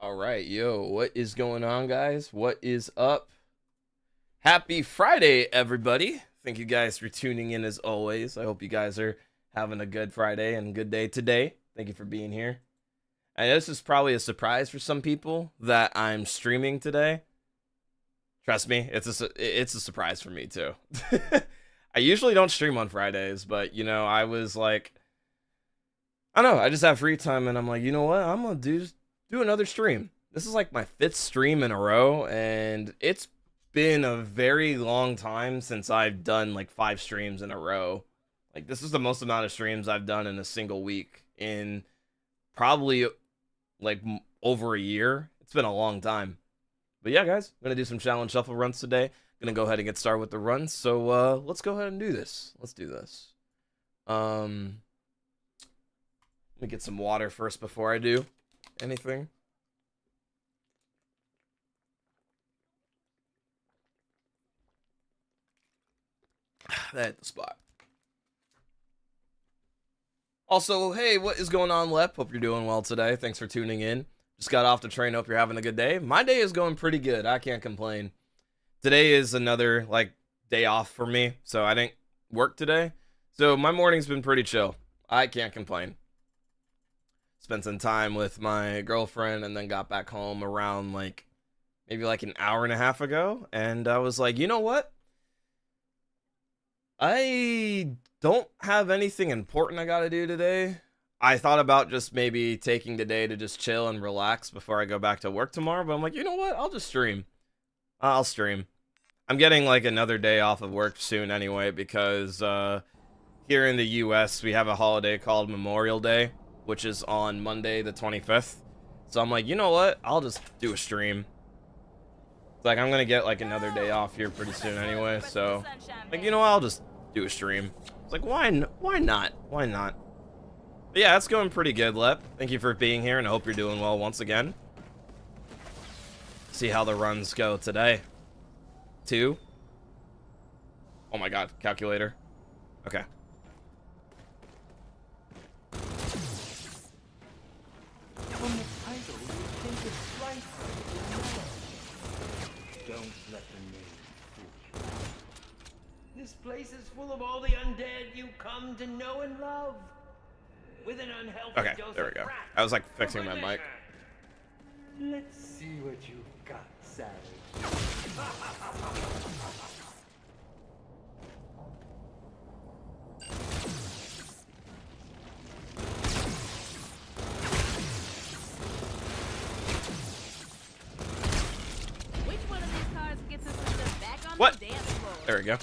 All right, yo, what is going on, guys? What is up? Happy Friday, everybody. Thank you guys for tuning in as always. I hope you guys are having a good Friday and good day today. Thank you for being here. I know this is probably a surprise for some people that I'm streaming today. Trust me, it's a surprise for me too. I usually don't stream on Fridays, but you know, I was like, I don't know, I just have free time and I'm like, you know what? I'm going to do another stream. This is like my 5th stream in a row, and it's been a very long time since I've done like 5 streams in a row. Like, this is the most amount of streams I've done in a single week in probably like over a year. It's been a long time. But yeah, guys, I'm going to do some challenge shuffle runs today. Going to go ahead and get started with the runs. So let's go ahead and do this. Let's do this. Let me get some water first before I do anything. That hit the spot. Also, hey, what is going on, Lep? Hope you're doing well today. Thanks for tuning in. Just got off the train. Hope you're having a good day. My day is going pretty good. I can't complain. Today is another like day off for me, so I didn't work today. So my morning's been pretty chill. I can't complain. Spent some time with my girlfriend and then got back home around like maybe like an hour and a half ago, and I was like, you know what? I don't have anything important I gotta do today. I thought about just maybe taking the day to just chill and relax before I go back to work tomorrow, but I'm like, you know what? I'll just stream. I'll stream. I'm getting like another day off of work soon anyway, because here in the US we have a holiday called Memorial Day, which is on Monday the 25th. So I'm like, you know what? I'll just do a stream. It's like I'm gonna get like another day off here pretty soon anyway, so like, you know what? I'll just do a stream. It's like, why not? Why not? But yeah, it's going pretty good, Lep. Thank you for being here, and I hope you're doing well once again. See how the runs go today. 2. Oh my god, calculator. Okay. Don't let the name fool you. This place is full of all the undead you come to know and love. With an unhealthy Okay, dose there we of go. crack I was like for fixing my good mic. measure. Let's see what you've got, savage. Which one of these cars gets us back on What? the dance floor? There we go.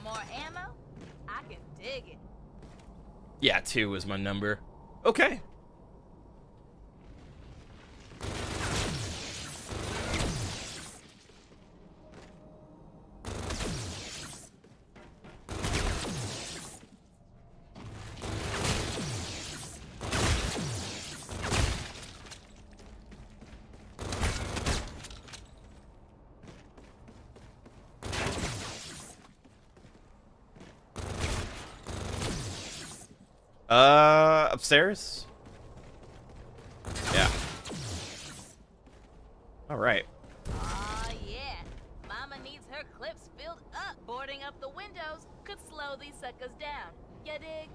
More ammo? I can dig it. Yeah, 2 was my number. Okay. Upstairs? Yeah. All right. Aw, yeah. Mama needs her clips filled up. Boarding up the windows could slow these suckers down. Ya dig?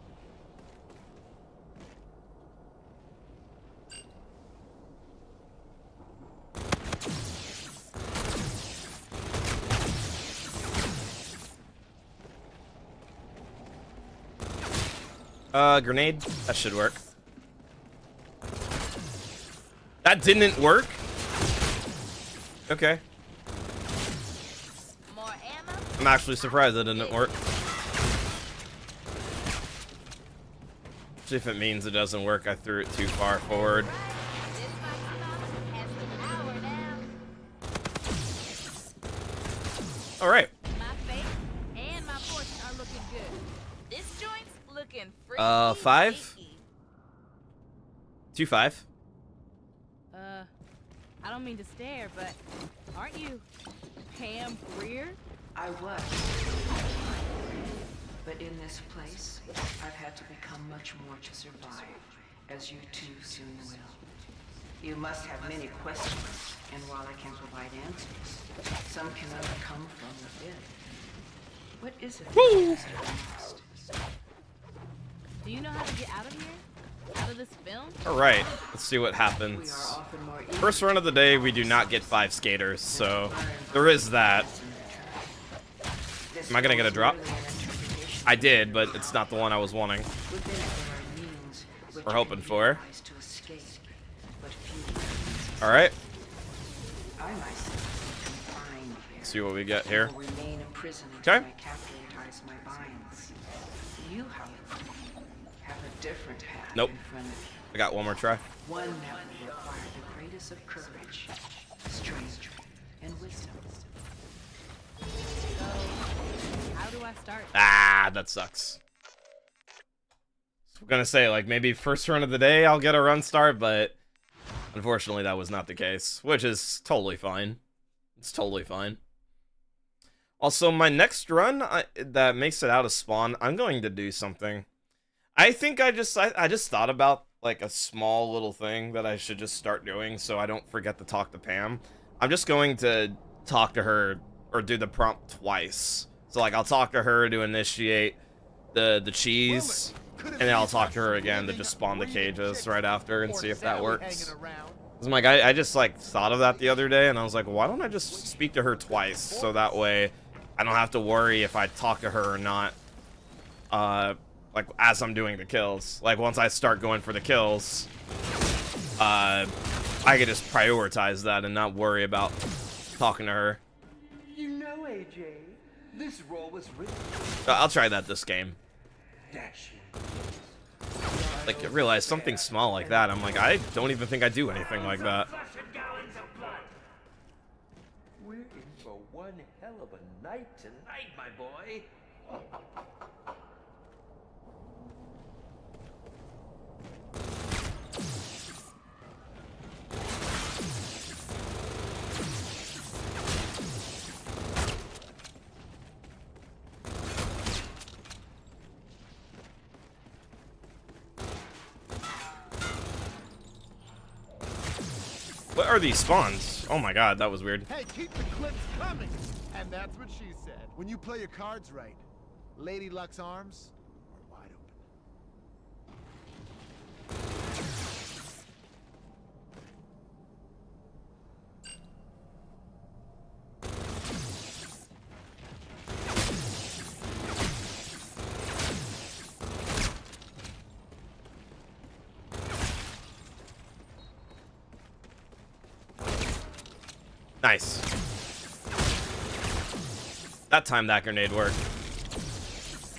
Grenade? That should work. That didn't work? Okay. More ammo? I'm actually surprised that didn't work. See if it means it doesn't work, I threw it too far forward. Right. This might stop as the hour now. Alright. My face and my fortune are looking good. This joint's looking freaky. 5? sneaky. 2-5. I don't mean to stare, but aren't you Pam Greer? I was. But in this place, I've had to become much more to survive. as you too soon will. You must have many questions, and while I can provide answers, some can only come from within. What is it that you desire most? Do you know how to get out of here? Out of this film? Alright, let's see what We happens. are often more First run of the day, we do not get 5 skaters, so there is that. Am I gonna get a drop? I did, but it's not the one I was wanting. We're hoping for. Alright. Let's see what we get here. Okay. You, however, have a different path Nope. in front of you. I got one more try. One that will require the greatest of courage, strength, and wisdom. How do I start? Ah, that sucks. I'm gonna say, like, maybe first run of the day I'll get a run start, but unfortunately that was not the case, which is totally fine. It's totally fine. Also, my next run that makes it out of spawn, I'm going to do something. I think I just thought about, like, a small little thing that I should just start doing so I don't forget to talk to Pam. I'm just going to talk to her or do the prompt twice. So, like, I'll talk to her to initiate the cheese, and then I'll talk to her again to just spawn the cages right after and see if that works. I'm like, I just, like, thought of that the other day, and I was like, why don't I just speak to her twice, so that way I don't have to worry if I talk to her or not, like, as I'm doing the kills. Like, once I start going for the kills, I can just prioritize that and not worry about talking to her. You know, AJ, this role was written. I'll try that this game. Dashing. Like, I realize something small like that, I'm like, I don't even think I do anything like that. We're in for one hell of a night tonight, my boy. What are these spawns? Oh my god, that was weird. Hey, keep the clips coming! And that's what she said. When you play your cards right, Lady Luck's arms are wide open. Nice. That time that grenade worked.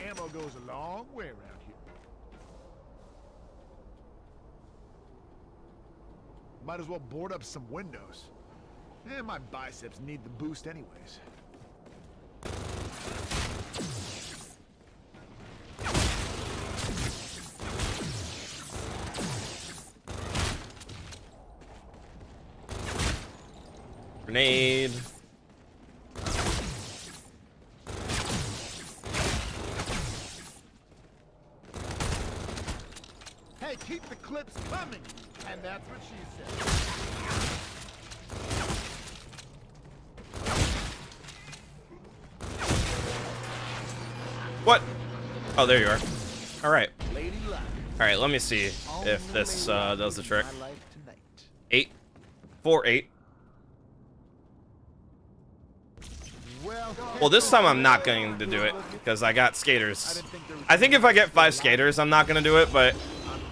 Ammo goes a long way around here. Might as well board up some windows. My biceps need the boost anyways. Grenade. Hey, keep the clips coming! And that's what she said. What? Oh, there you are. Alright. Lady Luck. Alright, let me see if this does the trick. My life tonight. 8. 4, 8. Well, this time I'm not going to do it because I got skaters. I think if I get 5 skaters, I'm not going to do it, but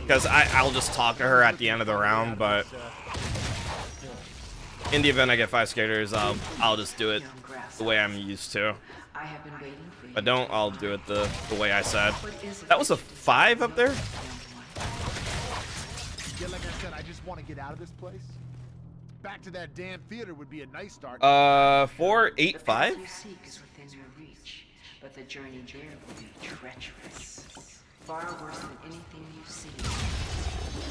because I'll just talk to her at the end of the round. But in the event I get 5 skaters, I'll just do it the way I'm used to. I have been waiting for you. If I don't, I'll do it the way I said. That was a 5 up there? Yeah, like I said, I just want to get out of this place. Back to that damn theater would be a nice start. 4, 8, 5? The path you seek is within your reach, but the journey there will be treacherous. Far worse than anything you've seen.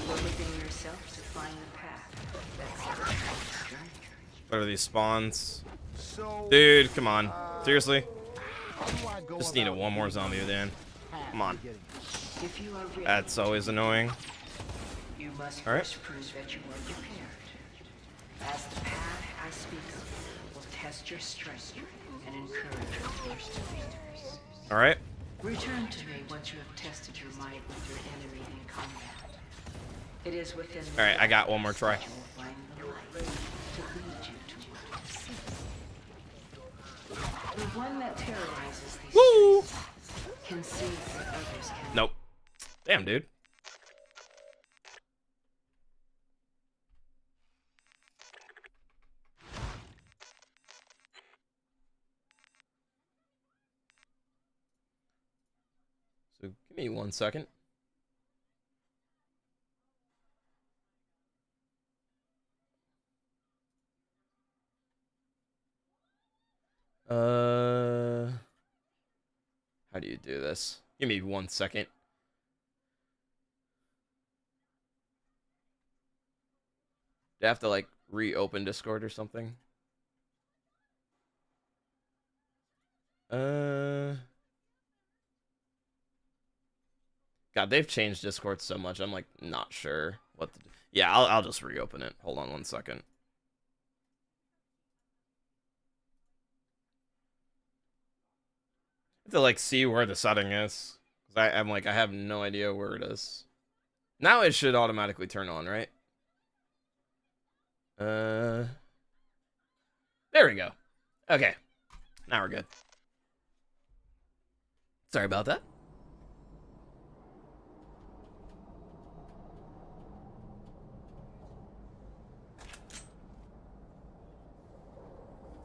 Look within yourself to find the path that separates the journey. What are these spawns? So, Dude, come on. Seriously? how do I go Just needed about one more zombie then. Come on. If you are ready, That's always annoying. must All right. first prove that you are prepared. As the path I speak of will test your strength and encourage your first defeaters. All right. Return to me once you have tested your might with your enemy in combat. It is within All right, I got one more try. that you will find the light to lead you to what you seek. The one that terrorizes these Woo! streets can see what others can. Nope. Damn, dude. So give me 1 second. How do you do this? Give me 1 second. Do I have to like reopen Discord or something? God, they've changed Discord so much. I'm like not sure what to do. Yeah, I'll just reopen it. Hold on 1 second. I have to like see where the setting is. 'Cause I'm like I have no idea where it is. Now it should automatically turn on, right? There we go. Okay. Now we're good. Sorry about that.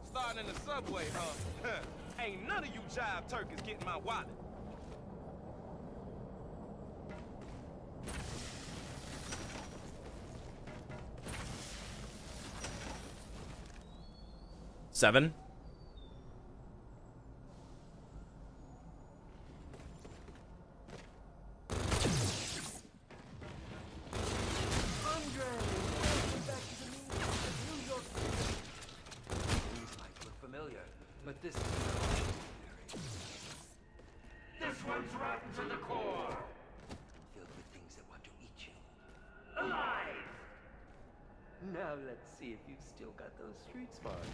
Starting in the subway, huh? Ain't none of you jive turkeys getting my wallet. Seven. But this one's rotten to the core. Filled with things that want to eat you. Alive! Now let's see if you've still got those street smarts.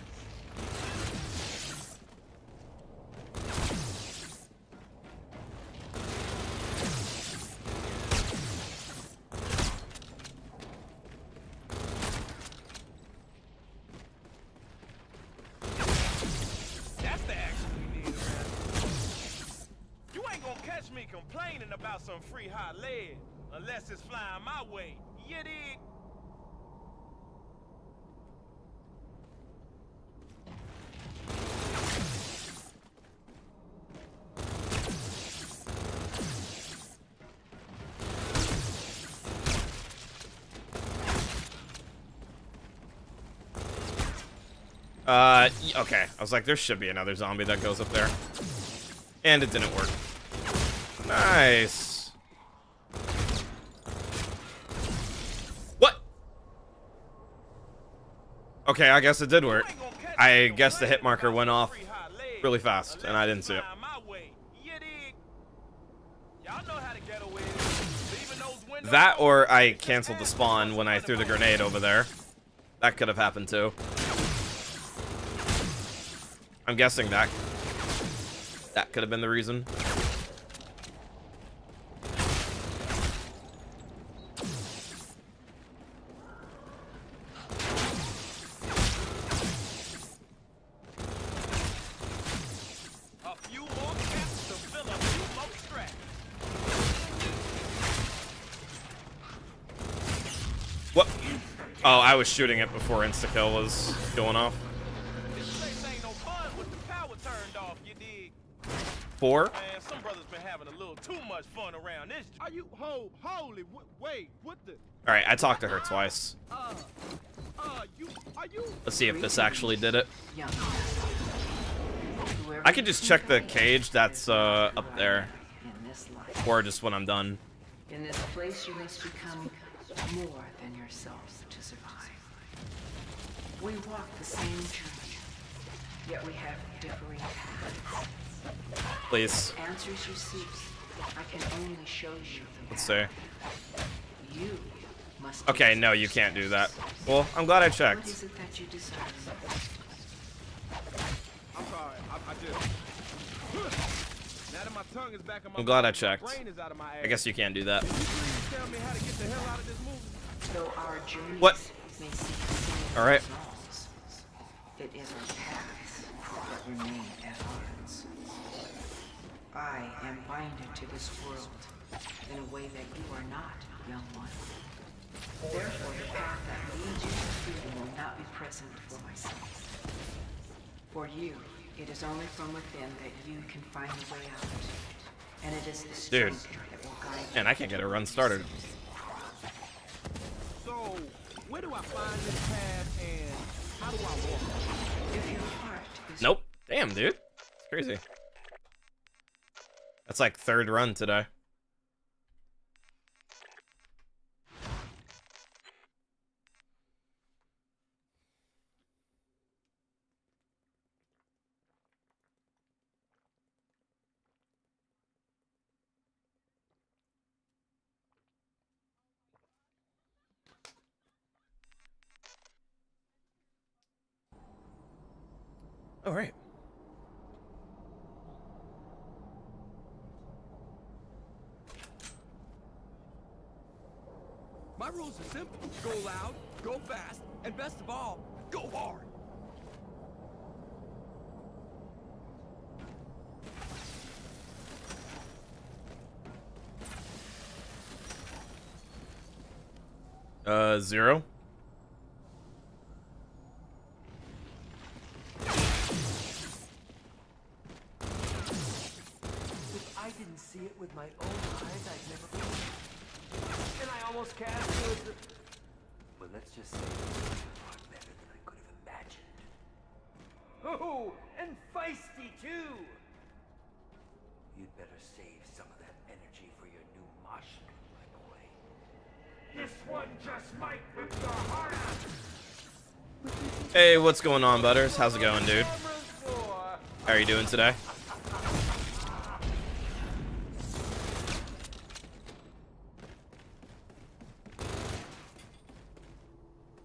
Complaining about some free hot lead, unless it's flying my way. You dig? Okay. I was like, there should be another zombie that goes up there. And it didn't work. Nice. What? Okay, I guess it did work. I guess the hit marker went off really fast, and I didn't see it. That or I canceled the spawn when I threw the grenade over there. That could have happened too. I'm guessing that could have been the reason. What? Oh, I was shooting it before insta-kill was going off. Four? Man, some brothers been having a little too much fun around this. Are you holy? Wait, what the? All right, I talked to her twice. Let's see if this actually did it. I could just check the cage that's up there, or just when I'm done. In this place, you must become more than yourselves to survive. We walk the same journey, yet we have differing paths. Please. Answers you seek, I can only show you them. Let's see. You must Okay, no, you can't do that. Well, I'm glad I What checked. is it that you desire? I'm sorry, I just. Now that my tongue is back in my I'm glad I mouth, my checked. brain is out of my ass. I guess you can't do that. Can you please tell me how to get the hell out of this movie? Though our journeys What? may seem similar All right. results, it is our paths that remain at odds. I am binded to this world in a way that you are not, young one. Therefore, the path that leads you to freedom will not be present for myself. For you, it is only from within that you can find a way out. And it is the Dude. strength that will guide you. And I can't get a run started. So, where do I find this path and how do I walk? If your heart is Nope. Damn, dude. It's crazy. That's like third run today. All right. My rules are simple. Go loud, go fast, and best of all, go hard. Zero. If I didn't see it with my own eyes, I'd never believe it. And I almost cast you as the... Well, let's just say it was far better than I could have imagined. Oh, and feisty too! You'd better save some of that energy for your new mosh pit, my boy. This one just might rip your heart out! Hey, what's going on, Butters? How's it going, dude? How are you doing today?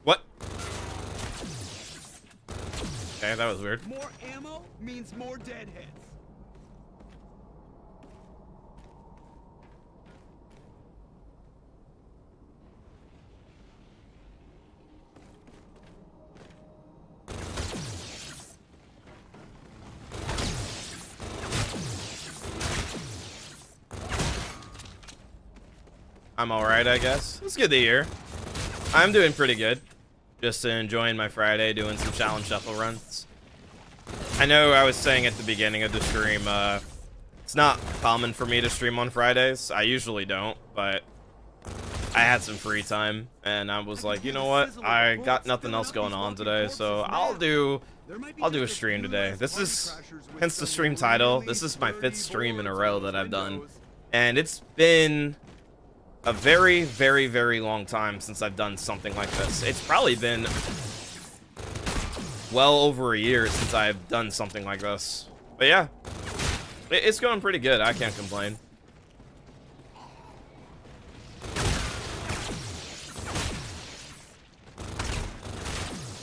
What? Okay, that was weird. More ammo means more deadheads. I'm alright, I guess. It's good to hear. I'm doing pretty good. Just enjoying my Friday, doing some challenge shuffle runs. I know I was saying at the beginning of the stream, it's not common for me to stream on Fridays. I usually don't, but I had some free time, and I was like, you know what? I got nothing else going on today, so I'll do a stream today. This is, hence the stream title, this is my 5th stream in a row that I've done. And it's been a very, very, very long time since I've done something like this. It's probably been well over a year since I've done something like this. But yeah, it's going pretty good. I can't complain.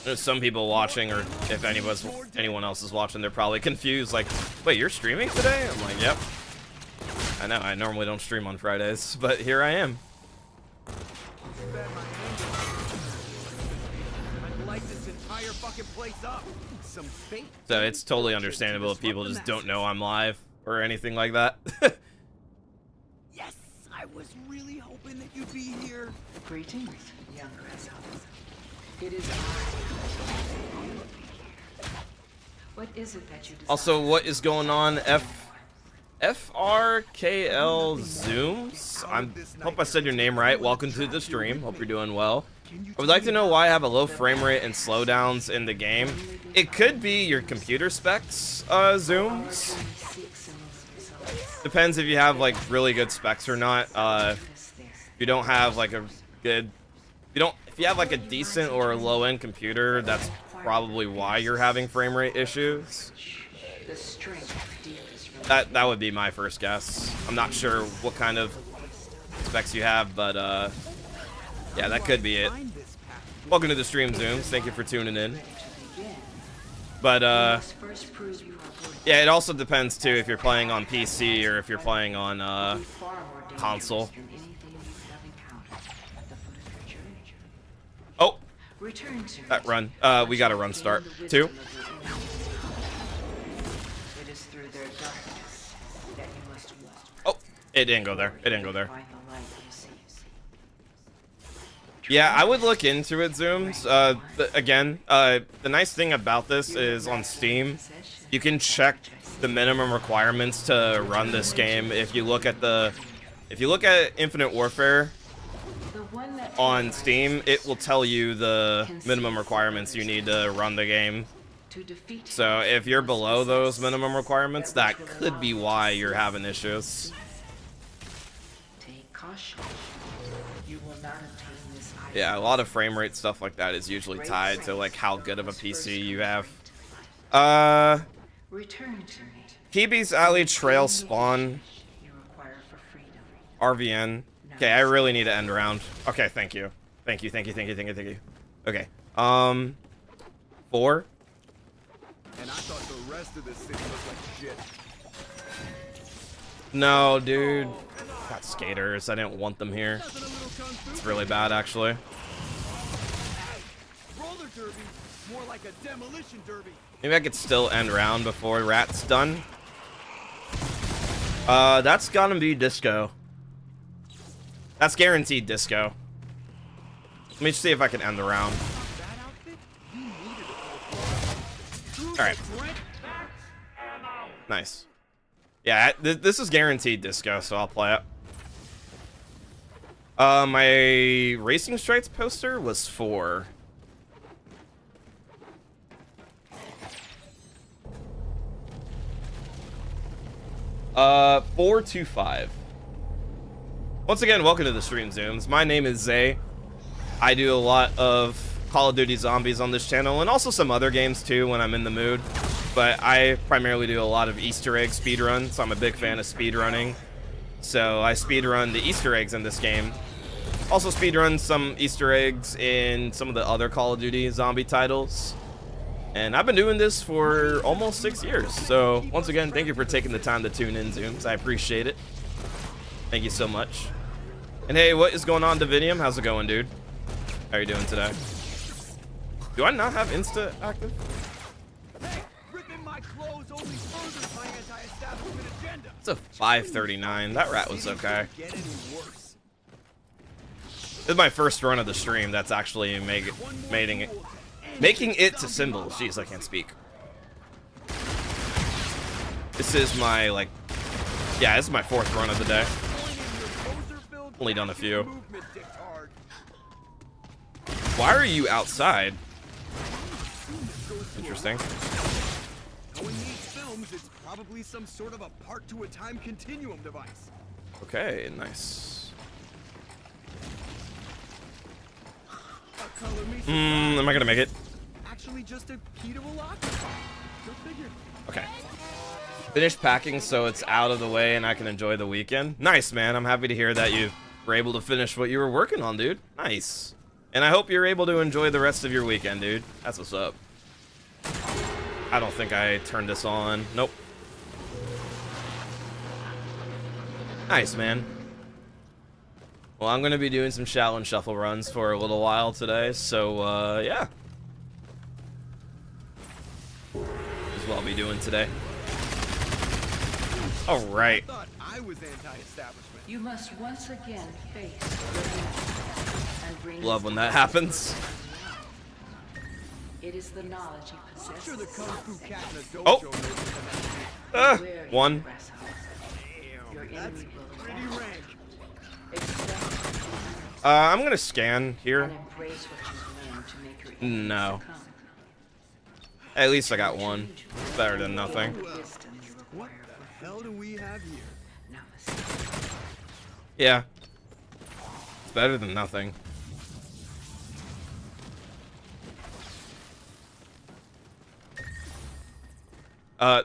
There's some people watching, or if anyone else is watching, they're probably confused. Like, wait, you're streaming today? I'm like, yep. I know, I normally don't stream on Fridays, but here I am. I'd light this entire fucking place up. Some fate. So it's totally understandable if people just don't know I'm live or anything like that. Yes, I was really hoping that you'd be here. Greetings, young grasshoppers. It is I. What is it that you desire? Also, what is going on, FRKL Zooms? I hope I said your name right. Welcome to the stream. Hope you're doing well. I would like to know why I have a low frame rate and slowdowns in the game. It could be your computer specs, Zooms. Depends if you have like really good specs or not. If you don't have like a good, if you have like a decent or a low-end computer, that's probably why you're having frame rate issues. That would be my first guess. I'm not sure what kind of specs you have, but Yeah, that could be it. Welcome to the stream, Zooms. Thank you for tuning in. But, yeah, it also depends, too, if you're playing on PC or if you're playing on, console. Oh! That run. We got a run start. 2. Oh! It didn't go there. It didn't go there. Yeah, I would look into it, Zooms. The nice thing about this is on Steam, you can check the minimum requirements to run this game. If you look at Infinite Warfare on Steam, it will tell you the minimum requirements you need to run the game. So if you're below those minimum requirements, that could be why you're having issues. Take caution. You will not obtain this item. Yeah, a lot of frame rate stuff like that is usually tied to like how good of a PC you have. Return to me. PB's Alley Trail Spawn. You require for freedom. RVN. Okay, I really need to end round. Okay, thank you. Thank you. Okay. 4. And I thought the rest of this city looked like shit. No, dude. Got skaters. I didn't want them here. It's really bad, actually. Roller derby, more like a demolition derby. Maybe I could still end round before Rat's done. That's gonna be disco. That's guaranteed disco. Let me see if I can end the round. Alright. Nice. Yeah, this is guaranteed disco, so I'll play it. My Racing Strikes poster was 4. Uh, 425. Once again, welcome to the stream, Zooms. My name is Zay. I do a lot of Call of Duty Zombies on this channel, and also some other games too when I'm in the mood. But I primarily do a lot of Easter egg speedruns, so I'm a big fan of speedrunning. So I speedrun the Easter eggs in this game. Also speedrun some Easter eggs in some of the other Call of Duty zombie titles. And I've been doing this for almost 6 years. So once again, thank you for taking the time to tune in, Zooms. I appreciate it. Thank you so much. And hey, what is going on, Davidium? How's it going, dude? How are you doing today? Do I not have Insta active? Hey, ripping my clothes only furthers my anti-establishment agenda. It's a 539. That rat was okay. Get any worse. This is my first run of the stream. That's actually making it to symbols. Jeez, I can't speak. This is my, like, yeah, this is my 4th run of the day. Only done a few. Why are you outside? Interesting. In these films, it's probably some sort of a part to a time continuum device. Okay, nice. Am I gonna make it? Actually, just a key to a lock. Go figure. Okay. Finished packing so it's out of the way and I can enjoy the weekend. Nice, man. I'm happy to hear that you were able to finish what you were working on, dude. Nice. And I hope you're able to enjoy the rest of your weekend, dude. That's what's up. I don't think I turned this on. Nope. Nice, man. Well, I'm going to be doing some Shaolin Shuffle runs for a little while today, so, yeah. That's what I'll be doing today. All right. I thought I was anti-establishment. You must once again face and bring Love when that happens. It is the knowledge you possess. Sure, the kung fu cat in a Oh. dojo knows about One. Your That's enemy will pretty rank. accept I'm going to scan and here. embrace what you've learned to make your enemy No. succumb. At least I got one. It's better than nothing. Wisdom you What require the hell do we have here? Namaste. Yeah. It's better than nothing.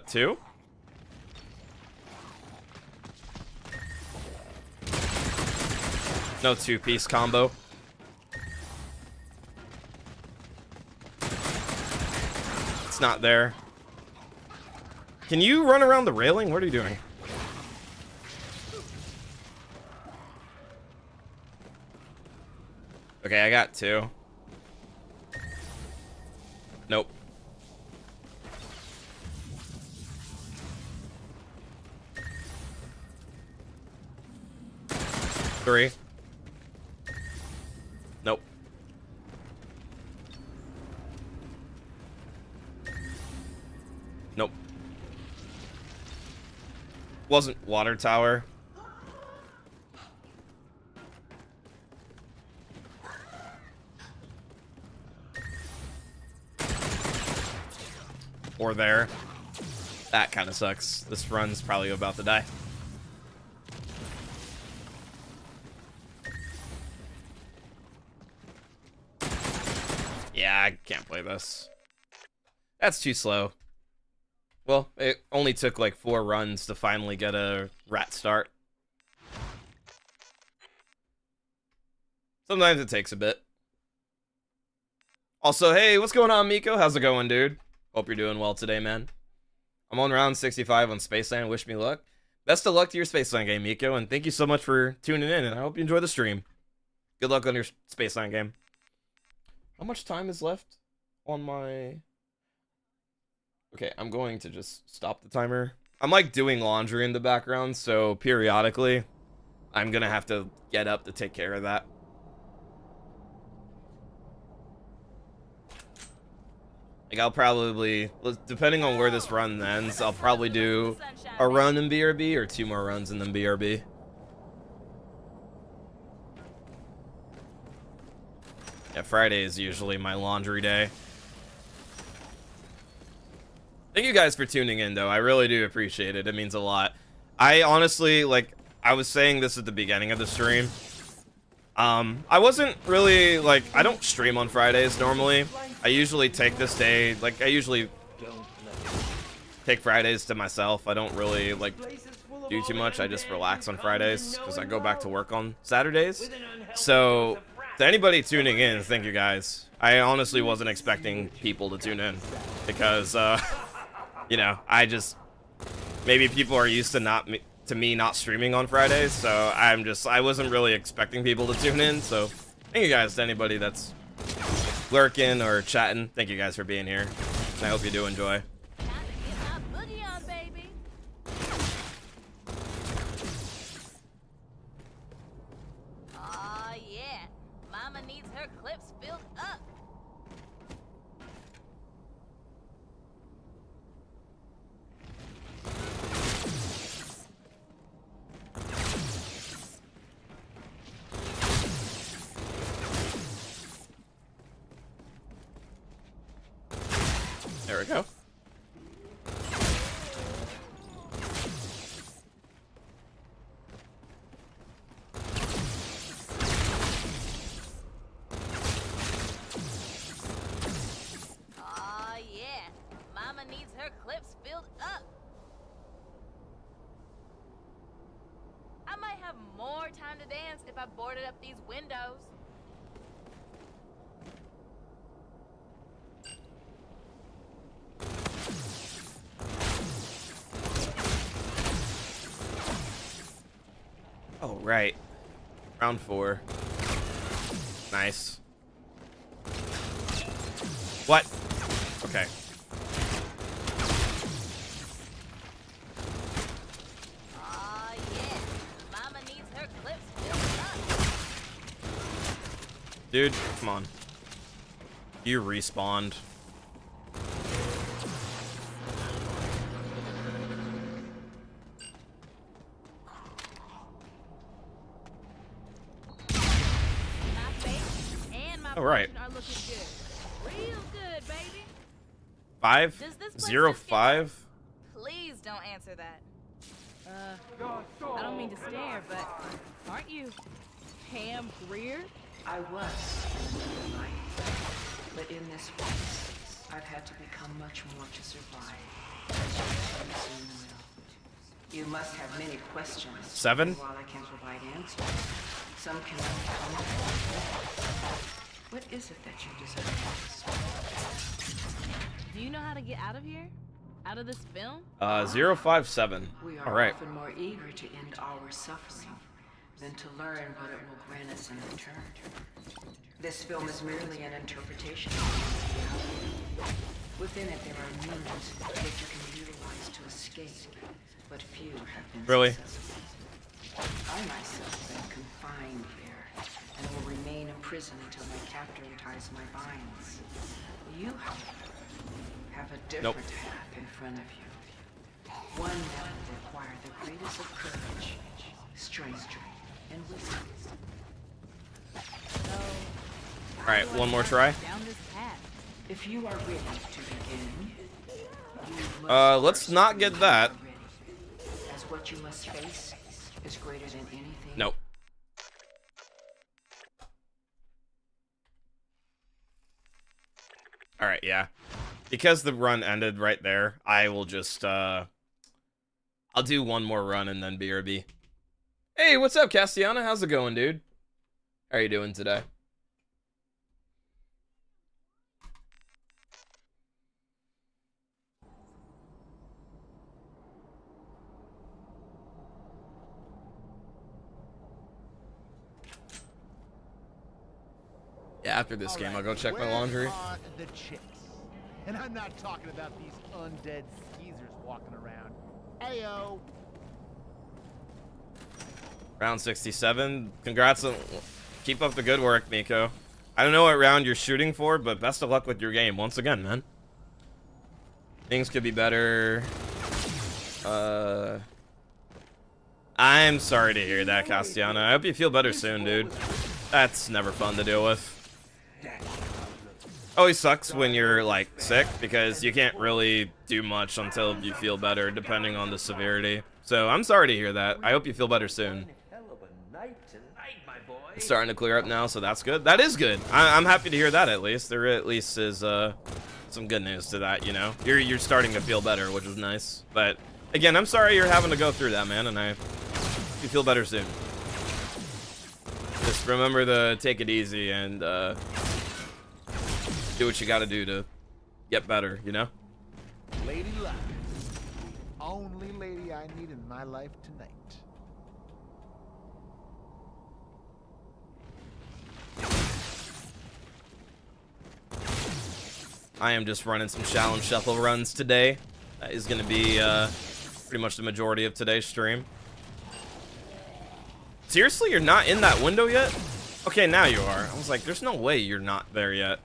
Two? No 2-piece combo. It's not there. Can you run around the railing? What are you doing? Okay, I got 2. Nope. Three. Nope. Nope. Wasn't water tower. Or there. That kind of sucks. This run's probably about to die. Yeah, I can't play this. That's too slow. Well, it only took like 4 runs to finally get a rat start. Sometimes it takes a bit. Also, hey, what's going on, Miko? How's it going, dude? Hope you're doing well today, man. I'm on round 65 on Spaceland. Wish me luck. Best of luck to your Spaceland game, Miko, and thank you so much for tuning in, and I hope you enjoy the stream. Good luck on your Spaceland game. How much time is left on my... Okay, I'm going to just stop the timer. I'm like doing laundry in the background, so periodically I'm gonna have to get up to take care of that. Like I'll probably, depending on where this run ends, I'll probably do a run in BRB or 2 more runs in the BRB. Yeah, Friday is usually my laundry day. Thank you guys for tuning in, though. I really do appreciate it. It means a lot. I honestly, like, I was saying this at the beginning of the stream. I wasn't really, like, I don't stream on Fridays normally. I usually take this day, like, I usually take Fridays to myself. I don't really, like, do too much. I just relax on Fridays because I go back to work on Saturdays. So, to anybody tuning in, thank you guys. I honestly wasn't expecting people to tune in because, you know, maybe people are used to me not streaming on Fridays, so I wasn't really expecting people to tune in, so thank you guys to anybody that's lurking or chatting. Thank you guys for being here, and I hope you do enjoy. Aw, yeah. Mama needs her clips filled up. There we go. Aw, yeah. Mama needs her clips filled up. I might have more time to dance if I boarded up these windows. Oh, right. Round 4. Nice. What? Okay. Aw, yeah. Mama needs her clips filled up. Dude, come on. You respawned. My face and my All right. are looking good. Real good, baby. 5? Does this place 0, just get 5? Please don't answer that. I don't mean to stare, but aren't you Pam Greer? I was in your life, but in this place, I've had to become much more to survive. As you soon will. You must have many questions. 7? While I can provide answers, some can only come. What is it that you desire most? Do you know how to get out of here? Out of this film? 057. We are All right. often more eager to end our suffering than to learn what it will grant us in return. This film is merely an interpretation of reality. Within it, there are means that you can utilize to escape, but few have been Really? successful. I myself am confined here, and will remain imprisoned until my captor unties my binds. You, however, have a different path in front of you. One that will require the greatest of courage, strength, and wisdom. All right, one more try. Down this path. If you are ready to begin, you must Let's not get that. be ready, as what you must face is greater than anything. Nope. All right, yeah. Because the run ended right there, I will just, I'll do one more run and then BRB. Hey, what's up, Castiana? How's it going, dude? How are you doing today? Yeah, after this game, I'll go check my laundry. Where are the chicks? And I'm not talking about these undead skeezers walking around. Ayo. Round 67. Congrats on... Keep up the good work, Miko. I don't know what round you're shooting for, but best of luck with your game once again, man. Things could be better. I'm sorry to hear that, Castiana. I hope you feel better soon, dude. That's never fun to deal with. Always sucks when you're, like, sick, because you can't really do much until you feel better, depending on the severity. So, I'm sorry to hear that. I hope you feel better soon. It's starting to clear up now, so that's good. That is good. I'm happy to hear that, at least. There at least is, some good news to that, you know? You're starting to feel better, which is nice. But, again, I'm sorry you're having to go through that, man, and I hope you feel better soon. Just remember to take it easy and, do what you gotta do to get better, you know? Lady Luck. Only lady I need in my life tonight. I am just running some Shaolin Shuffle runs today. That is gonna be, pretty much the majority of today's stream. Seriously, you're not in that window yet? Okay, now you are. I was like, there's no way you're not there yet.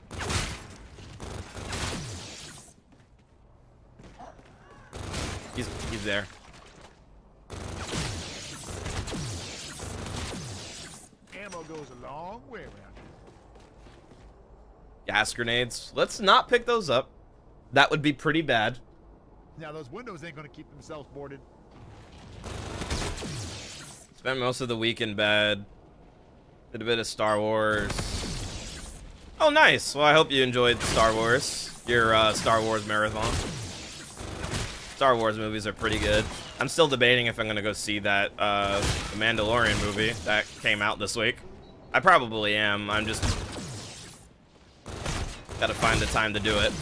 He's there. Ammo goes a long way around. Gas grenades. Let's not pick those up. That would be pretty bad. Now those windows ain't gonna keep themselves boarded. Spent most of the week in bed. Did a bit of Star Wars. Oh, nice. Well, I hope you enjoyed Star Wars. Your Star Wars marathon. Star Wars movies are pretty good. I'm still debating if I'm gonna go see that the Mandalorian movie that came out this week. I probably am. I'm just gotta find the time to do it.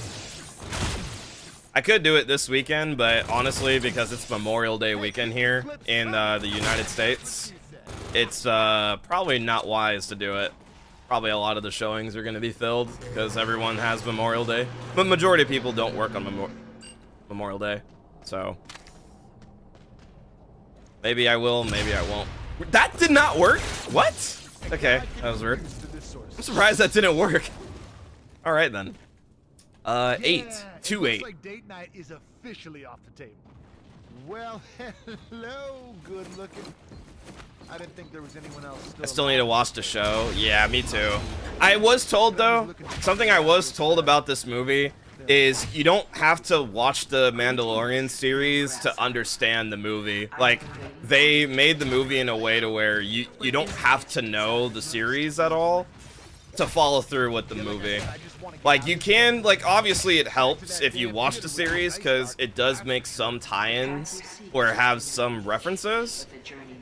I could do it this weekend, but honestly, because it's Memorial Day weekend here in the United States, it's probably not wise to do it. Probably a lot of the showings are gonna be filled because everyone has Memorial Day, but majority of people don't work on Memorial Day. So maybe I will, maybe I won't. That did not work? What? Okay, that was weird. I'm surprised that didn't work. All right then. 8, 2, 8. Looks like date night is officially off the table. Well, hello, good looking. I didn't think there was anyone else. I still need to watch the show. Yeah, me too. I was told though, something I was told about this movie is you don't have to watch the Mandalorian series to understand the movie. Like, they made the movie in a way to where you don't have to know the series at all to follow through with the movie. Like, you can, like, obviously it helps if you watch the series because it does make some tie-ins or have some references.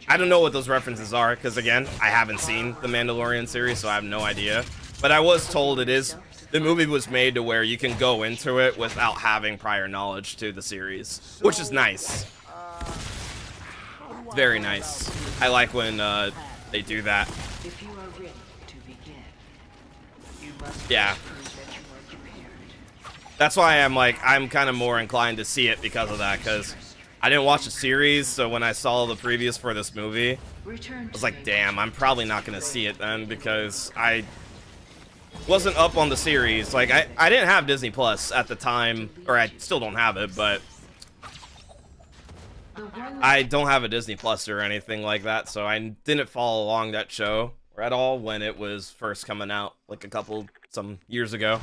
I don't know what those references are because, again, I haven't seen the Mandalorian series, so I have no idea. But I was told it is the movie was made to where you can go into it without having prior knowledge to the series, which is nice. It's very nice. I like when they do that. If you are ready to begin, you must Yeah. prove that you are prepared. That's why I'm kind of more inclined to see it because of that, because I didn't watch the series, so when I saw the previews for this movie, Return I was like, damn, I'm probably not going to see it then, because I wasn't up on the series. Like, I didn't have Disney Plus at the time, or I still don't have it, but I don't have a Disney Plus or anything like that, so I didn't follow along that show at all when it was first coming out, like some years ago.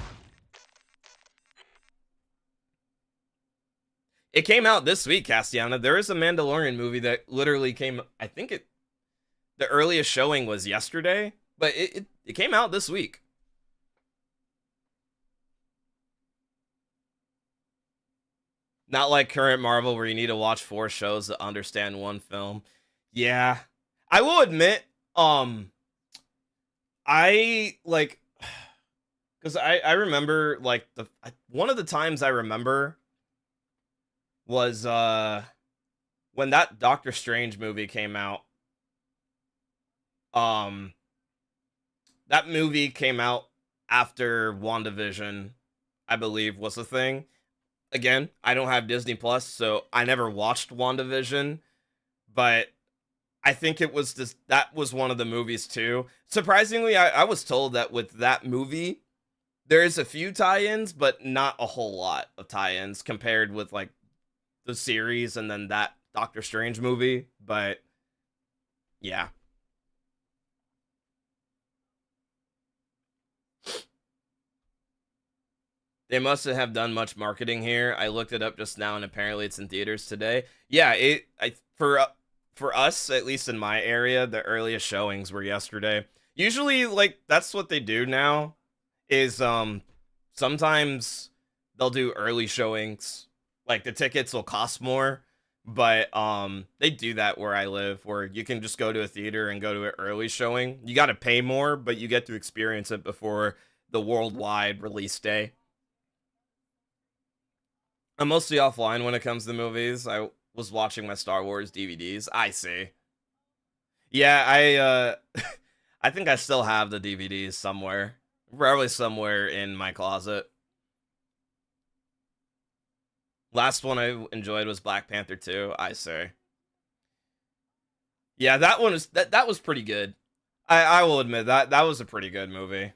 It came out this week, Castiana. There is a Mandalorian movie that literally came, I think the earliest showing was yesterday, but it came out this week. Not like current Marvel where you need to watch 4 shows to understand one film. Yeah. I will admit, I like, because I remember like one of the times I remember was when that Doctor Strange movie came out. That movie came out after WandaVision, I believe, was the thing. Again, I don't have Disney Plus, so I never watched WandaVision, but I think it was that was one of the movies too. Surprisingly, I was told that with that movie, there's a few tie-ins, but not a whole lot of tie-ins compared with like the series and then that Doctor Strange movie, but yeah. They must have done much marketing here. I looked it up just now and apparently it's in theaters today. Yeah, for us, at least in my area, the earliest showings were yesterday. Usually like that's what they do now is sometimes they'll do early showings. Like, the tickets will cost more, but they do that where I live, where you can just go to a theater and go to an early showing. You got to pay more, but you get to experience it before the worldwide release day. I'm mostly offline when it comes to movies. I was watching my Star Wars DVDs. I see. Yeah, I think I still have the DVDs somewhere. Probably somewhere in my closet. Last one I enjoyed was Black Panther 2, I say. Yeah, that one was that was pretty good. I will admit that was a pretty good movie.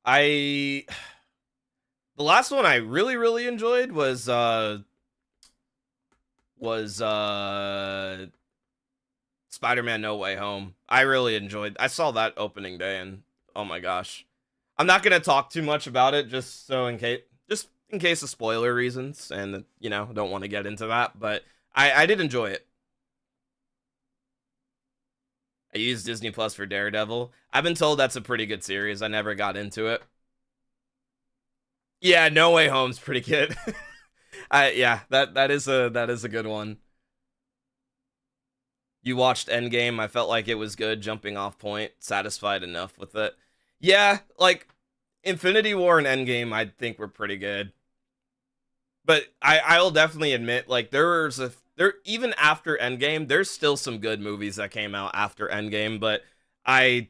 The last one I really enjoyed was Spider-Man No Way Home. I really enjoyed. I saw that opening day and oh my gosh. I'm not going to talk too much about it just in case of spoiler reasons, and you know, don't want to get into that, but I did enjoy it. I used Disney Plus for Daredevil. I've been told that's a pretty good series. I never got into it. Yeah, No Way Home's pretty good. Yeah, that is a good one. You watched Endgame. I felt like it was good, jumping off point, satisfied enough with it. Yeah, like Infinity War and Endgame I think were pretty good. But I'll definitely admit, like, there even after Endgame, there's still some good movies that came out after Endgame, but I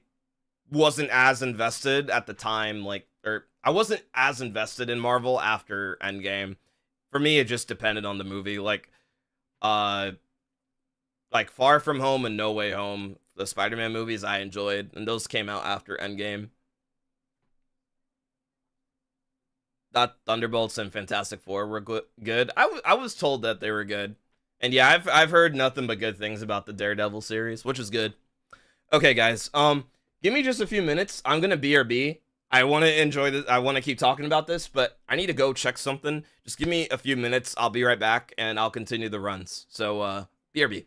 wasn't as invested at the time, or I wasn't as invested in Marvel after Endgame. For me, it just depended on the movie. Like Far From Home and No Way Home, the Spider-Man movies I enjoyed, and those came out after Endgame. That Thunderbolts and Fantastic Four were good. I was told that they were good. And yeah, I've heard nothing but good things about the Daredevil series, which is good. Okay, guys. Give me just a few minutes. I'm gonna BRB. I want to enjoy this. I want to keep talking about this, but I need to go check something. Just give me a few minutes. I'll be right back, and I'll continue the runs. So, BRB.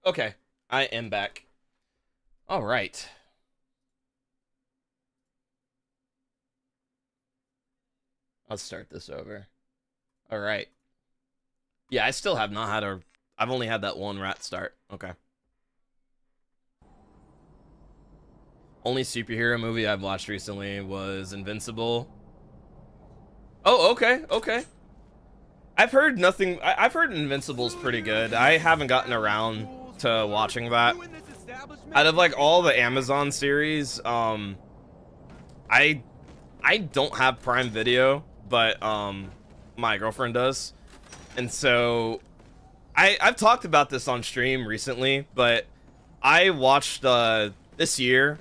Okay, I am back. All right. I'll start this over. All right. Yeah, I still have not had a... I've only had that one rat start. Okay. Only superhero movie I've watched recently was Invincible. Oh, okay, okay. I've heard nothing... I've heard Invincible's pretty good. I haven't gotten around to watching that. Out of, like, all the Amazon series, I don't have Prime Video, but, my girlfriend does. And so, I've talked about this on stream recently, but I watched, this year,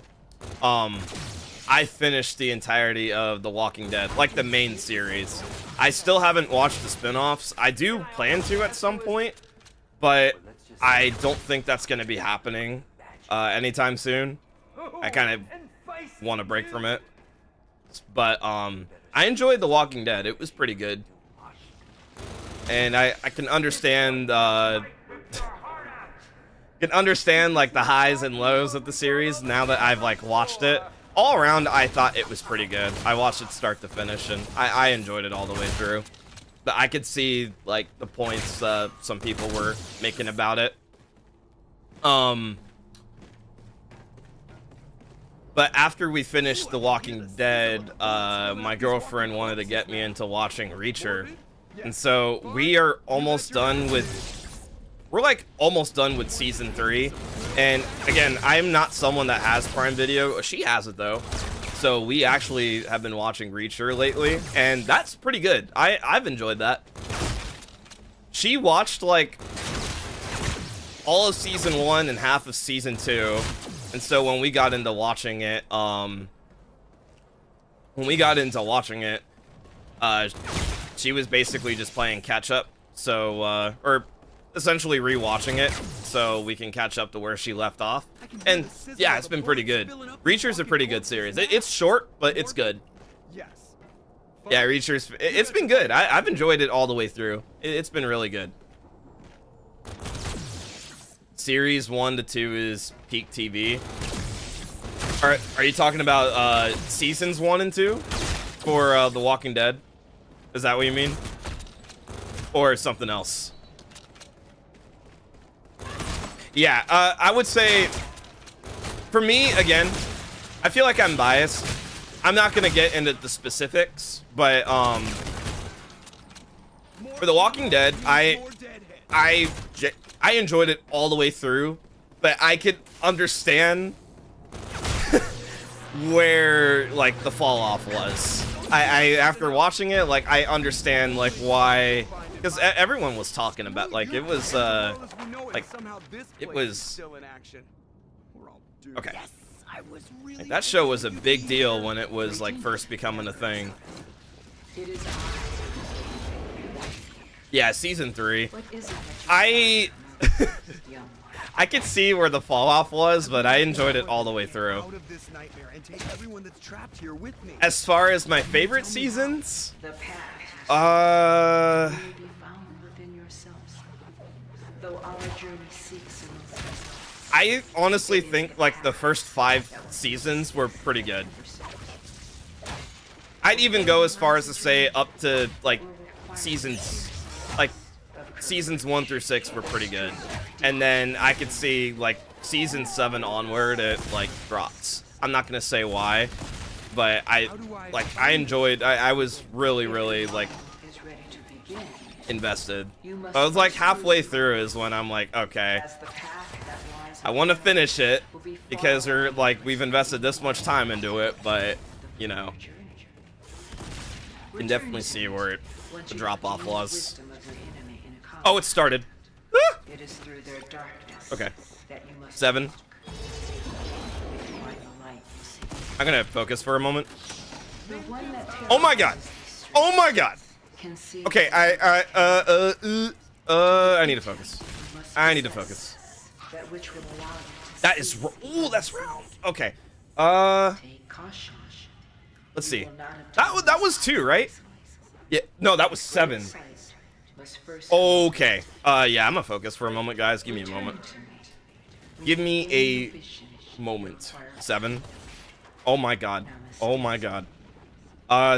I finished the entirety of The Walking Dead, like the main series. I still haven't watched the spin-offs. I do plan to at some point, but I don't think that's going to be happening anytime soon. I kind of want to break from it. But I enjoyed The Walking Dead. It was pretty good. And I can understand like the highs and lows of the series now that I've like watched it. All around, I thought it was pretty good. I watched it start to finish, and I enjoyed it all the way through. But I could see like the points some people were making about it. But after we finished The Walking Dead, my girlfriend wanted to get me into watching Reacher. And so we are almost done with... We're like almost done with season 3. And again, I'm not someone that has Prime Video. She has it though. So we actually have been watching Reacher lately. And that's pretty good. I've enjoyed that. She watched like all of season 1 and half of season 2. And so when we got into watching it, she was basically just playing catch up. So, or essentially rewatching it so we can catch up to where she left off. And yeah, it's been pretty good. Reacher's a pretty good series. It's short, but it's good. Yeah, Reacher's, it's been good. I've enjoyed it all the way through. It's been really good. Series 1 to 2 is peak TV. Are you talking about seasons 1 and 2 for The Walking Dead? Is that what you mean? Or something else? Yeah, I would say, for me, again, I feel like I'm biased. I'm not gonna get into the specifics, but for The Walking Dead, I enjoyed it all the way through, but I could understand where like the fall off was. I after watching it, like I understand like why, because everyone was talking about like it was like it was okay. Like, that show was a big deal when it was like first becoming a thing. Yeah, season 3. I could see where the fall off was, but I enjoyed it all the way through. As far as my favorite seasons, I honestly think like the first 5 seasons were pretty good. I'd even go as far as to say up to like seasons 1 through 6 were pretty good. And then I could see like season 7 onward it like drops. I'm not gonna say why, but I enjoyed, I was really like invested. I was like halfway through is when I'm like, okay, I want to finish it because we've invested this much time into it, but you know, you can definitely see where the drop off was. Oh, it started. Ah! Okay. 7. I'm gonna focus for a moment. Oh my god! Oh my god! Okay, I need to focus. I need to focus. That is, ooh, that's round. Okay. Let's see. That was 2, right? Yeah. No, that was 7. Okay. Yeah, I'm gonna focus for a moment, guys. Give me a moment. Give me a moment. 7. Oh my god. Oh my god.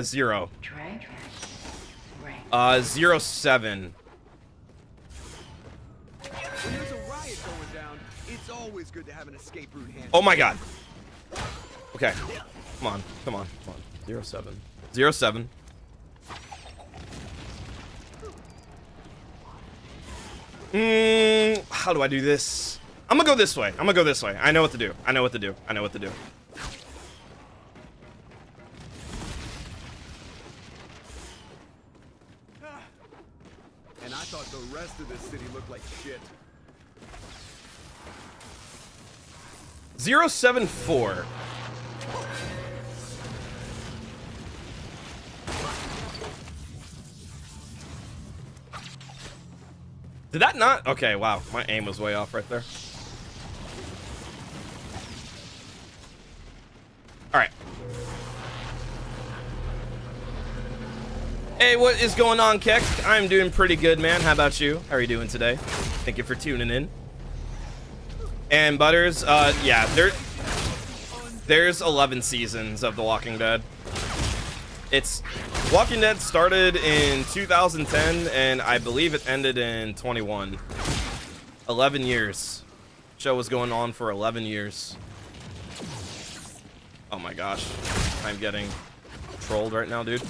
0. 07. When there's a riot going down, it's always good to have an escape route handy. Oh my god. Okay. Come on. Come on. Come on. 07. 07. How do I do this? I'm gonna go this way. I'm gonna go this way. I know what to do. I know what to do. I know what to do. And I thought the rest of this city looked like shit. 074. Did that not? Okay, wow. My aim was way off right there. Alright. Hey, what is going on, Keck? I'm doing pretty good, man. How about you? How are you doing today? Thank you for tuning in. And Butters, yeah, there's 11 seasons of The Walking Dead. Walking Dead started in 2010, and I believe it ended in 21. 11 years. Show was going on for 11 years. Oh my gosh. I'm getting trolled right now, dude.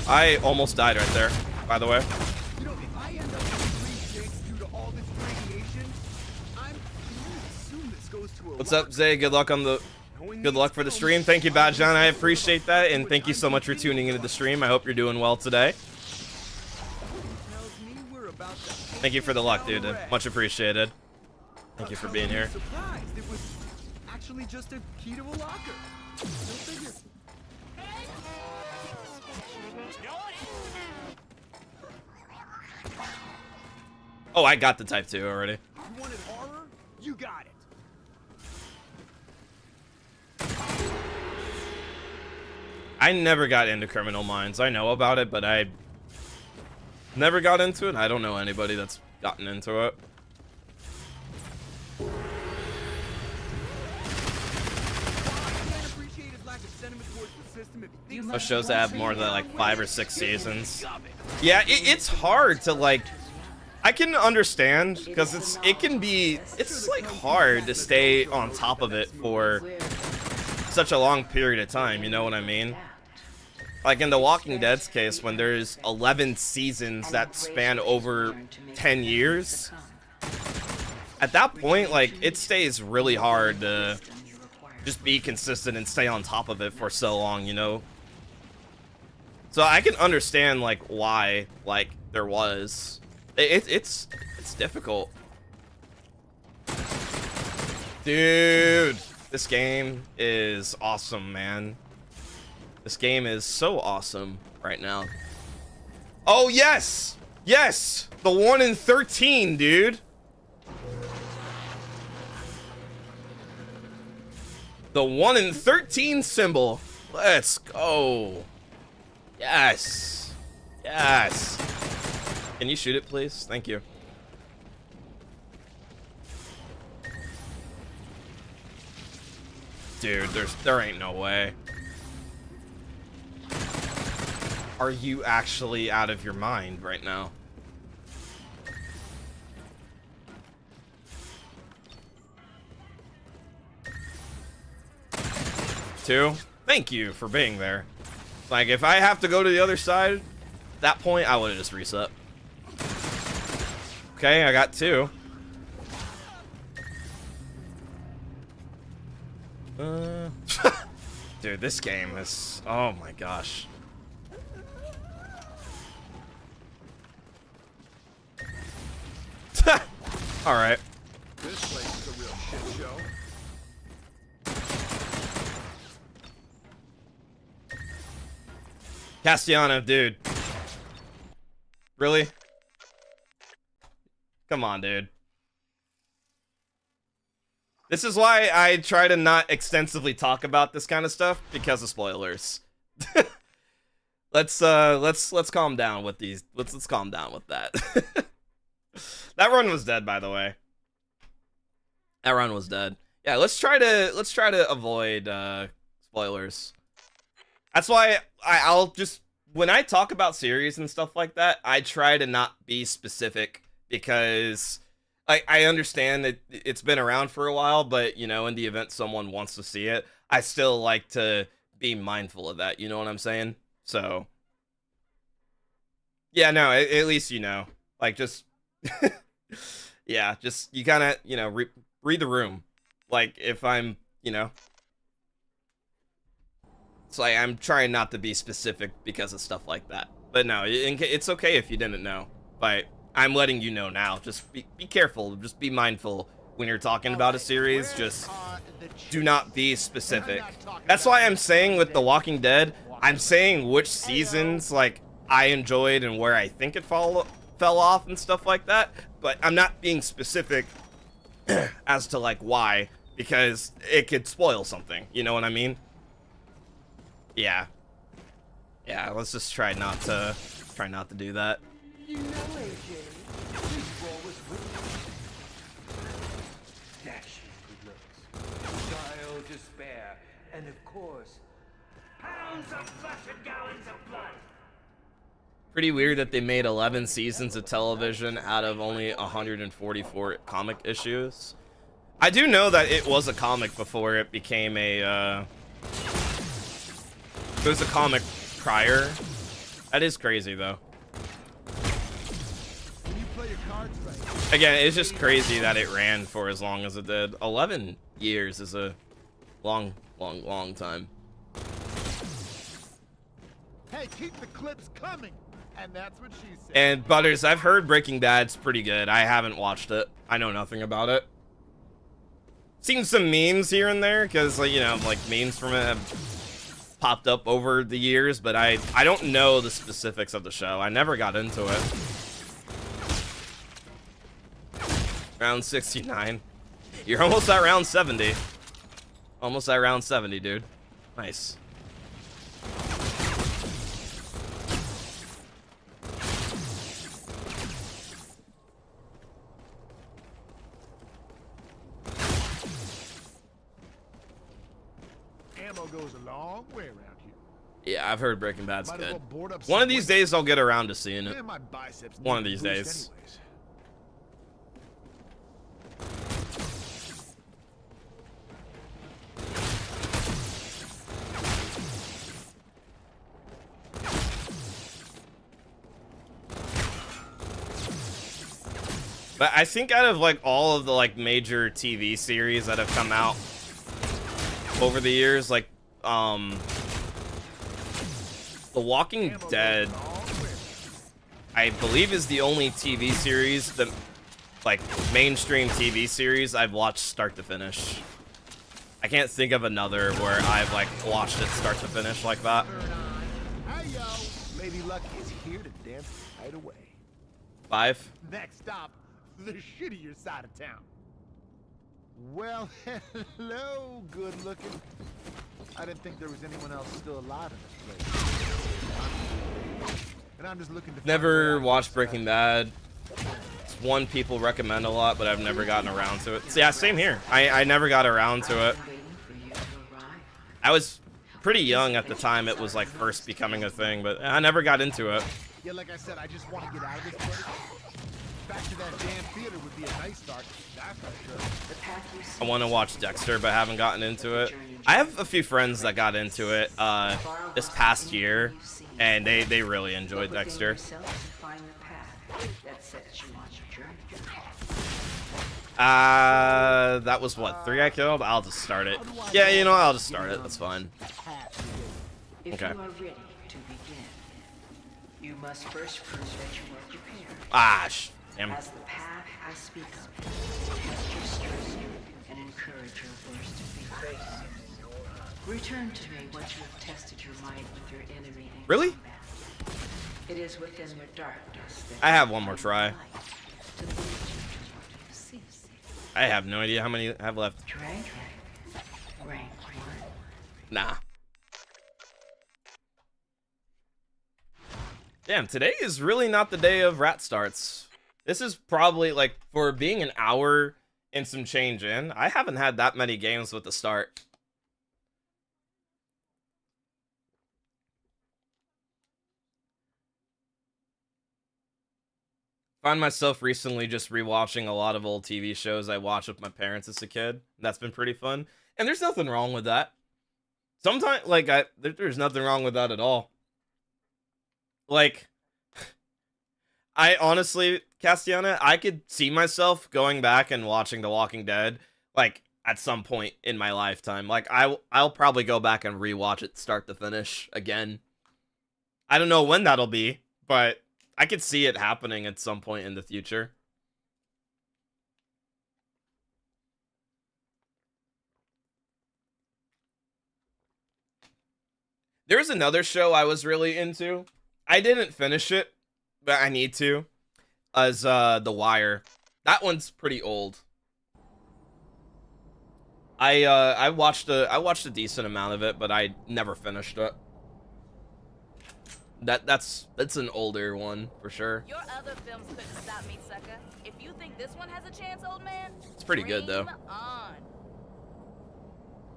I almost died right there, by the way. You know, if I end up with 3 due to all this radiation, I'm gonna assume this goes to a What's up, Zay? Good luck for the stream. Thank you, Bad John. I appreciate that, and thank you so much for tuning into the stream. I hope you're doing well today. Thank you for the luck, dude. Much appreciated. Thank you for being here. Surprised it was actually just a key to a locker. Go figure. Oh, I got the type 2 already. You wanted horror? You got it. I never got into Criminal Minds. I know about it, but I never got into it. I don't know anybody that's gotten into it. Those shows that have more than like 5 or 6 seasons. Yeah, it's hard to like. I can understand because it's like hard to stay on top of it for such a long period of time. You know what I mean? Like in The Walking Dead's case, when there's 11 seasons that span over 10 years, at that point, like, it stays really hard to just be consistent and stay on top of it for so long, you know? So I can understand, like, why, like, there was. It's difficult. Dude, this game is awesome, man. This game is so awesome right now. Oh, yes! Yes! The 1 in 13, dude! The 1 in 13 symbol. Let's go. Yes. Yes. Can you shoot it, please? Thank you. Dude, there ain't no way. Are you actually out of your mind right now? Two? Thank you for being there. Like, if I have to go to the other side, at that point, I would have just reset. Okay, I got 2. Dude, this game is... Oh my gosh. Alright. This place is a real shit show. Castellano, dude. Really? Come on, dude. This is why I try to not extensively talk about this kind of stuff, because of spoilers. let's calm down with these. Let's calm down with that. That run was dead, by the way. That run was dead. Yeah, let's try to avoid spoilers. That's why I'll just, when I talk about series and stuff like that, I try to not be specific, because I understand that it's been around for a while, but you know, in the event someone wants to see it, I still like to be mindful of that. You know what I'm saying? So yeah, no, at least you know, like, just yeah, just you kind of, you know, read the room. Like, if I'm, you know, it's like I'm trying not to be specific because of stuff like that. But no, it's okay if you didn't know. But I'm letting you know now. Just be careful. Just be mindful when you're talking about a series. Just do not be specific. That's why I'm saying with The Walking Dead, I'm saying which seasons, like, I enjoyed and where I think it fell off and stuff like that. But I'm not being specific as to, like, why, because it could spoil something. You know what I mean? Yeah. Yeah, let's just try not to do that. You know, AJ, this ball was with dashing good looks, child despair, and of course, pounds of flesh and gallons of blood. Pretty weird that they made 11 seasons of television out of only 144 comic issues. I do know that it was a comic before it became a, it was a comic prior. That is crazy, though. When you play your cards right. Again, it's just crazy that it ran for as long as it did. 11 years is a long time. Hey, keep the clips coming. And that's what she said. And Butters, I've heard Breaking Bad's pretty good. I haven't watched it. I know nothing about it. Seen some memes here and there, because, like, you know, like, memes from it have popped up over the years, but I don't know the specifics of the show. I never got into it. Round 69. You're almost at round 70. Almost at round 70, dude. Nice. Ammo goes a long way around here. Yeah, I've heard Breaking Bad's Might as good. well board up One of some these wood. days I'll get around to seeing it. Man, my biceps One of need a these boost days. anyways. But I think out of, like, all of the, like, major TV series that have come out over the years, like, The Walking Ammo Dead, goes a long way. I believe, is the only TV series that, like, mainstream TV series I've watched start to finish. I can't think of another where I've, like, watched it start to finish like that. Hey yo, Lady Luck is here to dance right away. 5? Next stop, the shittier side of town. Well, hello, good looking. I didn't think there was anyone else still alive in this place. And I'm just looking to Never find watched Breaking Bad. It's one people recommend a lot, but I've never gotten around to it. So yeah, same here. I never got around to it. Waiting for you to arrive. I was pretty young at the time it was, like, first becoming a thing, but I never got into it. Yeah, like I said, I just want to get out of this place. Back to that damn theater would be a nice start. That's for sure. The path you I seek want to watch Dexter, but haven't gotten into it. I have a few friends that got into it this past year, and they really enjoyed within Dexter. yourself to find the path that sets you on your journey. That was what, 3 I killed? I'll just start it. Yeah, you know, I'll just start it. That's fine. If Okay. you are ready to begin, you must first prove that you are prepared. Ah, damn. As the path I speak of, test your strength and encourage your worst fears. Return to me once you have tested your might with your enemy in Really? combat. It is within your darkness that I have you one more find try. light to lead you to what you seek. I have no idea how many I have left. Rank 1. Nah. Damn, today is really not the day of rat starts. This is probably, like, for being an hour and some change in, I haven't had that many games with the start. Find myself recently just rewatching a lot of old TV shows I watched with my parents as a kid. That's been pretty fun. And there's nothing wrong with that. Sometimes, like, there's nothing wrong with that at all. Like, I honestly, Castiana, I could see myself going back and watching The Walking Dead, like, at some point in my lifetime. Like, I'll probably go back and rewatch it start to finish again. I don't know when that'll be, but I could see it happening at some point in the future. There's another show I was really into. I didn't finish it, but I need to. As The WR. That one's pretty old. I watched a decent amount of it, but I never finished it. That's an older one for sure. Your other films couldn't stop me, sucker. If you think this one has a chance, old man, It's pretty good though. dream on.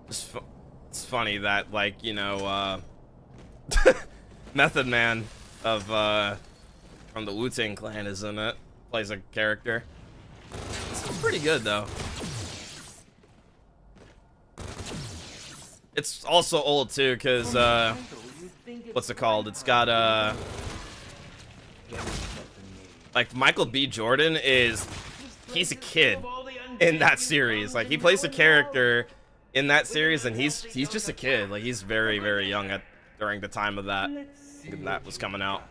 It's funny that, like, you know, Method Man of from the Wu-Tang Clan is in it. Plays a character. It's pretty good though. It's also old too, cause what's it called? It's got like Michael B. Jordan he's a kid in that series. Like, he plays a character in that series, and he's just a kid. Like, he's very, very young during the time of that was coming out.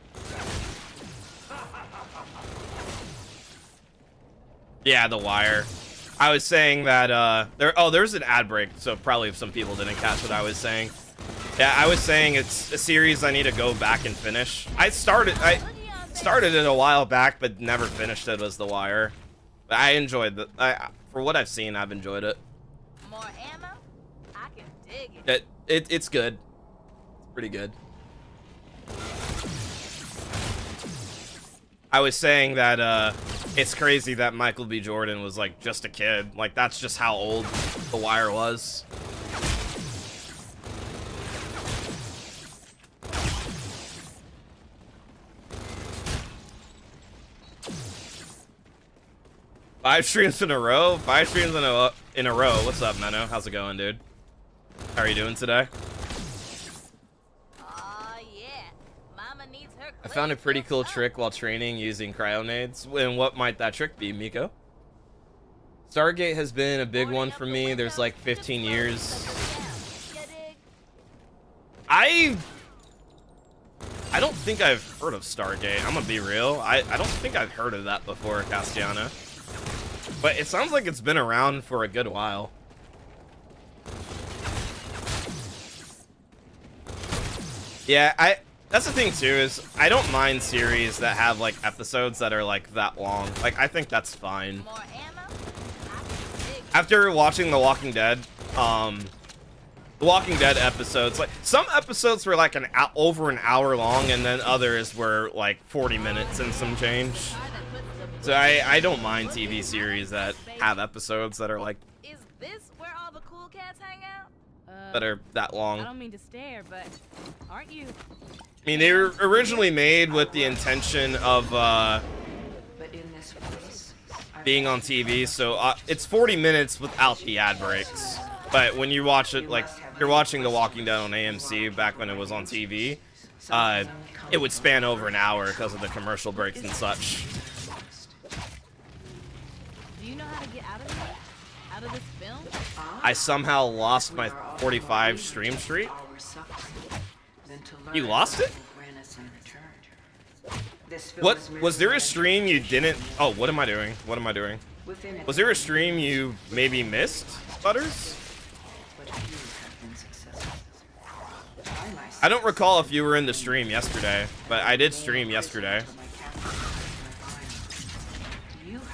Yeah, The Wire. I was saying that there's an ad break, so probably some people didn't catch what I was saying. Yeah, I was saying it's a series I need to go back and finish. I started it a while back, but never finished it. Was The Wire. But I enjoyed for what I've seen, I've enjoyed it. More ammo? I can dig it. It's good. It's pretty good. I was saying that it's crazy that Michael B. Jordan was, like, just a kid. Like, that's just how old The Wire was. Five streams in a row? 5 streams in a row. What's up, Menno? How's it going, dude? How are you doing today? Yeah. Mama needs her I found a clips pretty cool filled up. trick while training using cryonades. And what might that trick be, Miko? Stargate has been a big one for me. There's like 15 years. I don't think I've heard of Stargate. I'm gonna be real. I don't think I've heard of that before, Castiana. But it sounds like it's been around for a good while. Yeah, that's the thing too, is I don't mind series that have like episodes that are like that long. Like, I think that's fine. More ammo? I can dig it. After watching The Walking Dead, The Walking Dead episodes, like, some episodes were like over an hour long, and then others were like 40 minutes and some change. So I don't mind TV series that have episodes that are like, Is this where all the cool cats hang out? that are that long. I don't mean to stare, but aren't you? I mean, they were originally made with the intention of But in this place, being on TV, so it's 40 minutes without the ad breaks. But when you watch it, like, you're watching The Walking Dead on AMC back when it was on TV, it would span over an hour because of the commercial breaks and such. Do you know how to get out of here? Out of this film? I somehow lost my 45 stream streak. You lost it? What? Was there a stream you didn't... Oh, what am I doing? What am I doing? Was there a stream you maybe missed, Butters? I don't recall if you were in the stream yesterday, but I did stream yesterday. You, however,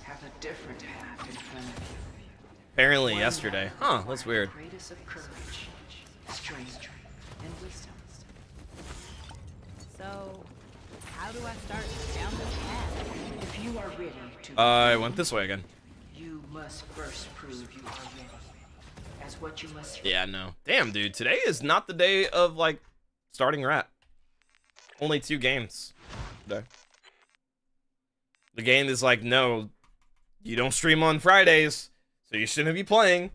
have a different path in front of you. Apparently yesterday. Huh, that's weird. Greatest of courage, strength, and wisdom. So, How do I start down this path? If you are ready to I went this way again. you must first prove you are ready. As what you must Yeah, no. Damn, dude. Today is not the day of, like, starting rat. Only 2 games today. The game is like, no, you don't stream on Fridays, so you shouldn't be playing.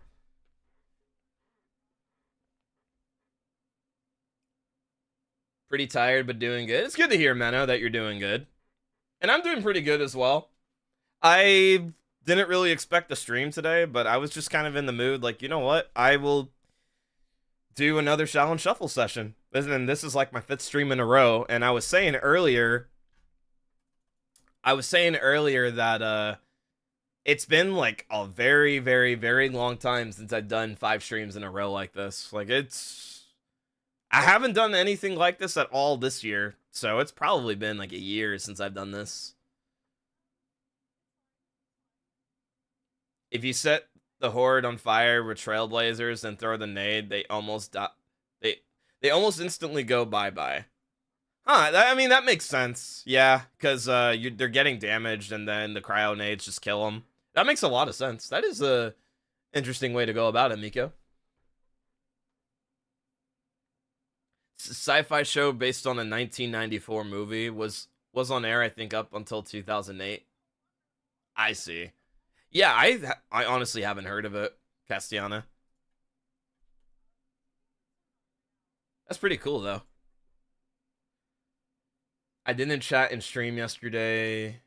Pretty tired, but doing good. It's good to hear, Menno, that you're doing good. And I'm doing pretty good as well. I didn't really expect a stream today, but I was just kind of in the mood, like, you know what? I will do another Shaolin Shuffle session. And this is like my 5th stream in a row. And I was saying earlier that it's been like a very, very, very long time since I've done 5 streams in a row like this. Like, I haven't done anything like this at all this year. So it's probably been like a year since I've done this. If you set the horde on fire with trailblazers and throw the nade, they almost they almost instantly go bye-bye. Huh, I mean, that makes sense. Yeah, because they're getting damaged and then the cryo nades just kill them. That makes a lot of sense. That is a interesting way to go about it, Miko. Sci-fi show based on a 1994 movie was on air, I think, up until 2008. I see. Yeah, I honestly haven't heard of it, Castiana. That's pretty cool, though. I didn't chat and stream yesterday.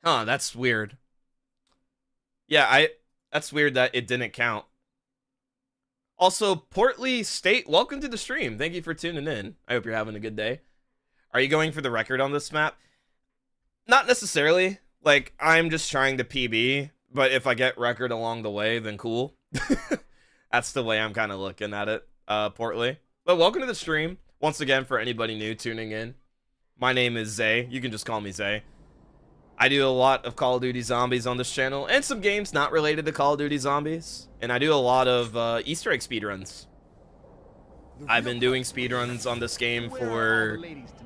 Huh, that's weird. Yeah, that's weird that it didn't count. Also, Portly State, welcome to the stream. Thank you for tuning in. I hope you're having a good day. Are you going for the record on this map? Not necessarily. Like, I'm just trying to PB, but if I get record along the way, then cool. That's the way I'm kind of looking at it, Portly. But welcome to the stream. Once again, for anybody new tuning in, my name is Zae. You can just call me Zae. I do a lot of Call of Duty Zombies on this channel, and some games not related to Call of Duty Zombies. And I do a lot of Easter egg speedruns. I've been doing speedruns on this game for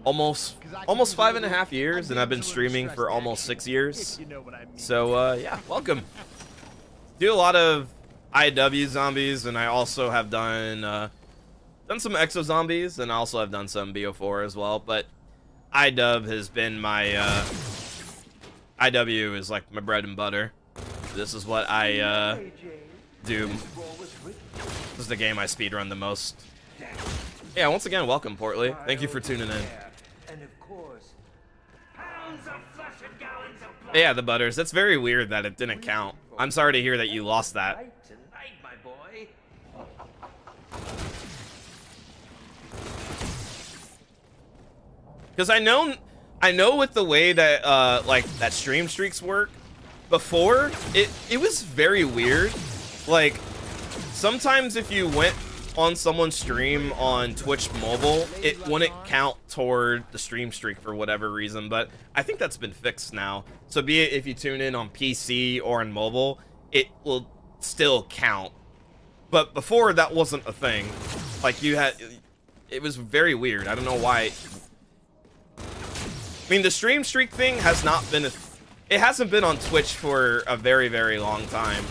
almost 5.5 years, and I've been streaming for almost 6 years. So, yeah, welcome. Do a lot of IW zombies, and I also have done some Exo zombies, and I also have done some BO4 as well. But IW has been my IW is like my bread and butter. This is what I do. This is the game I speedrun the most. Yeah, once again, welcome, Portly. Thank you for tuning in. And of course, pounds of flesh and gallons of blood. Yeah, the butters. That's very weird that it didn't count. I'm sorry to hear that you lost that. Tonight, my boy. Because I know with the way that like that stream streaks work, before it was very weird. Like, sometimes if you went on someone's stream on Twitch mobile, it wouldn't count toward the stream streak for whatever reason, but I think that's been fixed now. So be it if you tune in on PC or on mobile, it will still count. But before, that wasn't a thing. Like, it was very weird. I don't know why. I mean, the stream streak thing has not been it hasn't been on Twitch for a very, very long time.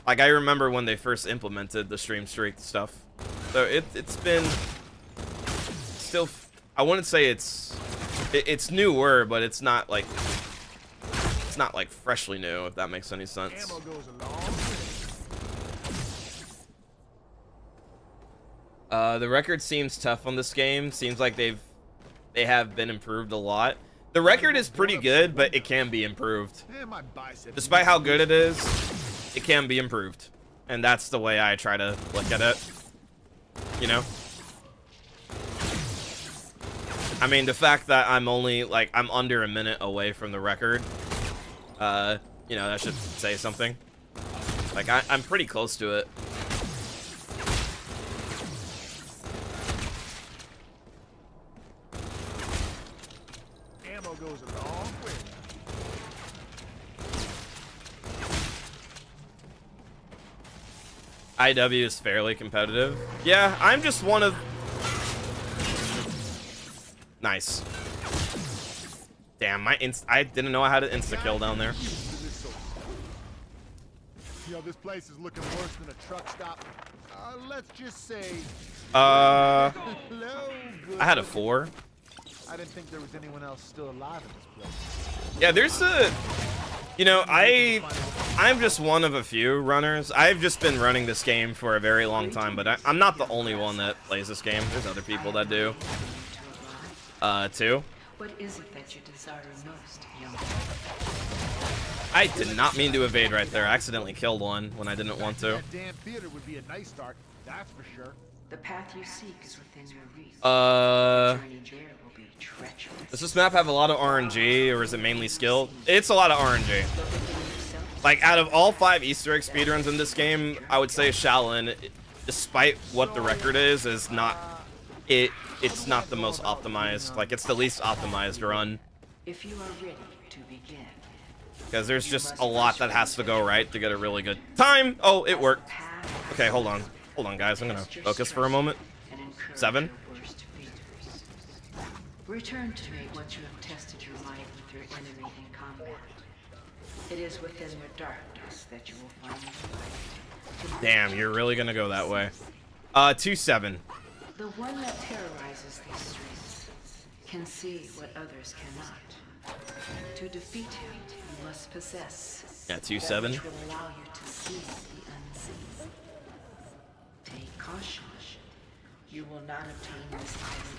Like, I remember when they first implemented the stream streak stuff. So it's been still, I wouldn't say it's newer, but it's not like freshly new, if that makes any sense. Ammo goes a long way. The record seems tough on this game. Seems like they have been improved a lot. The record is pretty good, but it can be improved. My bicep. Despite how good it is, it can be improved. And that's the way I try to look at it. You know? I mean, the fact that I'm only, like, I'm under a minute away from the record, you know, that should say something. Like, I'm pretty close to it. Ammo goes a long way. IW is fairly competitive. Yeah, I'm just one of... Nice. Damn, I didn't know I had an insta-kill down there. You know, this place is looking worse than a truck stop. Let's just say... I Hello, had a 4. I didn't think there was anyone else still alive in this place. Yeah, there's a... You know, I'm just one of a few runners. I've just been running this game for a very long time, but I'm not the only one that plays this game. There's other people that do. Too. What is it that you desire most, young? I did not mean to evade right there. I accidentally killed one when I didn't want to. That damn theater would be a nice start, that's for sure. The path you seek is within your reach. Journey there will be treacherous. Does this map have a lot of RNG, or is it mainly skill? It's a lot of RNG. Like, out of all 5 Easter egg speedruns in this game, I would say Shaolin, despite what the record is not... It's not the most optimized. Like, it's the least optimized run. If you are ready to begin. Because there's just a lot that has to go right to get a really good time. Oh, it worked. Okay, hold on. Hold on, guys. I'm going to focus for a moment. 7. Return to me once you have tested your might with your enemy in combat. It is within your darkness that you will find light. Damn, you're really going to go that way. 2-7. The one that terrorizes these streets can see what others cannot. To defeat him, you must possess. Yeah, 2-7. That which will allow you to see the unseen. Take caution. You will not obtain this item.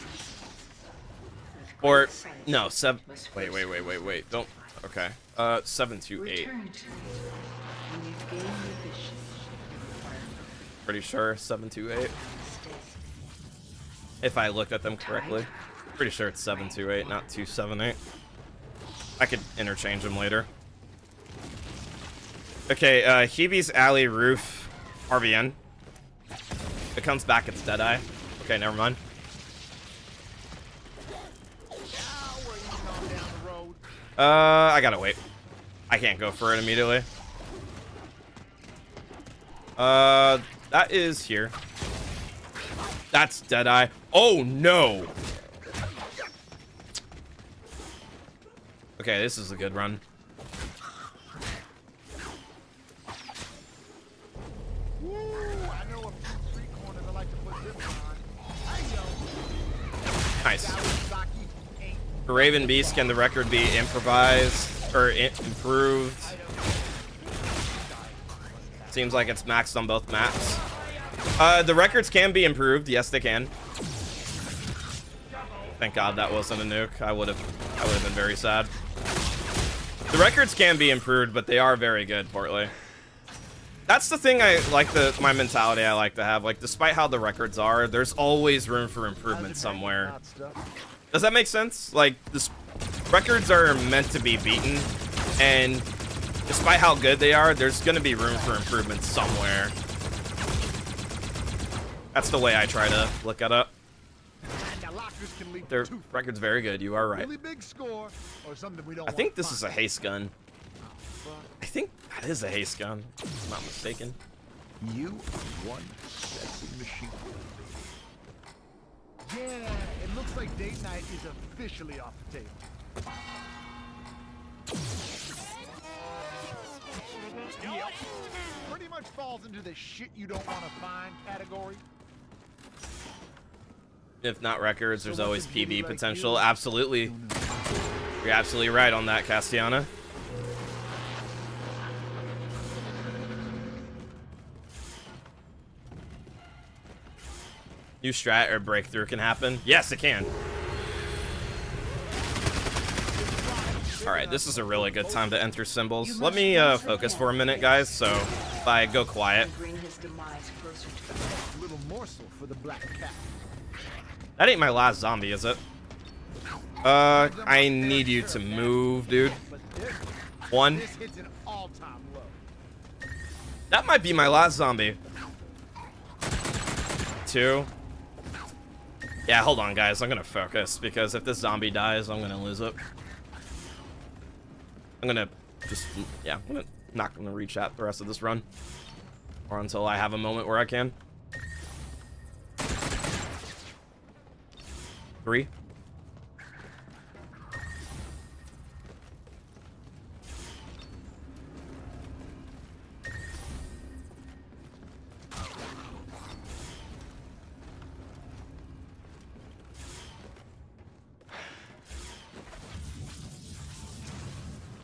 Or no, 7. Wait. Don't. Okay. 7 to 8. Return to me when you've gained the vision. Pretty sure 7 to 8. If I looked at them correctly. Pretty sure it's 7 to 8, not 2 7 8. I could interchange them later. Okay, Hebe's Alley Roof RVN. If it comes back, it's Deadeye. Okay, never mind. I gotta wait. I can't go for it immediately. That is here. That's Deadeye. Oh no! Okay, this is a good run. Nice. For Raven Beast, can the record be improvised or improved? Seems like it's maxed on both maps. The records can be improved. Yes, they can. Thank God that wasn't a nuke. I would have been very sad. The records can be improved, but they are very good, Portly. That's the thing I like, my mentality I like to have. Like, despite how the records are, there's always room for improvement somewhere. Does that make sense? Like, records are meant to be beaten, and despite how good they are, there's going to be room for improvement somewhere. That's the way I try to look at it. Their record's very good. You are right. I think this is a haste gun. I think that is a haste gun, if I'm not mistaken. You one sexy machine. Yeah, it looks like date night is officially off the table. Yep. Pretty much falls into the shit you don't want to find category. If not records, there's always PB potential. Absolutely. You're absolutely right on that, Castiana. New strat or breakthrough can happen. Yes, it can. Alright, this is a really good time to enter symbols. Let me focus for a minute, guys, so if I go quiet. That ain't my last zombie, is it? I need you to move, dude. 1. That might be my last zombie. 2. Yeah, hold on, guys. I'm gonna focus, because if this zombie dies, I'm gonna lose it. I'm gonna just, yeah, I'm not gonna reach out the rest of this run. Or until I have a moment where I can. 3.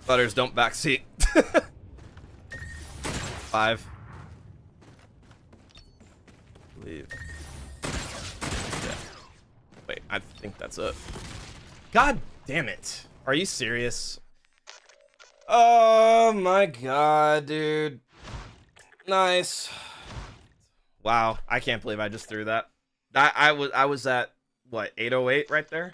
Butters, don't backseat. 5. Leave. Yeah. Wait, I think that's it. God damn it. Are you serious? Oh my god, dude. Nice. Wow, I can't believe I just threw that. I was at what, 808 right there?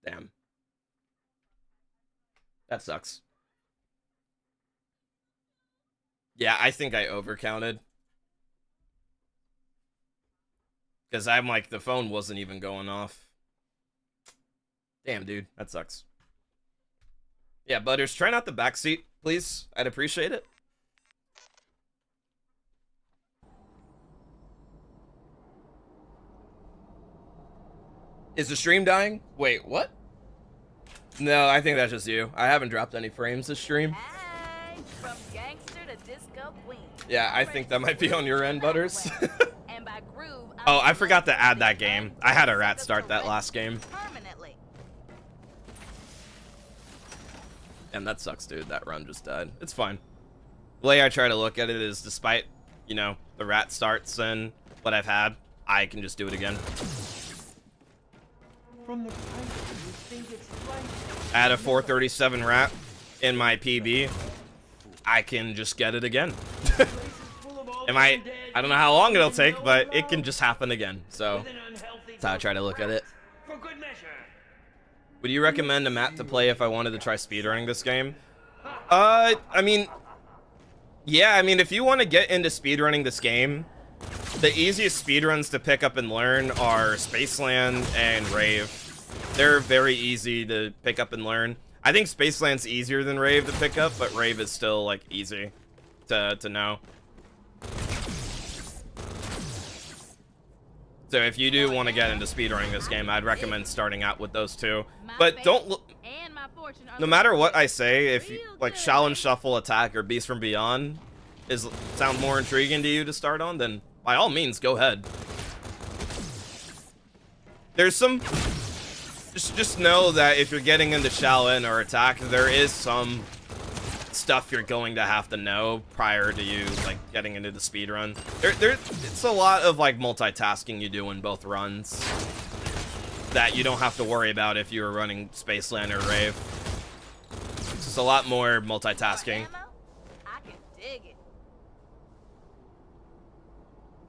Damn. That sucks. Yeah, I think I overcounted. Because I'm like, the phone wasn't even going off. Damn, dude. That sucks. Yeah, Butters, try not the backseat, please. I'd appreciate it. Is the stream dying? Wait, what? No, I think that's just you. I haven't dropped any frames this stream. Hey, from gangster to disco queen. Yeah, I think that might be on your end, Butters. And by groove, Oh, I forgot to add that game. I had a rat start that last game. permanently. And that sucks, dude. That run just died. It's fine. The way I try to look at it is, despite, you know, the rat starts and what I've had, I can just do it again. I had a 437 rat in my PB. I can just get it again. I don't know how long it'll take, but it can just happen again. So that's how I try to look at it. Would you recommend a map to play if I wanted to try speedrunning this game? I mean, yeah, I mean, if you want to get into speedrunning this game, the easiest speedruns to pick up and learn are Spaceland and Rave. They're very easy to pick up and learn. I think Spaceland's easier than Rave to pick up, but Rave is still, like, easy to know. So if you do want to get into speedrunning this game, I'd recommend starting out with those two. But don't look... No matter what I say, if you, like, Shaolin Shuffle, Attack, or Beast from Beyond sound more intriguing to you to start on, then by all means, go ahead. There's some... Just know that if you're getting into Shaolin or Attack, there is some stuff you're going to have to know prior to you, like, getting into the speedrun. It's a lot of, like, multitasking you do in both runs that you don't have to worry about if you were running Spaceland or Rave. It's just a lot more multitasking. I can dig it.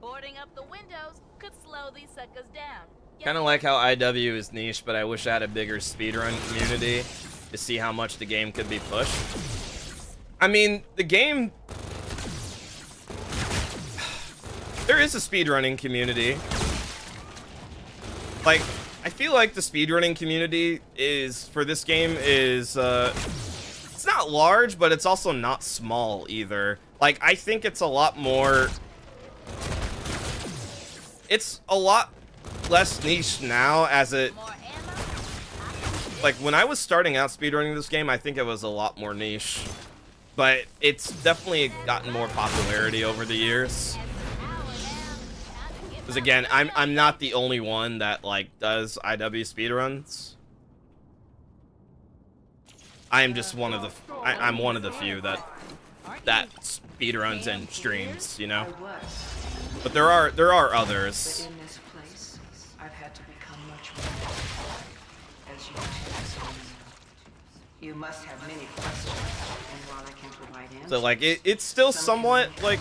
Boarding up the windows could slow these suckers down. Kind of like how IW is niche, but I wish I had a bigger speedrun community to see how much the game could be pushed. I mean, the game... There is a speedrunning community. Like, I feel like the speedrunning community for this game is, it's not large, but it's also not small either. Like, I think it's a lot more... It's a lot less niche now as it... Like, when I was starting out speedrunning this game, I think it was a lot more niche. But it's definitely gotten more popularity over the years. Because again, I'm not the only one that, like, does IW speedruns. I am just one of the... I'm one of the few that speedruns and streams, you know? But there are others. But in this place, I've had to become much more, as you do. You must have many questions, and while I can provide answers, So, like, it's still somewhat, like...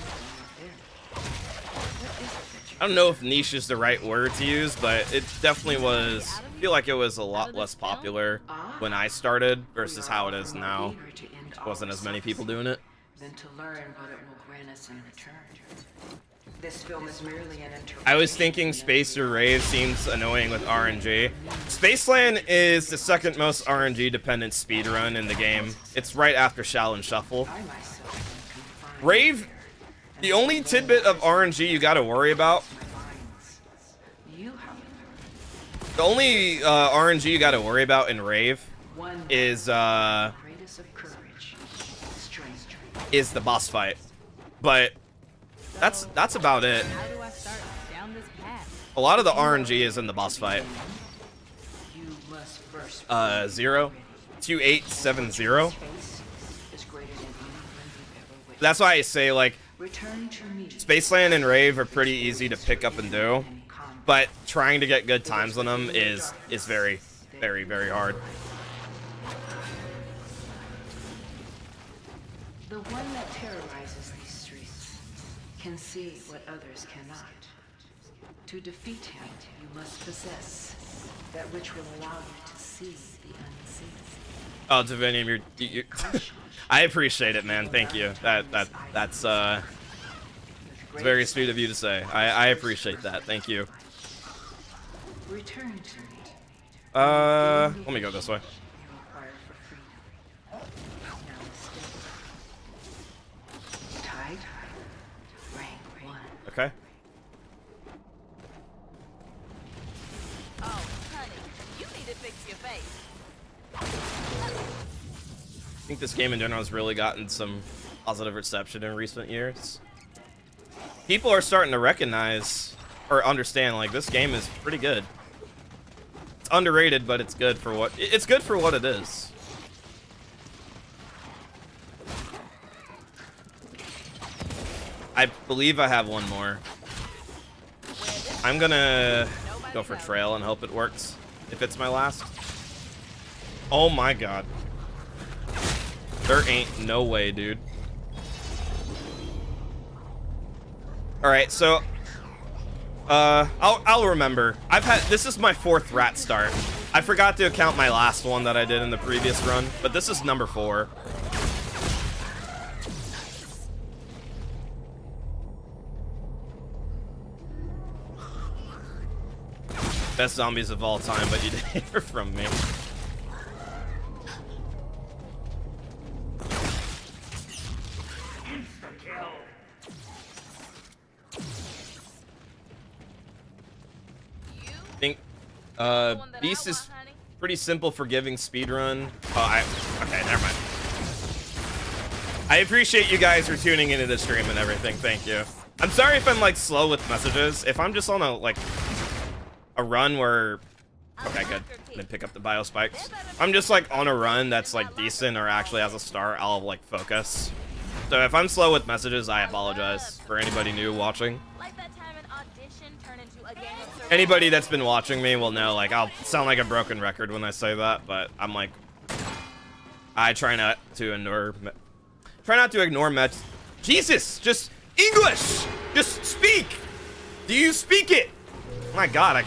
I don't know if niche is the right word to use, but it definitely was... I feel like it was a lot less popular when I started versus how it is now. Wasn't as many people doing it. Than to learn what it will grant us in return. This film is merely an I was thinking Space or Rave seems annoying with RNG. Spaceland is the second most RNG dependent speedrun in the game. It's right after Shaolin Shuffle. I myself am confined Rave, here, the and only tidbit of RNG you gotta worry about, my minds. You, however, the only RNG you gotta worry about in Rave one is greatest of courage, strength. is the boss fight. But that's about it. How do I start down this path? A lot of the RNG is in the boss fight. You must first 2870. space is greater than any you've ever witnessed. That's why I say, like, Return to me. Spaceland and Rave are pretty easy to pick up and do, And combat. but trying to get good times on them is very, very, very hard. The one that terrorizes these streets can see what others cannot. To defeat him, you must possess that which will allow you to see the unseen. Oh, Divinium, you're I appreciate it, man. Thank you. That's it's very sweet of you to say. I appreciate that. Thank you. Return to me. Let me go this way. You require for freedom. Now Tide. Rank 1. Okay. Oh, honey, you need to fix your face. I think this game in general has really gotten some positive reception in recent years. People are starting to recognize or understand, like, this game is pretty good. It's underrated, but it's good for what it is. I believe I have one more. I'm gonna go for trail and hope it works if it's my last. Oh my god. There ain't no way, dude. Alright, so I'll remember. This is my 4th rat start. I forgot to count my last one that I did in the previous run, but this is number 4. Best zombies of all time, but you didn't hear from me. I think Beast is pretty simple, forgiving speedrun. Okay, never mind. I appreciate you guys for tuning into the stream and everything. Thank you. I'm sorry if I'm like slow with messages. If I'm just on a run where, okay, good. Then pick up the bio spikes. I'm just like on a run that's like decent or actually has a start. I'll like focus. So if I'm slow with messages, I apologize for anybody new watching. Anybody that's been watching me will know, like, I'll sound like a broken record when I say that, but I'm like, I try not to ignore Jesus, just English, just speak. Do you speak it? My God,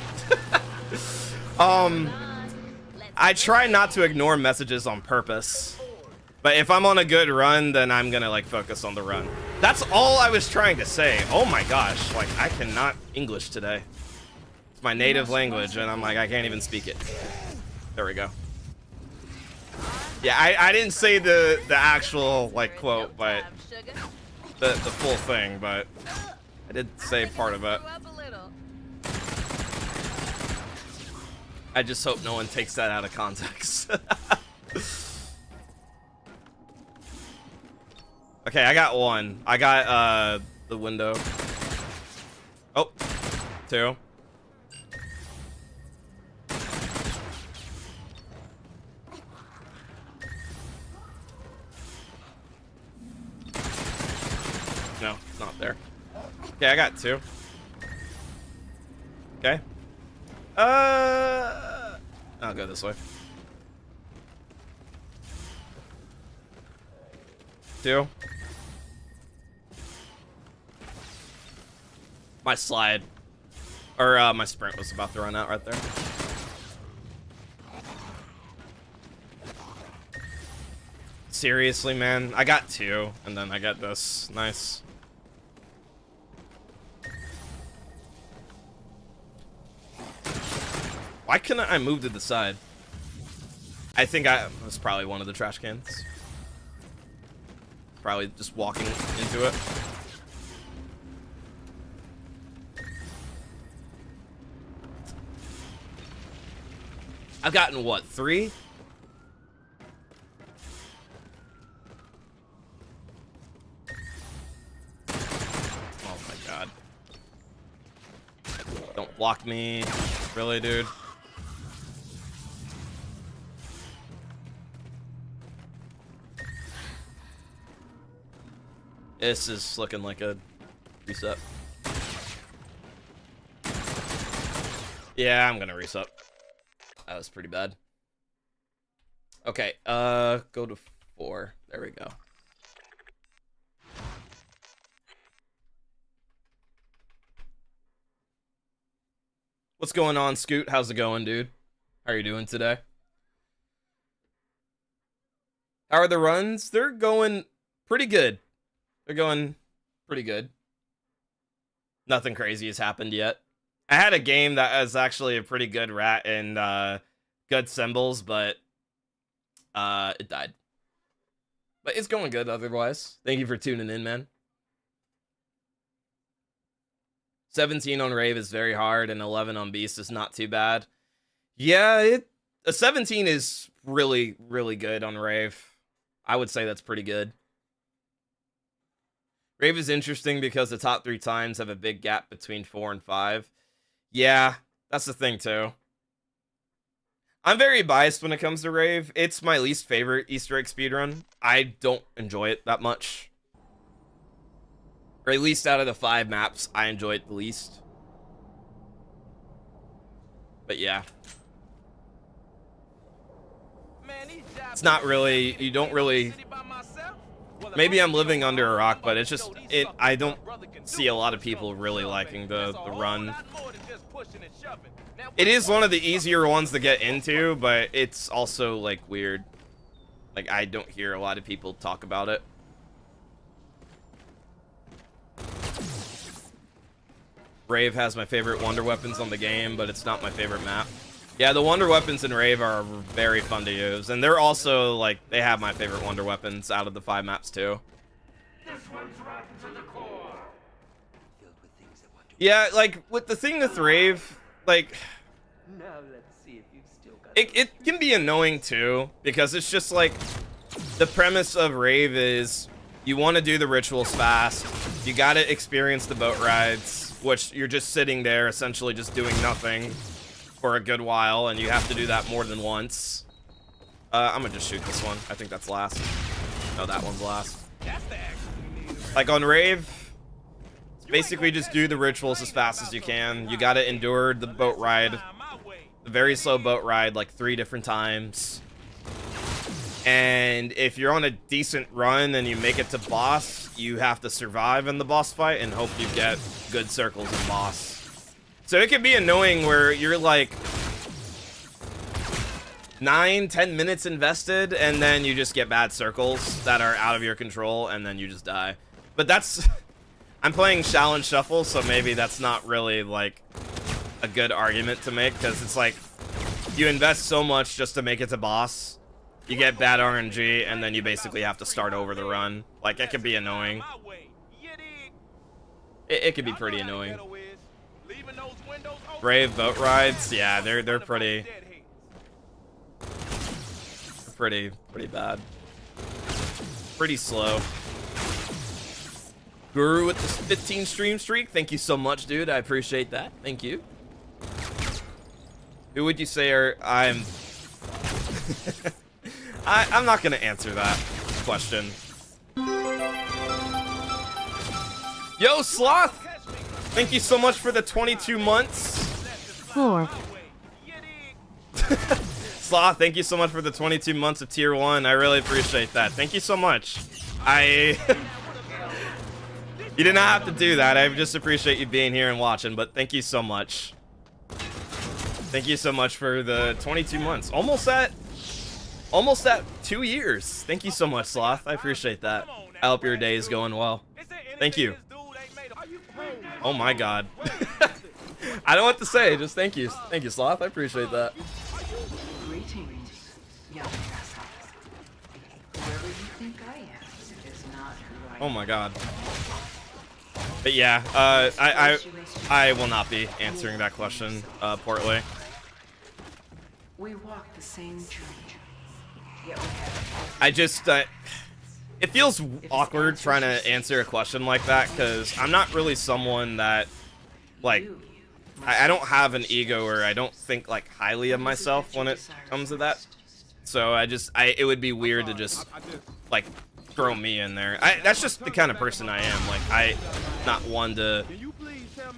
I try not to ignore messages on purpose, but if I'm on a good run, then I'm gonna like focus on the run. That's all I was trying to say. Oh my gosh, like I cannot English today. It's my native language, and I'm like, I can't even speak it. There we go. Yeah, I didn't say the actual like quote, but the full thing, but I did say part of it. I just hope no one takes that out of context. Okay, I got one. I got the window. Oh, 2. No, it's not there. Okay, I got 2. Okay. I'll go this way. 2. My slide, or my sprint was about to run out right there. Seriously, man, I got 2, and then I got this. Nice. Why couldn't I move to the side? I think I was probably one of the trash cans. Probably just walking into it. I've gotten what, 3? Oh my god. Don't block me. Really, dude? This is looking like a reset. Yeah, I'm gonna reset. That was pretty bad. Okay, go to 4. There we go. What's going on, Scoot? How's it going, dude? How are you doing today? How are the runs? They're going pretty good. They're going pretty good. Nothing crazy has happened yet. I had a game that was actually a pretty good rat and good symbols, but it died. But it's going good otherwise. Thank you for tuning in, man. 17 on Rave is very hard, and 11 on Beast is not too bad. Yeah, a 17 is really, really good on Rave. I would say that's pretty good. Rave is interesting because the top 3 times have a big gap between 4 and 5. Yeah, that's the thing too. I'm very biased when it comes to Rave. It's my least favorite Easter egg speedrun. I don't enjoy it that much. Or at least out of the 5 maps, I enjoy it the least. But yeah. It's not really, you don't really... Maybe I'm living under a rock, but it's just, I don't see a lot of people really liking the run. It is one of the easier ones to get into, but it's also, like, weird. Like, I don't hear a lot of people talk about it. Rave has my favorite wonder weapons on the game, but it's not my favorite map. Yeah, the wonder weapons in Rave are very fun to use, and they're also, like, they have my favorite wonder weapons out of the 5 maps, too. This one's rotten to the core. Filled with things that want to... Yeah, like, with the thing with Rave, like... Now let's see if you've still got... It can be annoying, too, because it's just, like, the premise of Rave is you want to do the rituals fast, you gotta experience the boat rides, which you're just sitting there, essentially just doing nothing for a good while, and you have to do that more than once. I'm gonna just shoot this one. I think that's last. No, that one's last. Like on Rave, basically just do the rituals as fast as you can. You gotta endure the boat ride, the very slow boat ride, like 3 different times. And if you're on a decent run and you make it to boss, you have to survive in the boss fight and hope you get good circles in boss. So it can be annoying where you're like 9-10 minutes invested and then you just get bad circles that are out of your control and then you just die. But that's... I'm playing Shaolin Shuffle, so maybe that's not really like a good argument to make, because it's like you invest so much just to make it to boss, you get bad RNG, and then you basically have to start over the run. Like, it can be annoying. It can be pretty annoying. Brave boat rides, yeah, they're pretty bad. Pretty slow. Guru with the 15 stream streak, thank you so much, dude. I appreciate that. Thank you. Who would you say are... I'm not gonna answer that question. Yo, Sloth! Thank you so much for the 22 months. 4. Sloth, thank you so much for the 22 months of tier 1. I really appreciate that. Thank you so much. You did not have to do that. I just appreciate you being here and watching, but thank you so much. Thank you so much for the 22 months. Almost at 2 years. Thank you so much, Sloth. I appreciate that. I hope your day is going well. Thank you. Oh my god. I don't know what to say. Just thank you, Sloth. I appreciate that. Greetings, young asshole. Whoever you think I am is not who I am. Oh my god. But yeah, I will not be answering that question, Portly. We walk the same journey, yet we have. I just, it feels awkward trying to answer a question like that, because I'm not really someone that, like, I don't have an ego, or I don't think, like, highly of myself when it comes to that. So it would be weird to just, like, throw me in there. That's just the kind of person I am. Like, I'm not one to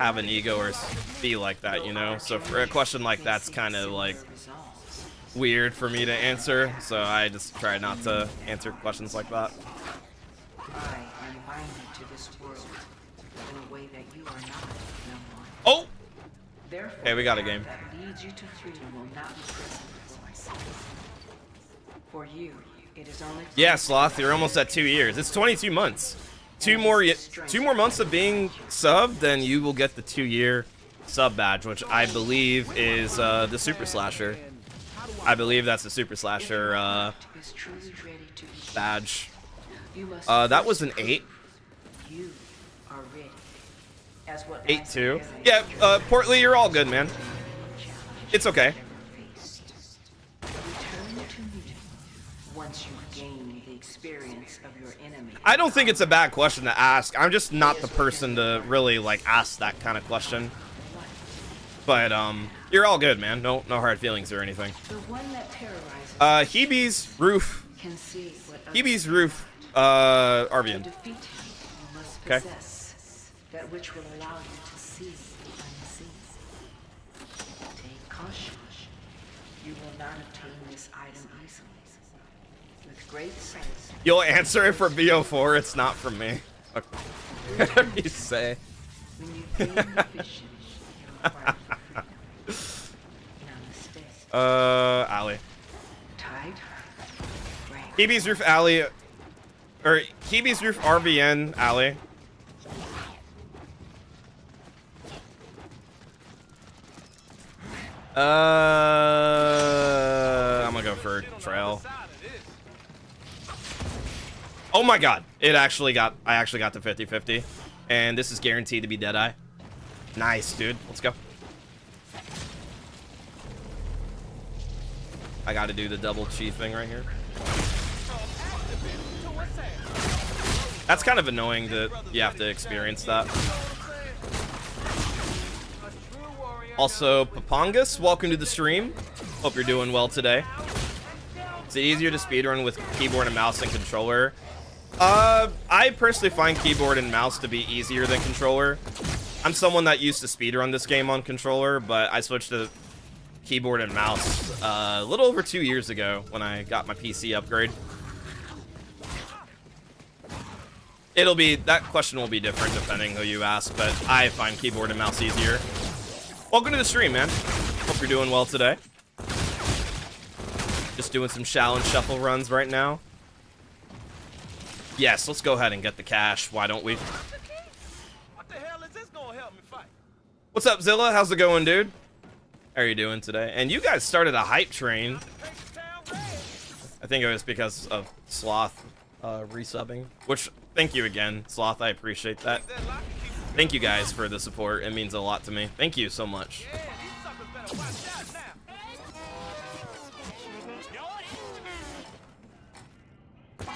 have an ego or be like that, you know? So for a question like that's kind of, like, weird for me to answer. So I just try not to answer questions like that. I am binded to this world in a way that you are not, no one. Oh! Therefore, Okay, we got a game. that leads you to freedom will not be present for myself. For you, it is only. Yeah, Sloth, you're almost at 2 years. It's 22 months. Two more months of being subbed, then you will get the 2-year sub badge, which I believe is the Super Slasher. I believe that's the Super Slasher badge. That was an 8. You are ready. As what 8-2. Yeah, Portly, you're all good, man. It's okay. Return to me once you gain the experience of your enemy. I don't think it's a bad question to ask. I'm just not the person to really, like, ask that kind of question. But, you're all good, man. No hard feelings or anything. The one that terrorizes Hebe's roof. can see what Hebe's roof, to Arvian. defeat him, you must Okay. possess that which will allow you to see unseen. Take caution. You will not obtain this item easily. With great sight, You'll answer it for BO4. It's not from me. Okay. Whatever you say. when you gain the vision, you acquire freedom. Namaste. Alley. Tide. Break. Hebe's roof, Alley. Or Hebe's roof, RVN, Alley. I'm gonna go for trail. Oh my god. I actually got the 50-50. And this is guaranteed to be Deadeye. Nice, dude. Let's go. I gotta do the double chi thing right here. That's kind of annoying that you have to experience that. Also, Papangus, welcome to the stream. Hope you're doing well today. Is it easier to speedrun with keyboard and mouse and controller? I personally find keyboard and mouse to be easier than controller. I'm someone that used to speedrun this game on controller, but I switched to keyboard and mouse a little over 2 years ago when I got my PC upgrade. That question will be different depending who you ask, but I find keyboard and mouse easier. Welcome to the stream, man. Hope you're doing well today. Just doing some Shaolin shuffle runs right now. Yes, let's go ahead and get the cash. Why don't we? What the hell is this gonna help me fight? What's up, Zilla? How's it going, dude? How are you doing today? And you guys started a hype train. I think it was because of Sloth resubbing. Which, thank you again, Sloth. I appreciate that. Thank you guys for the support. It means a lot to me. Thank you so much. Yeah, these suckers better watch out now.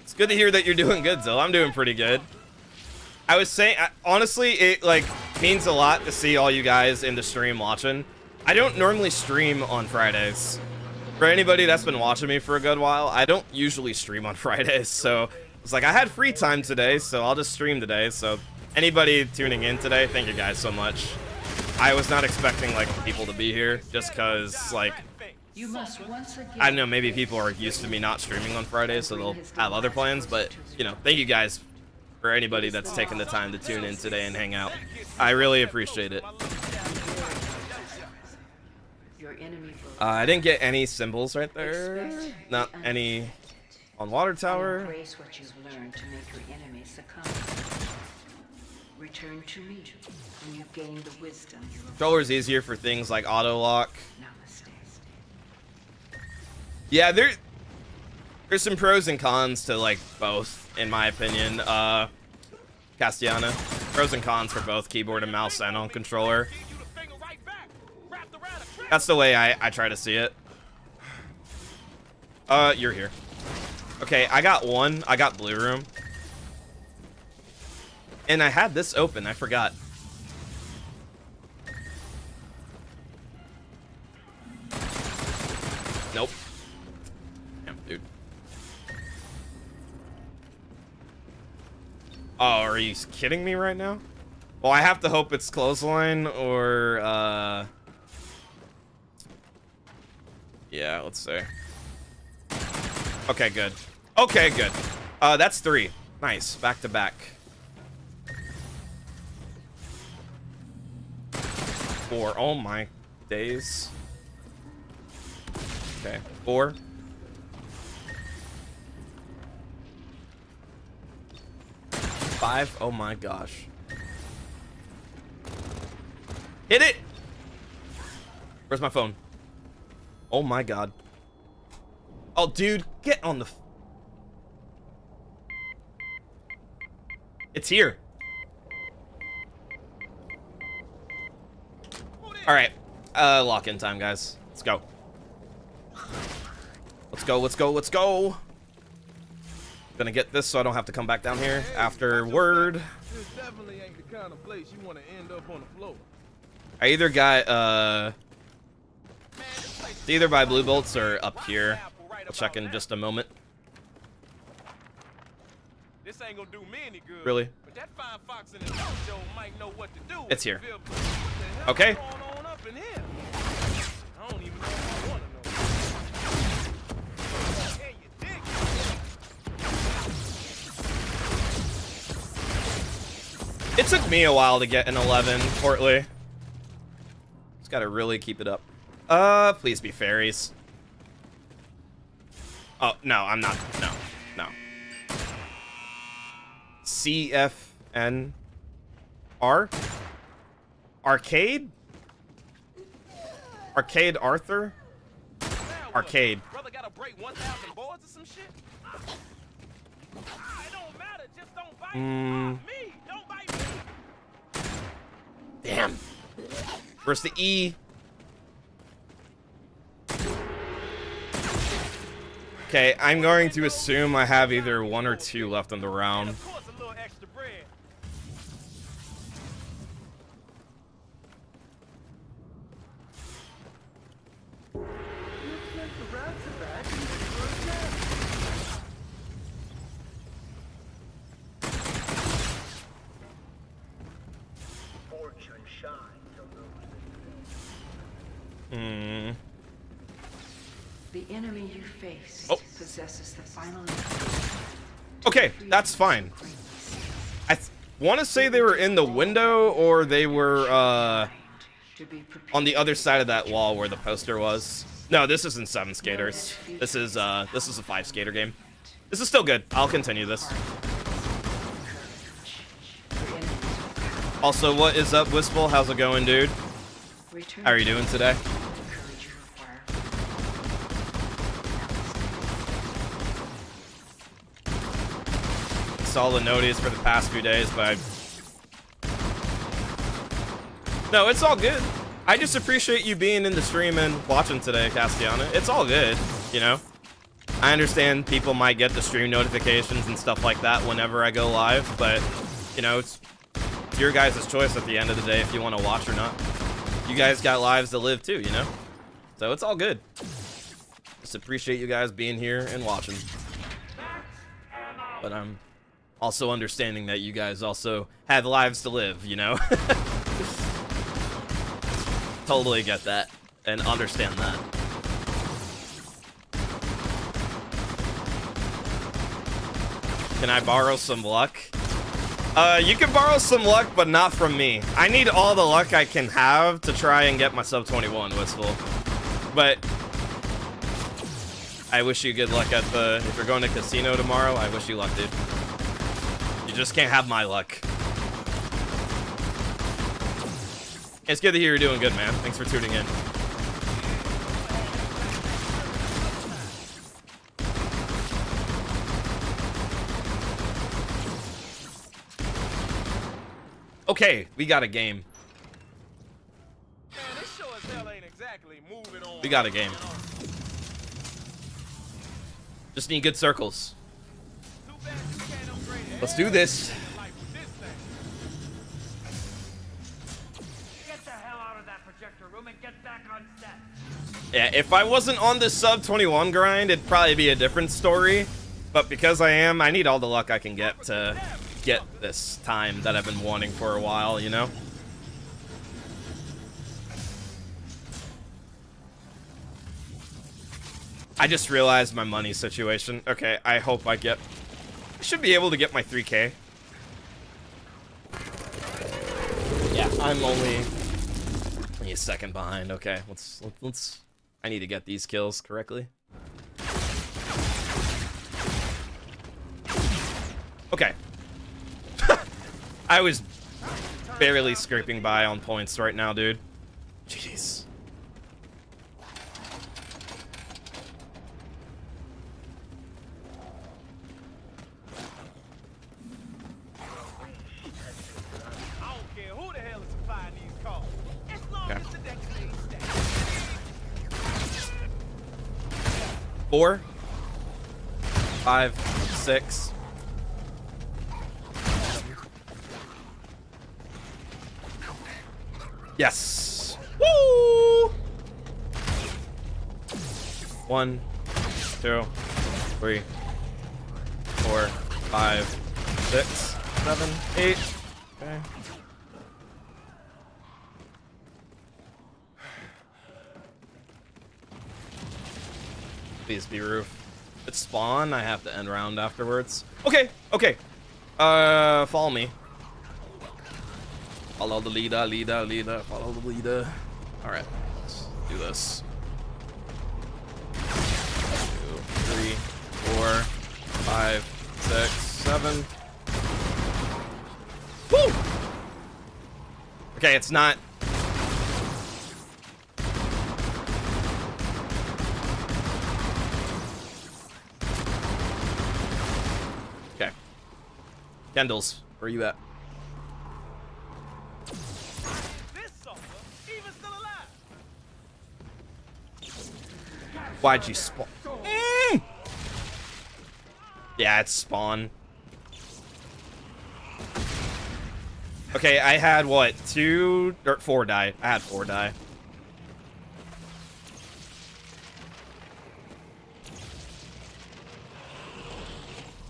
It's good to hear that you're doing good, Zilla. I'm doing pretty good. I was saying, honestly, it like means a lot to see all you guys in the stream watching. I don't normally stream on Fridays. For anybody that's been watching me for a good while, I don't usually stream on Fridays. So it's like I had free time today, so I'll just stream today. So anybody tuning in today, thank you guys so much. I was not expecting like people to be here just because like You must once again. I don't know, maybe people are used to me not streaming on Fridays, so they'll have other plans. But you know, thank you guys for anybody that's taken the time to tune in today and hang out. I really appreciate it. Your enemy I didn't get any symbols right there. Not any on Water Tower. embrace what you've learned to make your enemy succumb. Return to me when you've gained the wisdom you're Controller's easier for things like auto lock. Namaste. Yeah, there's some pros and cons to like both, in my opinion. Castellana, pros and cons for both keyboard and mouse and on controller. That's the way I try to see it. You're here. Okay, I got one. I got blue room. And I had this open. I forgot. Nope. Damn, dude. Oh, are you kidding me right now? Well, I have to hope it's clothesline or, yeah, let's see. Okay, good. Okay, good. That's 3. Nice. Back to back. 4. Oh my days. Okay. 4. 5. Oh my gosh. Hit it! Where's my phone? Oh my god. Oh, dude, get on the... It's here. Alright. Lock-in time, guys. Let's go. Let's go, let's go, let's go. Gonna get this so I don't have to come back down here afterward. This definitely ain't the kind of place you want to end up on the floor. I either got, it's either by blue bolts or up here. I'll check in just a moment. This ain't gonna do me any good. Really? But that fine fox in the dojo might know what to do. It's here. What the hell Okay. is going on up in here? I don't even know if I want to know. Hey, you dig? It took me a while to get an 11, Portly. Just gotta really keep it up. Please be fairies. Oh, no, I'm not. No, no. CFNR? Arcade? Arcade Arthur? Arcade. Brother gotta break 1,000 boards or some shit? It don't matter, just don't bite me. Don't bite me. Damn. Where's the E? Okay, I'm going to assume I have either 1 or 2 left in the round. Of course, a little extra bread. The enemy you face possesses the final. Okay, that's fine. I want to say they were in the window or they were on the other side of that wall where the poster was. No, this isn't 7 skaters. This is a 5 skater game. This is still good. I'll continue this. Also, what is up, Wistful? How's it going, dude? How are you doing today? Saw the notice for the past few days, but no, it's all good. I just appreciate you being in the stream and watching today, Castellana. It's all good, you know. I understand people might get the stream notifications and stuff like that whenever I go live, but you know, it's your guys' choice at the end of the day if you want to watch or not. You guys got lives to live too, you know. So it's all good. Just appreciate you guys being here and watching. But I'm also understanding that you guys also have lives to live, you know? Totally get that and understand that. Can I borrow some luck? You can borrow some luck, but not from me. I need all the luck I can have to try and get my sub 21, Wistful. But I wish you good luck at the... If you're going to casino tomorrow, I wish you luck, dude. You just can't have my luck. It's good to hear you're doing good, man. Thanks for tuning in. Okay, we got a game. Man, this show as hell ain't exactly moving on. We got a game. Just need good circles. Too bad you can't upgrade Let's do this. life with this thing. Get the hell out of that projector room and get back on set. Yeah, if I wasn't on this sub 21 grind, it'd probably be a different story. But because I am, I need all the luck I can get to get this time that I've been wanting for a while, you know? I just realized my money situation. Okay, I hope I should be able to get my 3K. Yeah, I'm only a second behind. Okay, let's I need to get these kills correctly. Okay. I was barely scraping by on points right now, dude. Jeez. I don't care who the hell is supplying these cars. As long Okay. as the deck stays stacked. 4, 5, 6. Yes. Woo! 1, 2, 3, 4, 5, 6, 7, 8. Okay. Please be roof. If it's spawn, I have to end round afterwards. Okay, okay. Follow me. Follow the leader, follow the leader. Alright, let's do this. 2, 3, 4, 5, 6, 7. Woo! Okay, it's not. Okay. Kendall's, where you at? This sucker, even still alive. Why'd you spawn? Yeah, it's spawn. Okay, I had what? 2 or 4 die. I had 4 die.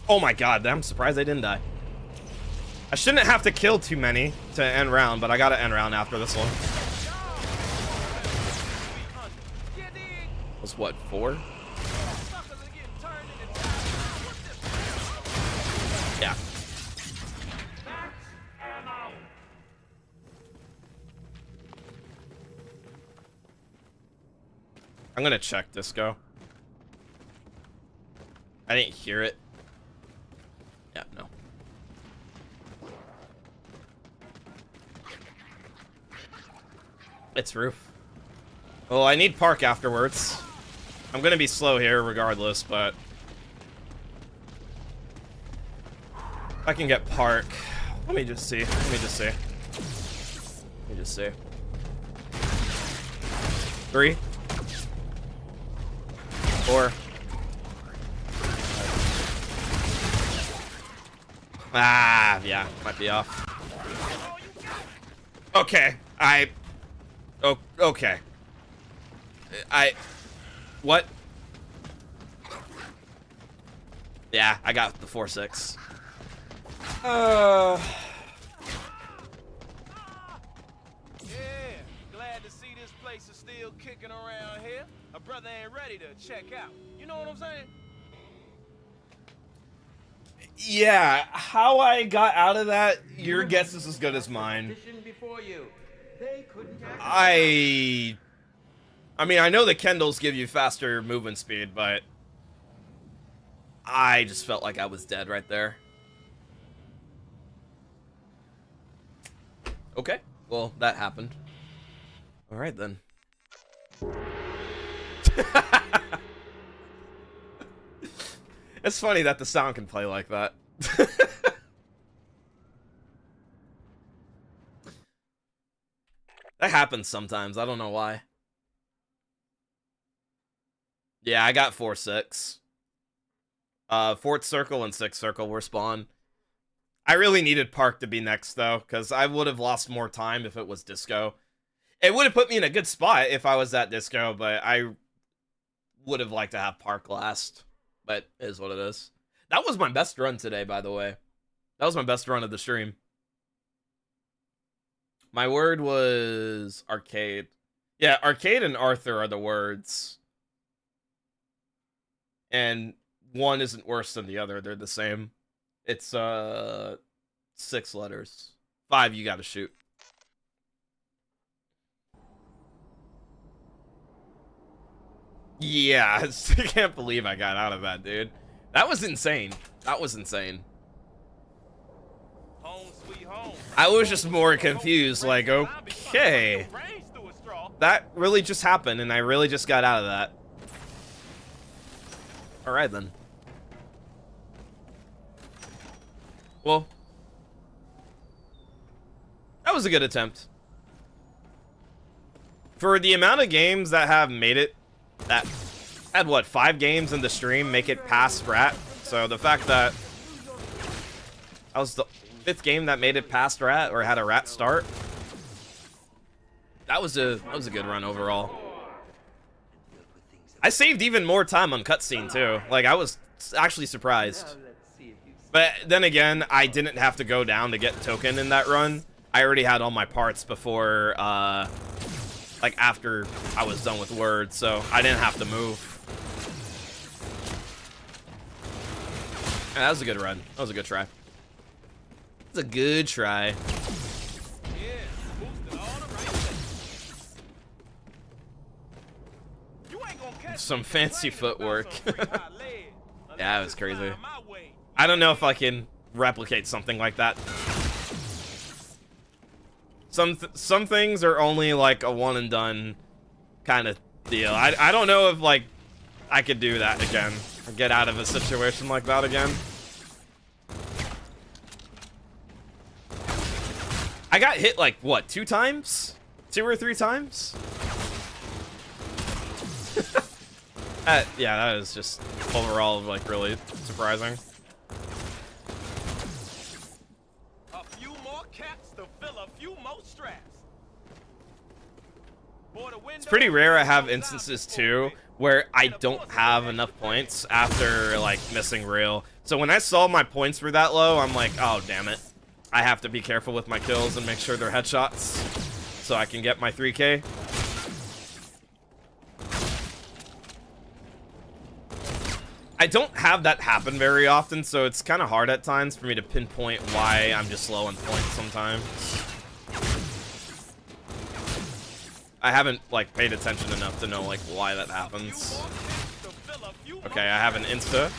Oh my god, I'm surprised I didn't die. I shouldn't have to kill too many to end round, but I gotta end round after this one. Was what, 4? Yeah. I'm gonna check disco. I didn't hear it. Yeah, no. It's roof. Well, I need park afterwards. I'm gonna be slow here regardless, but I can get park. Let me just see. Let me just see. Let me just see. 3, 4. Ah, yeah, might be off. Okay, oh, okay. What? Yeah, I got the 4-6. Yeah, glad to see this place is still kicking around here. A brother ain't ready to check out. You know what I'm saying? Yeah, how I got out of that, your guess is as good as mine. Before you. They couldn't I mean, I know the Kendalls give you faster movement speed, but I just felt like I was dead right there. Okay, well, that happened. All right then. It's funny that the sound can play like that. That happens sometimes. I don't know why. Yeah, I got 4-6. Fourth circle and sixth circle were spawn. I really needed Park to be next, though, because I would have lost more time if it was Disco. It would have put me in a good spot if I was at Disco, but I would have liked to have Park last. But it is what it is. That was my best run today, by the way. That was my best run of the stream. My word was arcade. Yeah, arcade and Arthur are the words. And one isn't worse than the other. They're the same. It's 6 letters. 5 you gotta shoot. Yeah, I can't believe I got out of that, dude. That was insane. That was insane. Home sweet home. I was just more confused, like, okay. That really just happened, and I really just got out of that. Alright, then. Well, that was a good attempt. For the amount of games that have made it, that had, what, 5 games in the stream make it past Rat. So the fact that I was the 5th game that made it past Rat, or had a Rat start, that was a good run overall. I saved even more time on cutscene too. Like, I was actually surprised. But then again, I didn't have to go down to get token in that run. I already had all my parts before, like, after I was done with Word, so I didn't have to move. Yeah, that was a good run. That was a good try. It was a good try. Some fancy footwork. Yeah, it was crazy. I don't know if I can replicate something like that. Some things are only like a one and done kind of deal. I don't know if, like, I could do that again, or get out of a situation like that again. I got hit like, what, 2 times? 2 or 3 times? Yeah, that is just overall, like, really surprising. A few more caps to fill a few more straps. It's pretty rare I have instances too where I don't have enough points after, like, missing rail. So when I saw my points were that low, I'm like, oh damn it, I have to be careful with my kills and make sure they're headshots so I can get my 3K. I don't have that happen very often, so it's kind of hard at times for me to pinpoint why I'm just low on points sometimes. I haven't, like, paid attention enough to know, like, why that happens. Okay, I have an insta.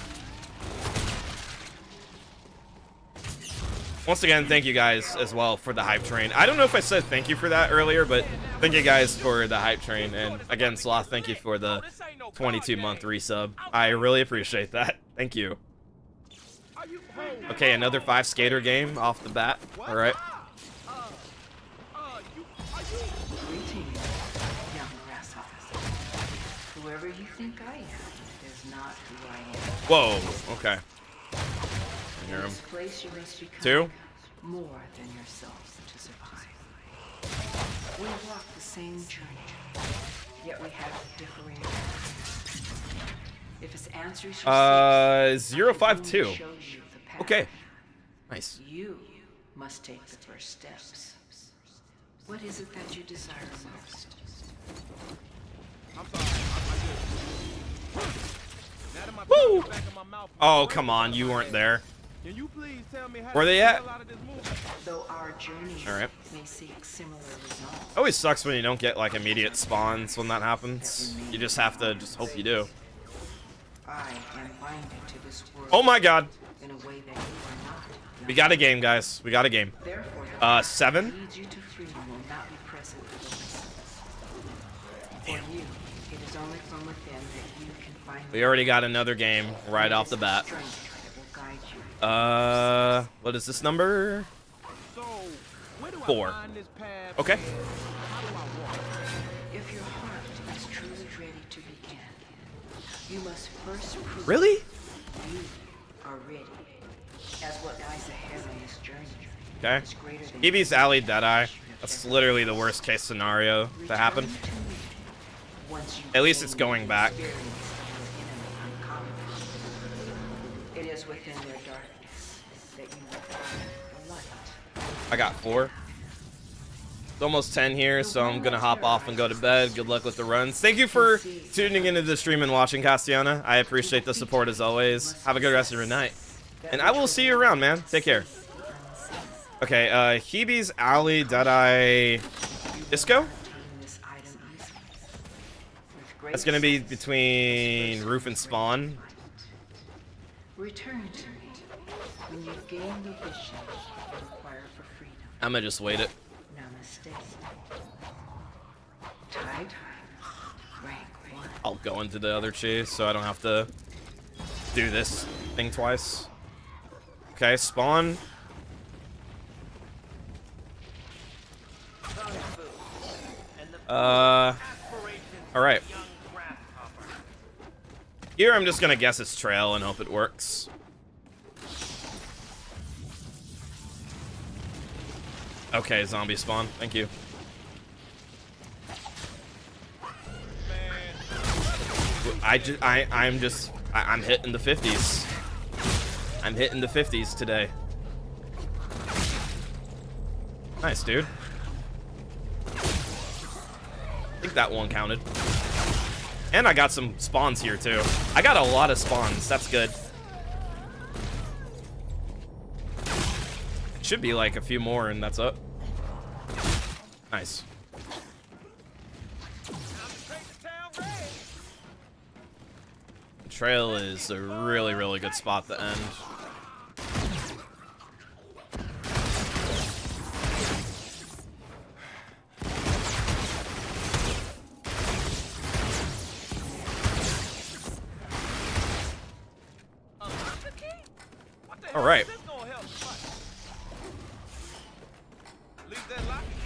Once again, thank you guys as well for the hype train. I don't know if I said thank you for that earlier, but thank you guys for the hype train. And again, Sloth, thank you for the 22-month resub. I really appreciate that. Thank you. Okay, another 5 skater game off the bat. All right. Greetings, young grasshopper. Whoever you think I am is not who I am. Whoa. Okay. I hear him. In this place, you must become 2. more than yourselves to survive. We walk the same journey, yet we have differing paths. If it's answers you seek, 052. show you the path. Okay. Nice. You must take the first steps. What is it that you desire most? I'm sorry. Now that my Woo! tongue is back in my mouth, Oh, come on. You weren't there. can you please tell me how Where to they get at? out of this movie? Though our journeys All right. may seek similar results. Always sucks when you don't get, like, immediate spawns when that happens. You just have to just hope you do. I am binded to this world Oh my god. in a way that you are not. We got a game, guys. We got a game. Therefore, the path 7? that leads you to freedom will not be present for the listeners. For you, it is only from within that you can find We already got another game right off the bat. strength that will guide you. What is this number? So, where do 4. I find this path? Okay. How do I walk? If your heart is truly ready to begin, you must first prove Really? you are ready. As what lies ahead on this journey Okay. is greater than PB's any alley Deadeye. you have That's ever literally the worst case scenario to happen. Return to me once you At least gain it's going the back. experience of your enemy uncommon. It is within their darkness that you will find the light. I got 4. It's almost 10 here, so I'm gonna hop off and go to bed. Good luck with the runs. Thank you for tuning into the stream and watching, Castiana. I appreciate the support as always. Have a good rest of your night. And I will see you around, man. Take care. Okay, Hebe's Alley, Deadeye, Disco? Obtain this item easily. With great That's gonna be between Roof and Spawn. Return to me when you gain the vision you require for freedom. I'm gonna just wait it. Namaste. Type rank 1. I'll go into the other chase so I don't have to do this thing twice. Okay, Spawn. Alright. Here I'm just gonna guess it's trail and hope it works. Okay, zombie spawn. Thank you. I'm hitting the 50s. I'm hitting the 50s today. Nice, dude. I think that one counted. And I got some spawns here, too. I got a lot of spawns. That's good. It should be like a few more, and that's up. Nice. The trail is a really, really good spot to end. All right.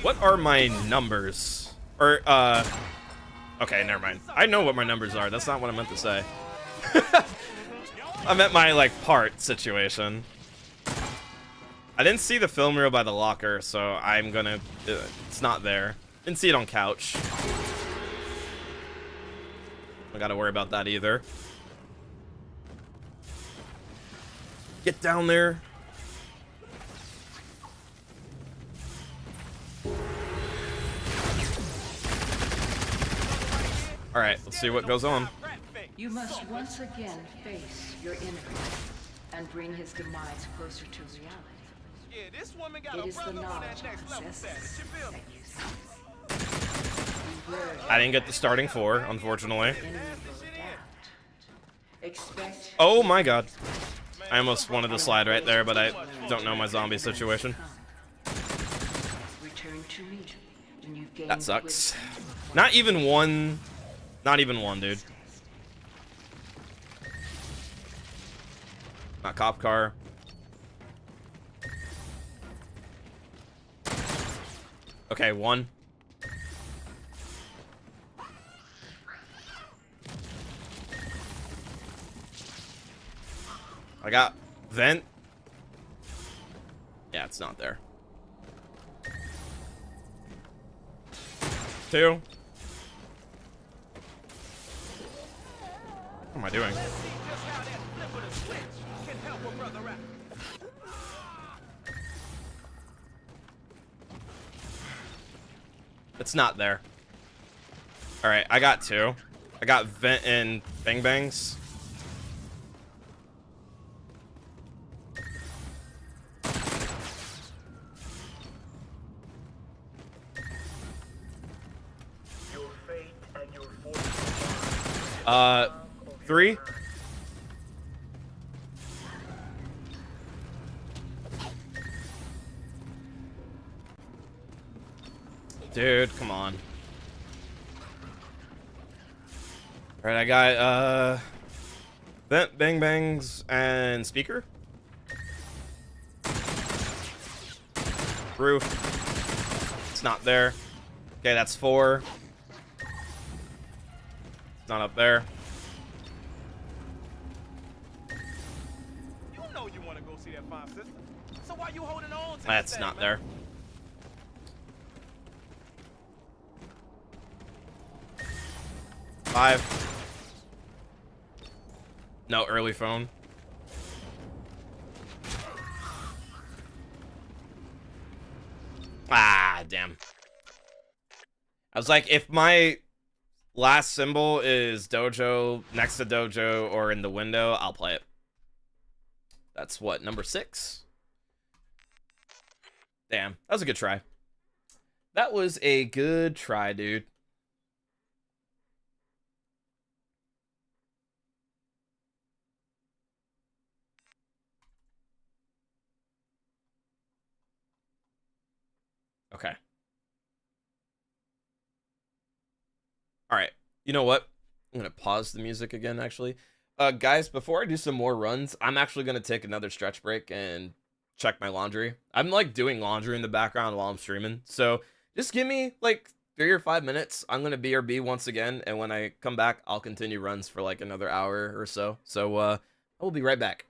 What are my numbers? Or, okay, never mind. I know what my numbers are. That's not what I meant to say. I meant my, like, part situation. I didn't see the film reel by the locker, so I'm gonna... it's not there. Didn't see it on couch. I gotta worry about that either. Get down there. Alright, let's see what goes on. You must once again face your enemy and bring his demise closer to reality. Yeah, this woman got It a is the brother on knowledge that next of level status. You feel me? that you seek. Beware I didn't get the starting 4, unfortunately. the enemy will adapt. Expect Oh my god. I almost wanted to slide right there, but I don't know my zombie situation. return to me when you've gained That sucks. wisdom. Not even one. Not even one, dude. Not cop car. Okay, 1. I got vent. Yeah, it's not there. 2. What am I doing? It's not there. Alright, I got 2. I got vent and bang bangs. Your fate and your fortune. 3. Dude, come on. All right, I got vent, bang bangs, and speaker. Roof. It's not there. Okay, that's 4. It's not up there. You know you want to go see that fine sister. So why you holding on to That's this thing, not man? there. Five. No, early phone. Ah, damn. I was like, if my last symbol is dojo, next to dojo, or in the window, I'll play it. That's what, number 6? Damn, that was a good try. That was a good try, dude. Okay. All right. You know what? I'm going to pause the music again, actually. Guys, before I do some more runs, I'm actually going to take another stretch break and check my laundry. I'm, like, doing laundry in the background while I'm streaming. So just give me, like, 3 or 5 minutes. I'm going to BRB once again. And when I come back, I'll continue runs for, like, another hour or so. So I will be right back.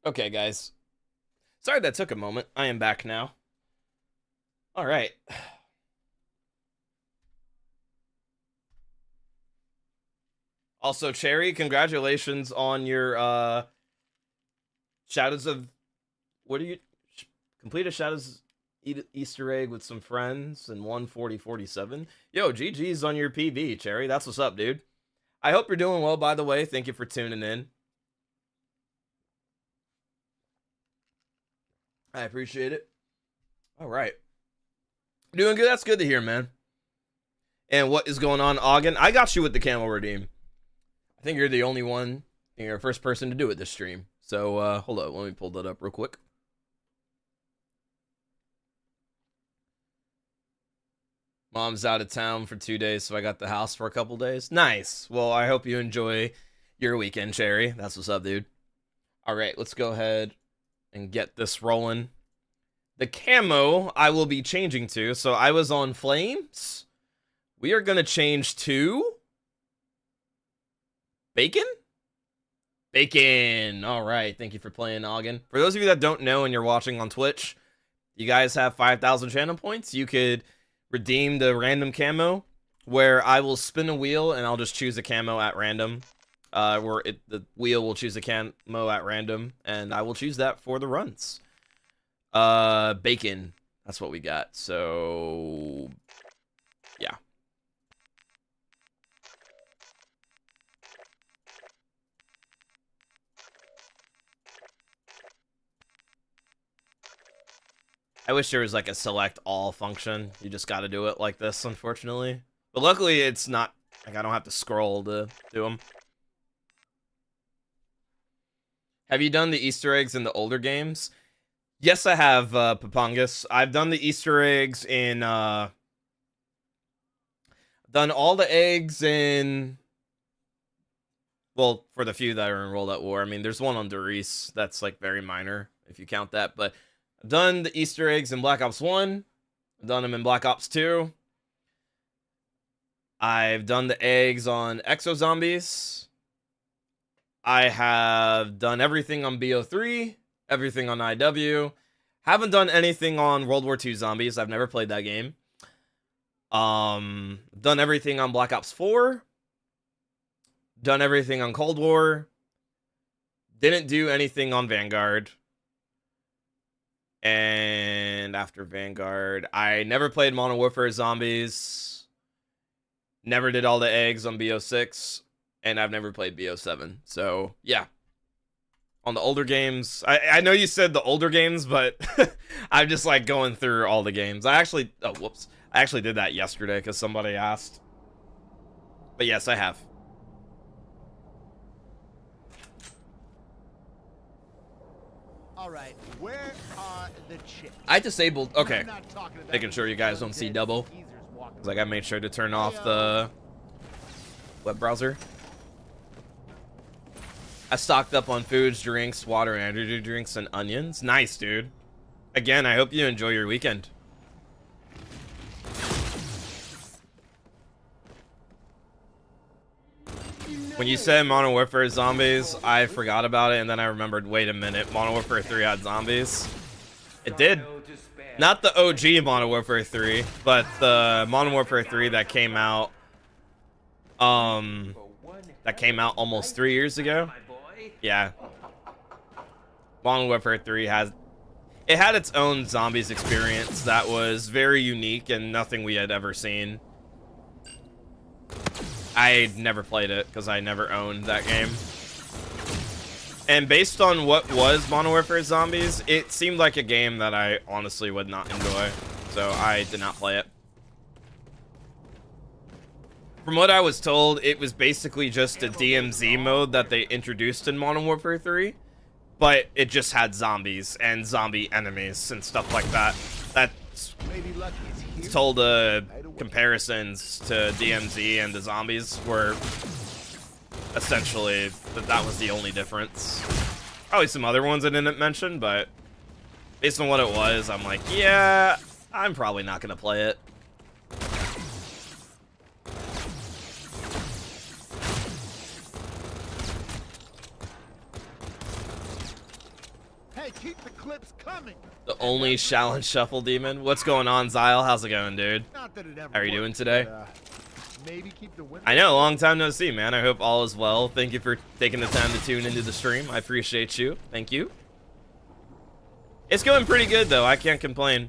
Okay, guys. Sorry that took a moment. I am back now. All right. Also, Cherry, congratulations on your Shadows of... What are you... Complete a Shadows Easter egg with some friends and 14047. Yo, GG's on your PB, Cherry. That's what's up, dude. I hope you're doing well, by the way. Thank you for tuning in. I appreciate it. All right. Doing good. That's good to hear, man. And what is going on, Ogden? I got you with the camel redeem. I think you're the only one. You're the first person to do it this stream. So, hold on. Let me pull that up real quick. Mom's out of town for 2 days, so I got the house for a couple days. Nice. Well, I hope you enjoy your weekend, Cherry. That's what's up, dude. All right, let's go ahead and get this rolling. The camo I will be changing to. So I was on Flames. We are going to change to Bacon? Bacon. All right. Thank you for playing, Ogden. For those of you that don't know and you're watching on Twitch, you guys have 5,000 channel points. You could redeem the random camo where I will spin a wheel and I'll just choose a camo at random. The wheel will choose a camo at random and I will choose that for the runs. Bacon. That's what we got. So, yeah. I wish there was like a select all function. You just got to do it like this, unfortunately. But luckily, it's not like I don't have to scroll to do them. Have you done the Easter eggs in the older games? Yes, I have, Papungus. I've done the Easter eggs in, done all the eggs in, well, for the few that are in World at War. I mean, there's one on Doris that's, like, very minor, if you count that. But I've done the Easter eggs in Black Ops 1. I've done them in Black Ops 2. I've done the eggs on Exo Zombies. I have done everything on BO3. Everything on IW. Haven't done anything on World War II Zombies. I've never played that game. Done everything on Black Ops 4. Done everything on Cold War. Didn't do anything on Vanguard. And after Vanguard, I never played Modern Warfare Zombies. Never did all the eggs on BO6. And I've never played BO7. So, yeah. On the older games, I know you said the older games, but I'm just like going through all the games. I actually did that yesterday because somebody asked. But yes, I have. All right, where are the chips? I disabled. Okay, I'm not talking about making sure you guys don't see double. Because like I made sure to turn off the web browser. I stocked up on foods, drinks, water, energy drinks, and onions. Nice, dude. Again, I hope you enjoy your weekend. When you said Modern Warfare Zombies, I forgot about it, and then I remembered, wait a minute, Modern Warfare 3 had zombies. It did. Not the OG Modern Warfare 3, but the Modern Warfare 3 that came out, almost 3 years ago. Yeah. Modern Warfare 3 had its own zombies experience that was very unique and nothing we had ever seen. I never played it because I never owned that game. And based on what was Modern Warfare Zombies, it seemed like a game that I honestly would not enjoy. So I did not play it. From what I was told, it was basically just a DMZ mode that they introduced in Modern Warfare 3. But it just had zombies and zombie enemies and stuff like that. That's told comparisons to DMZ and the zombies were essentially that was the only difference. Probably some other ones I didn't mention, but based on what it was, I'm like, yeah, I'm probably not going to play it. Hey, keep the clips coming. The only Shaolin Shuffle demon. What's going on, Zyle? How's it going, dude? Not that it ever How are you doing worked, today? but, maybe keep the window. I know, long time no see, man. I hope all is well. Thank you for taking the time to tune into the stream. I appreciate you. Thank you. It's going pretty good, though. I can't complain.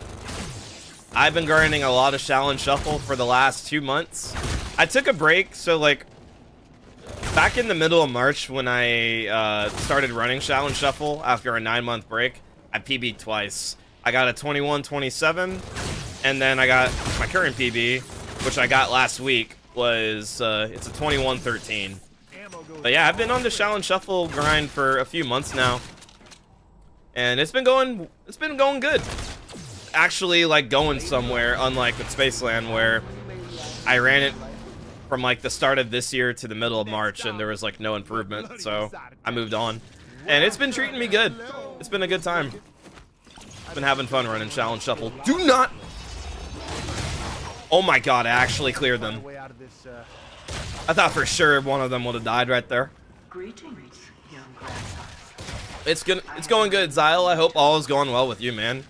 I've been grinding a lot of Shaolin Shuffle for the last 2 months. I took a break, so, like, back in the middle of March when I started running Shaolin Shuffle after a 9-month break, I PB'd twice. I got a 21-27, and then I got my current PB, which I got last week, was, it's a 21-13. But yeah, I've been on the Shaolin Shuffle grind for a few months now. And it's been going good. Actually, like, going somewhere, unlike with Spaceland, where I ran it from, like, the start of this year to the middle of March, and there was, like, no improvement, so I moved on. And it's been treating me good. It's been a good time. I've been having fun running Shaolin Shuffle. Do not... Oh my god, I actually cleared them. I thought for sure one of them would have died right there. Greetings, young grasshopper. It's going good, Zyle. I hope all is going well with you, man.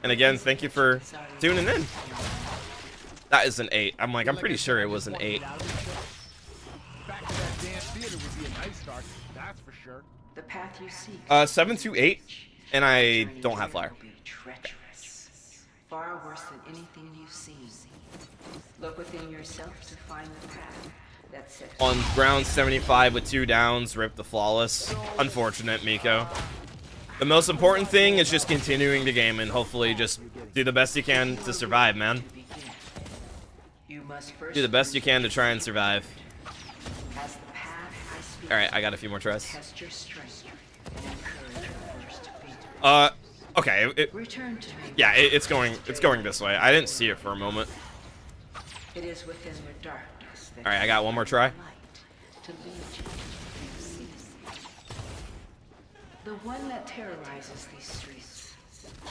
And again, thank you for tuning in. That is an 8. I'm pretty sure it was an 8. Back to that damn theater would be a nice start, that's for sure. The path you seek. 7 to 8, and I don't have flyer. Will be treacherous. Far worse than anything you've seen. Look within yourself to find the path that sets On ground 75 with 2 downs, rip the flawless. Unfortunate, Miko. The most important thing is just continuing the game and hopefully just do the best you can to survive, man. you must first Do the best you can to try and survive. as the path I speak. Alright, I got a few more tries. Test your strength and encourage your first beat. Okay. Return to me. Yeah, it's going this way. I didn't see it for a moment. It is within the darkness that Alright, I got one more try. light to lead you to see. The one that terrorizes these streets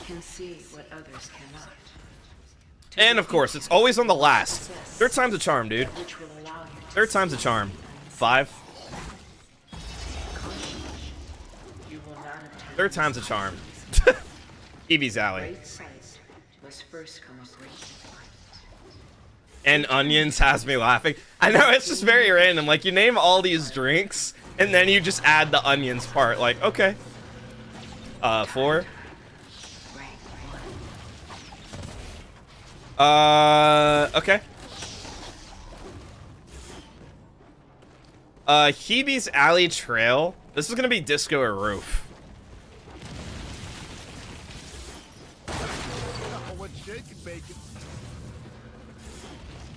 can see what others cannot. And of course, it's always on the last. Third time's a charm, dude. Which will allow you to Third time's a charm. 5. you will not obtain Third time's a charm. Evie's Alley. great sight must first come a great light. And onions has me laughing. I know, it's just very random. Like, you name all these drinks, and then you just add the onions part. Like, okay. 4. Okay. Hebe's Alley Trail. This is gonna be disco or roof.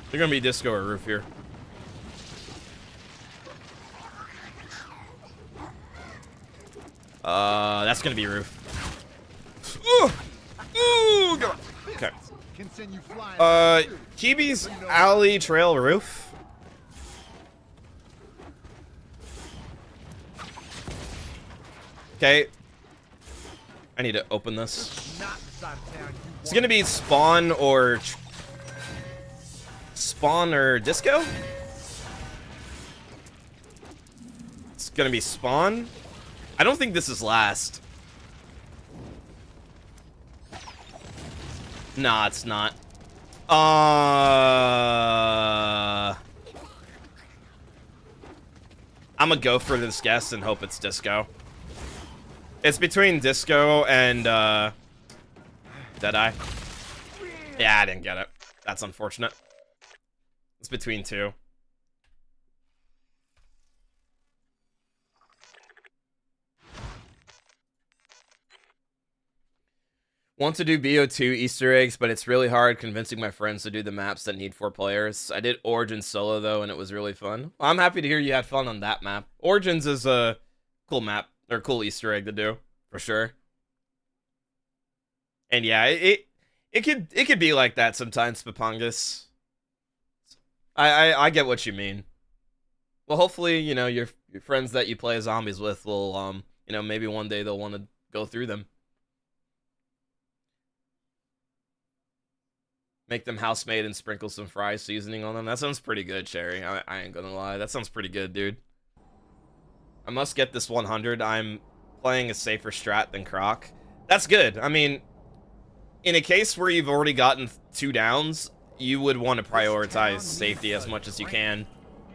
They're gonna be disco or roof here. That's gonna be roof. Ooh! Ooh! Go on. Okay. Kibi's Alley Trail roof. Okay. I need to open this. It's gonna be spawn or disco? It's gonna be spawn. I don't think this is last. Nah, it's not. I'm gonna go for this guess and hope it's disco. It's between disco and Deadeye. Yeah, I didn't get it. That's unfortunate. It's between 2. Want to do BO2 Easter eggs, but it's really hard convincing my friends to do the maps that need 4 players. I did Origins solo, though, and it was really fun. Well, I'm happy to hear you had fun on that map. Origins is a cool map, or cool Easter egg to do, for sure. And yeah, it could be like that sometimes, Papungus. I get what you mean. Well, hopefully, you know, your friends that you play zombies with will, you know, maybe one day they'll want to go through them. Make them house-made and sprinkle some fry seasoning on them. That sounds pretty good, Cherry. I ain't gonna lie. That sounds pretty good, dude. I must get this 100. I'm playing a safer strat than Croc. That's good. I mean, in a case where you've already gotten 2 downs, you would want to prioritize safety as much as you can.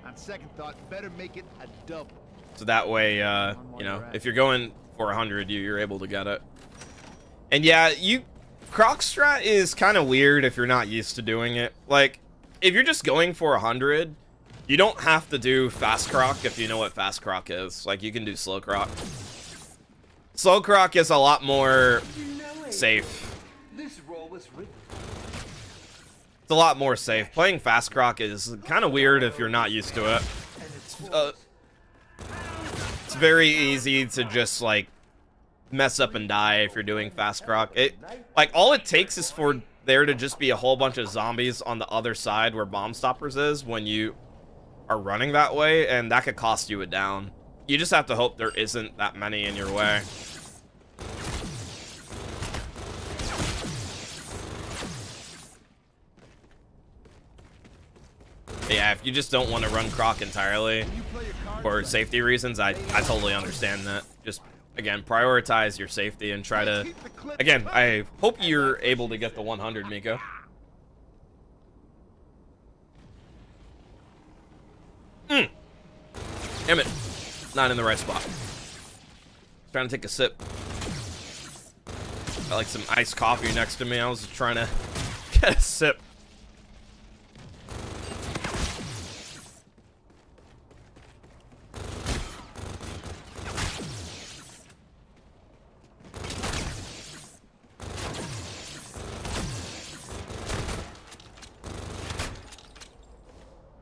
On second thought, better make it a double. So that way, you know, if you're going for 100, you're able to get it. And yeah, Croc strat is kind of weird if you're not used to doing it. Like, if you're just going for 100, you don't have to do fast croc if you know what fast croc is. Like, you can do slow croc. Slow croc is a lot more safe. This role was written. It's a lot more safe. Playing fast croc is kind of weird if you're not used to it. It's very easy to just, like, mess up and die if you're doing fast croc. Like, all it takes is for there to just be a whole bunch of zombies on the other side where bomb stoppers is when you are running that way, and that could cost you a down. You just have to hope there isn't that many in your way. Yeah, if you just don't want to run croc entirely for safety reasons, I totally understand that. Just, again, prioritize your safety and try to... Again, I hope you're able to get the 100, Miko. Damn it. Not in the right spot. Trying to take a sip. Got like some iced coffee next to me. I was just trying to get a sip.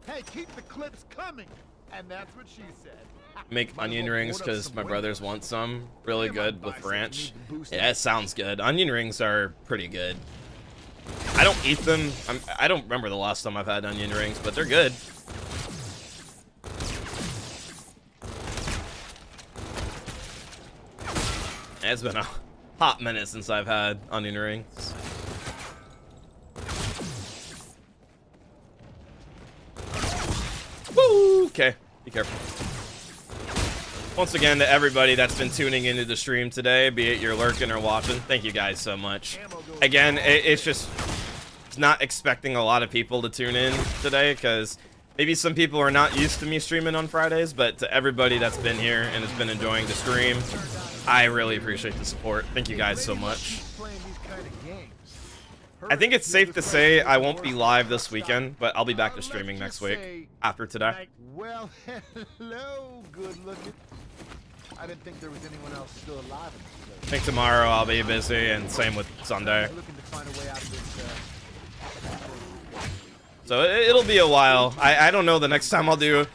Hey, keep the clips coming. And that's what she said. Make onion rings because my brothers want some. Really good with ranch. Yeah, that sounds good. Onion rings are pretty good. I don't eat them. I don't remember the last time I've had onion rings, but they're good. It's been a hot minute since I've had onion rings. Woo! Okay, be careful. Once again, to everybody that's been tuning into the stream today, be it you're lurking or watching, thank you guys so much. Again, it's not expecting a lot of people to tune in today, because maybe some people are not used to me streaming on Fridays, but to everybody that's been here and has been enjoying the stream, I really appreciate the support. Thank you guys so much. I think it's safe to say I won't be live this weekend, but I'll be back to streaming next week after today. Well, hello, good looking. I didn't think there was anyone else still alive in this place. I think tomorrow I'll be busy, and same with Sunday. Looking to find a way out of this, So it'll be a while. I don't know the next time I'll do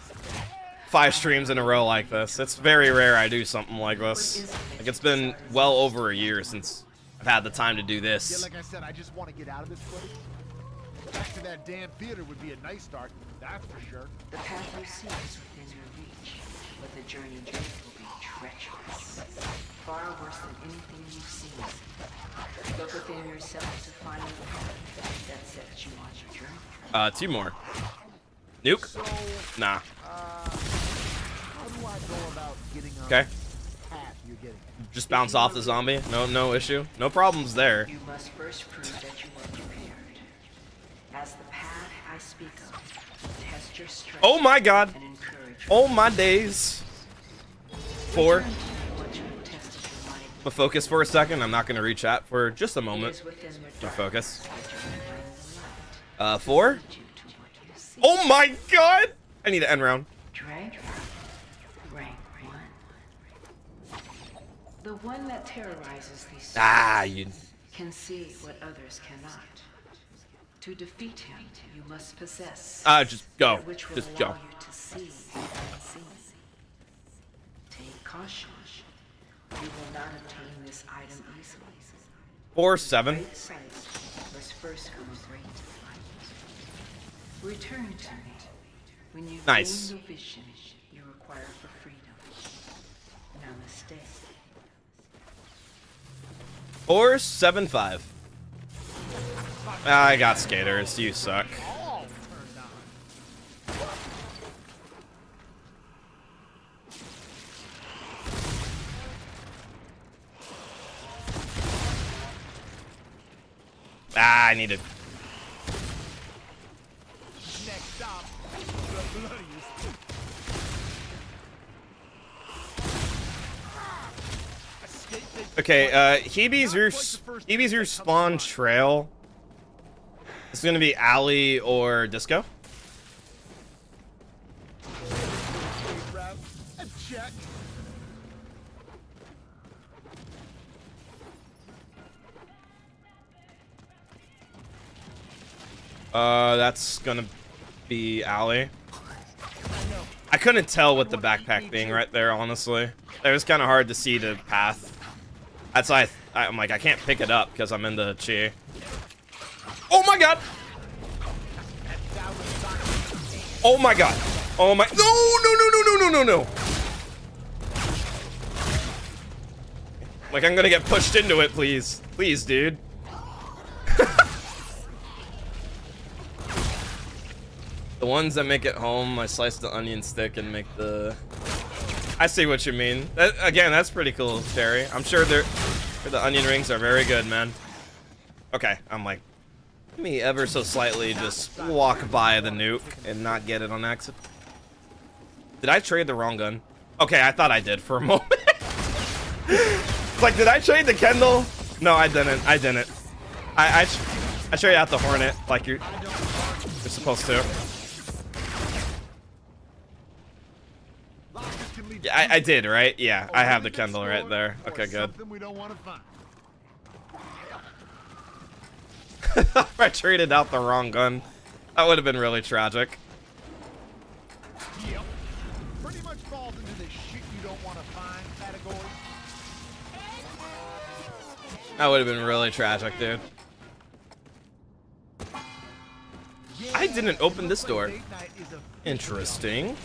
5 streams in a row like this. It's very rare I do something like this. Like, it's been well over a year since I've had the time to do Yeah, this. like I said, I just want to get out of this place. Back to that damn theater would be a nice start, that's for sure. The path you seek is within your reach, but the journey will be treacherous. Far worse than anything you've seen. Look within yourself to find the path that sets you on your journey. 2 more. Nuke? So, Nah. how do I go about getting on Okay. the path you're getting at? Just bounce off the zombie. No issue. No problems there. You must first prove that you are prepared. As the path I speak of, test your strength. Oh my god. And encourage. Oh my days. 4. Return to what you have tested your might. But focus for a second. I'm not going to reach chat for just a It moment. is within your To dark focus. that you can find the 4. light. Lead you to what you see. Oh my god. I need to end round. Drag rank 1. The one that terrorizes these Ah, streets you. can see what others cannot. To defeat him, you must possess Just go. that which will Just allow go. you to see the unseen. Take caution. You will not obtain this item easily. 4, 7. Great sight must first come a great light. Return to me. When you Nice. gain the vision you require for freedom. Namaste. 4, 7, 5. I got skaters. You suck. Ah, I need to. Next stop, the bloodiest. Okay, Hebe's your spawn trail. It's gonna be Alley or Disco. Check. That's gonna be Alley. I couldn't tell with the backpack being right there, honestly. It was kind of hard to see the path. That's why I'm like, I can't pick it up because I'm in the chi. Oh my god! Oh my god! Oh my— no! Like, I'm gonna get pushed into it, please. Please, dude. The ones that make it home, I slice the onion stick and make the... I see what you mean. Again, that's pretty cool, Terry. I'm sure the onion rings are very good, man. Okay, I'm like, let me ever so slightly just walk by the nuke and not get it on accident. Did I trade the wrong gun? Okay, I thought I did for a moment. Like, did I trade the Kendall? No, I didn't. I didn't. I traded out the Hornet like you're supposed to. Yeah, I did, right? Yeah, I have the Kendall right there. Okay, good. I traded out the wrong gun. That would have been really tragic. Yep. Pretty much falls into the shit you don't want to find category. That would have been really tragic, dude. I didn't open this door. Interesting.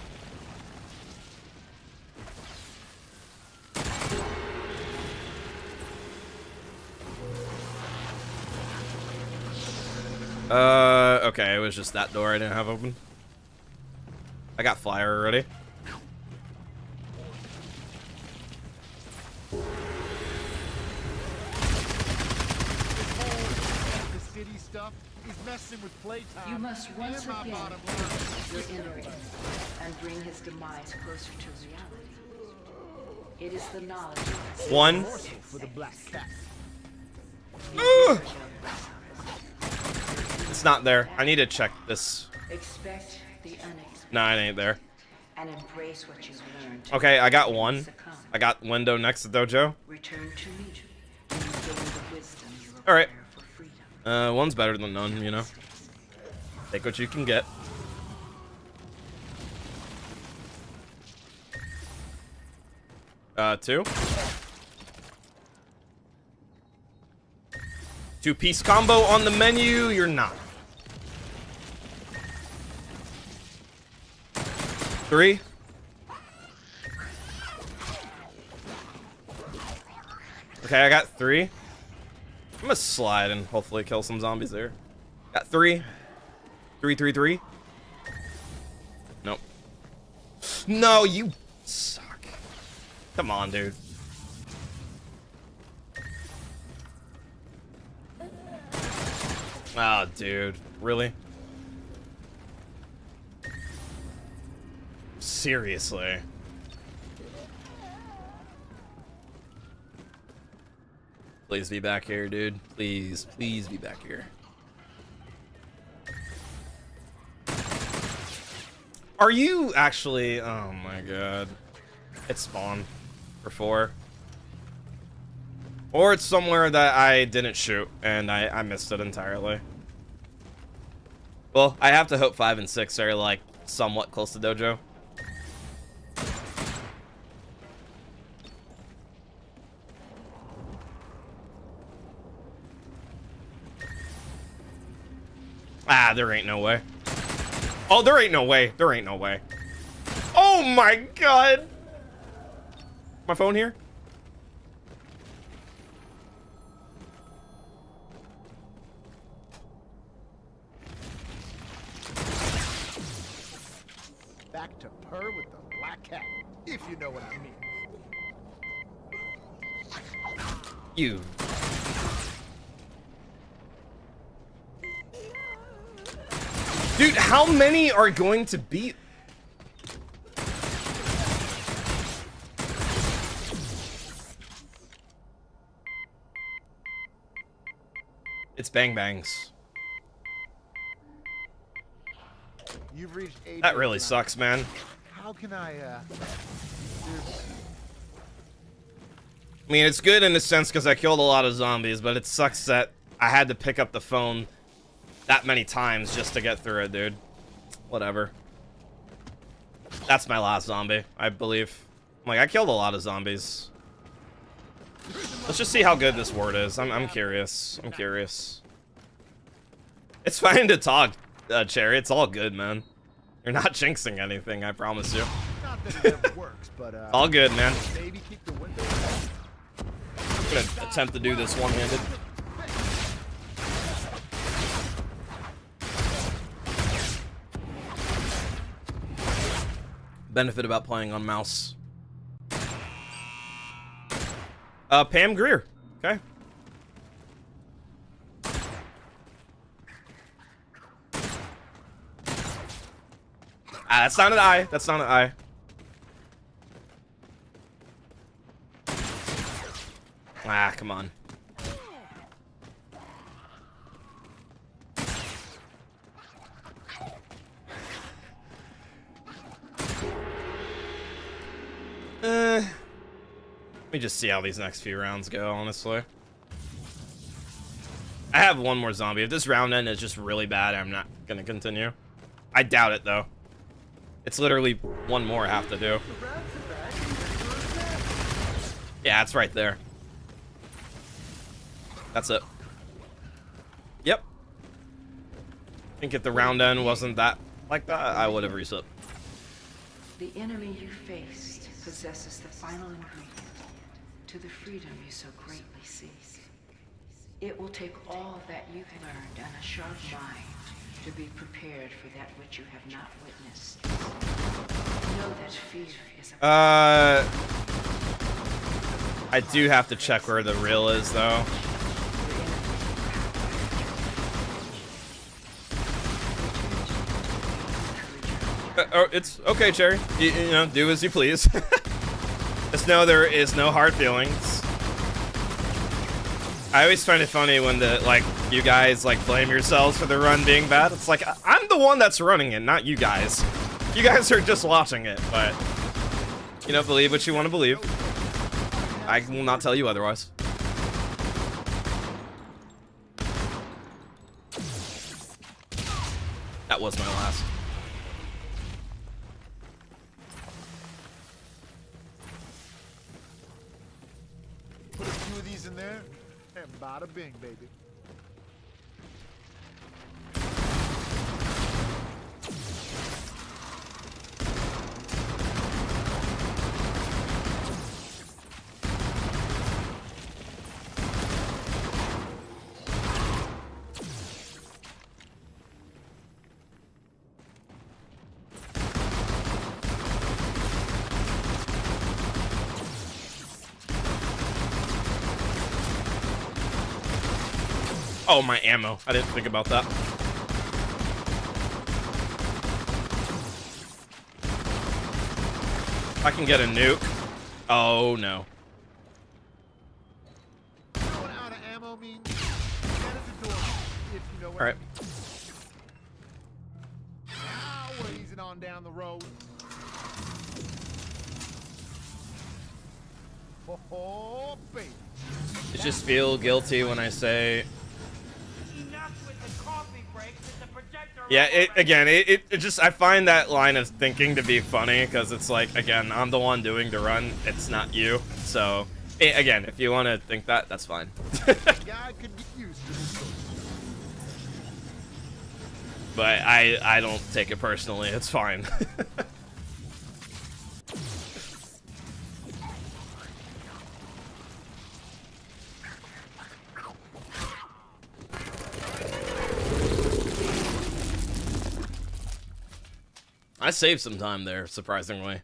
Okay, it was just that door I didn't have open. I got flyer already. The city stuff is messing with playtime. You must once And my again bottom face line. your enemy and bring his demise closer to reality. It is the knowledge of One. For the black cat. It's not there. I need to check this. Expect the unexpected No, it ain't there. and embrace what you've learned. Okay, I got one. I got window next to dojo. Return to me when you gain the wisdom you All right. require for freedom. One's better than none, you know. Take what you can get. Two. Two-piece combo on the menu. You're not. Three. Okay, I got three. I'm gonna slide and hopefully kill some zombies there. Got three. Three. Nope. No, you suck. Come on, dude. Oh, dude. Really? Seriously. Please be back here, dude. Please be back here. Are you actually? Oh my god. It's spawn for 4. Or it's somewhere that I didn't shoot and I missed it entirely. Well, I have to hope 5 and 6 are like somewhat close to dojo. Ah, there ain't no way. Oh, there ain't no way. There ain't no way. Oh my god. My phone here? Back to purr with the black cat, if you know what I mean. You. Dude, how many are going to beat? It's Bang Bangs. You've reached age That really line. sucks, man. How can I, I mean, it's good in a sense because I killed a lot of zombies, but it sucks that I had to pick up the phone that many times just to get through it, dude. Whatever. That's my last zombie, I believe. Like, I killed a lot of zombies. Let's just see how good this word is. I'm curious. I'm curious. It's fine to talk, Cherry. It's all good, man. You're not jinxing anything, I promise you. not that it never works, but, All good, man. maybe keep the windows open. I'm gonna attempt to do this one-handed. Benefit about playing on mouse. Pam Greer. Okay. Ah, that's not an I. That's not an I. Ah, come on. Let me just see how these next few rounds go, honestly. I have one more zombie. If this round end is just really bad, I'm not gonna continue. I doubt it, though. It's literally one more I have to do. Yeah, it's right there. That's it. Yep. I think if the round end wasn't that like that, I would have reset. The enemy you faced possesses the final ingredient to the freedom you so greatly seek. It will take all that you've learned and a sharp mind to be prepared for that which you have not witnessed. Know that fear is a I do have to check where the reel is, though. Oh, it's okay, Cherry. You know, do as you please. Just know there is no hard feelings. I always find it funny when you guys blame yourselves for the run being bad. It's like, I'm the one that's running it, not you guys. You guys are just watching it, but you know, believe what you want to believe. I will not tell you otherwise. That was my last. Put a few of these in there, and bada bing, baby. Oh, my ammo. I didn't think about that. I can get a nuke. Oh, no. Going out of ammo means that is a door, if you know what. All right. Now we're easing on down the road. Oh, baby. I just feel guilty when I say... Yeah, it just, I find that line of thinking to be funny, because it's like, again, I'm the one doing the run, it's not you. So, again, if you want to think that, that's fine. Guy could get used to this. But I don't take it personally, it's fine. I saved some time there, surprisingly.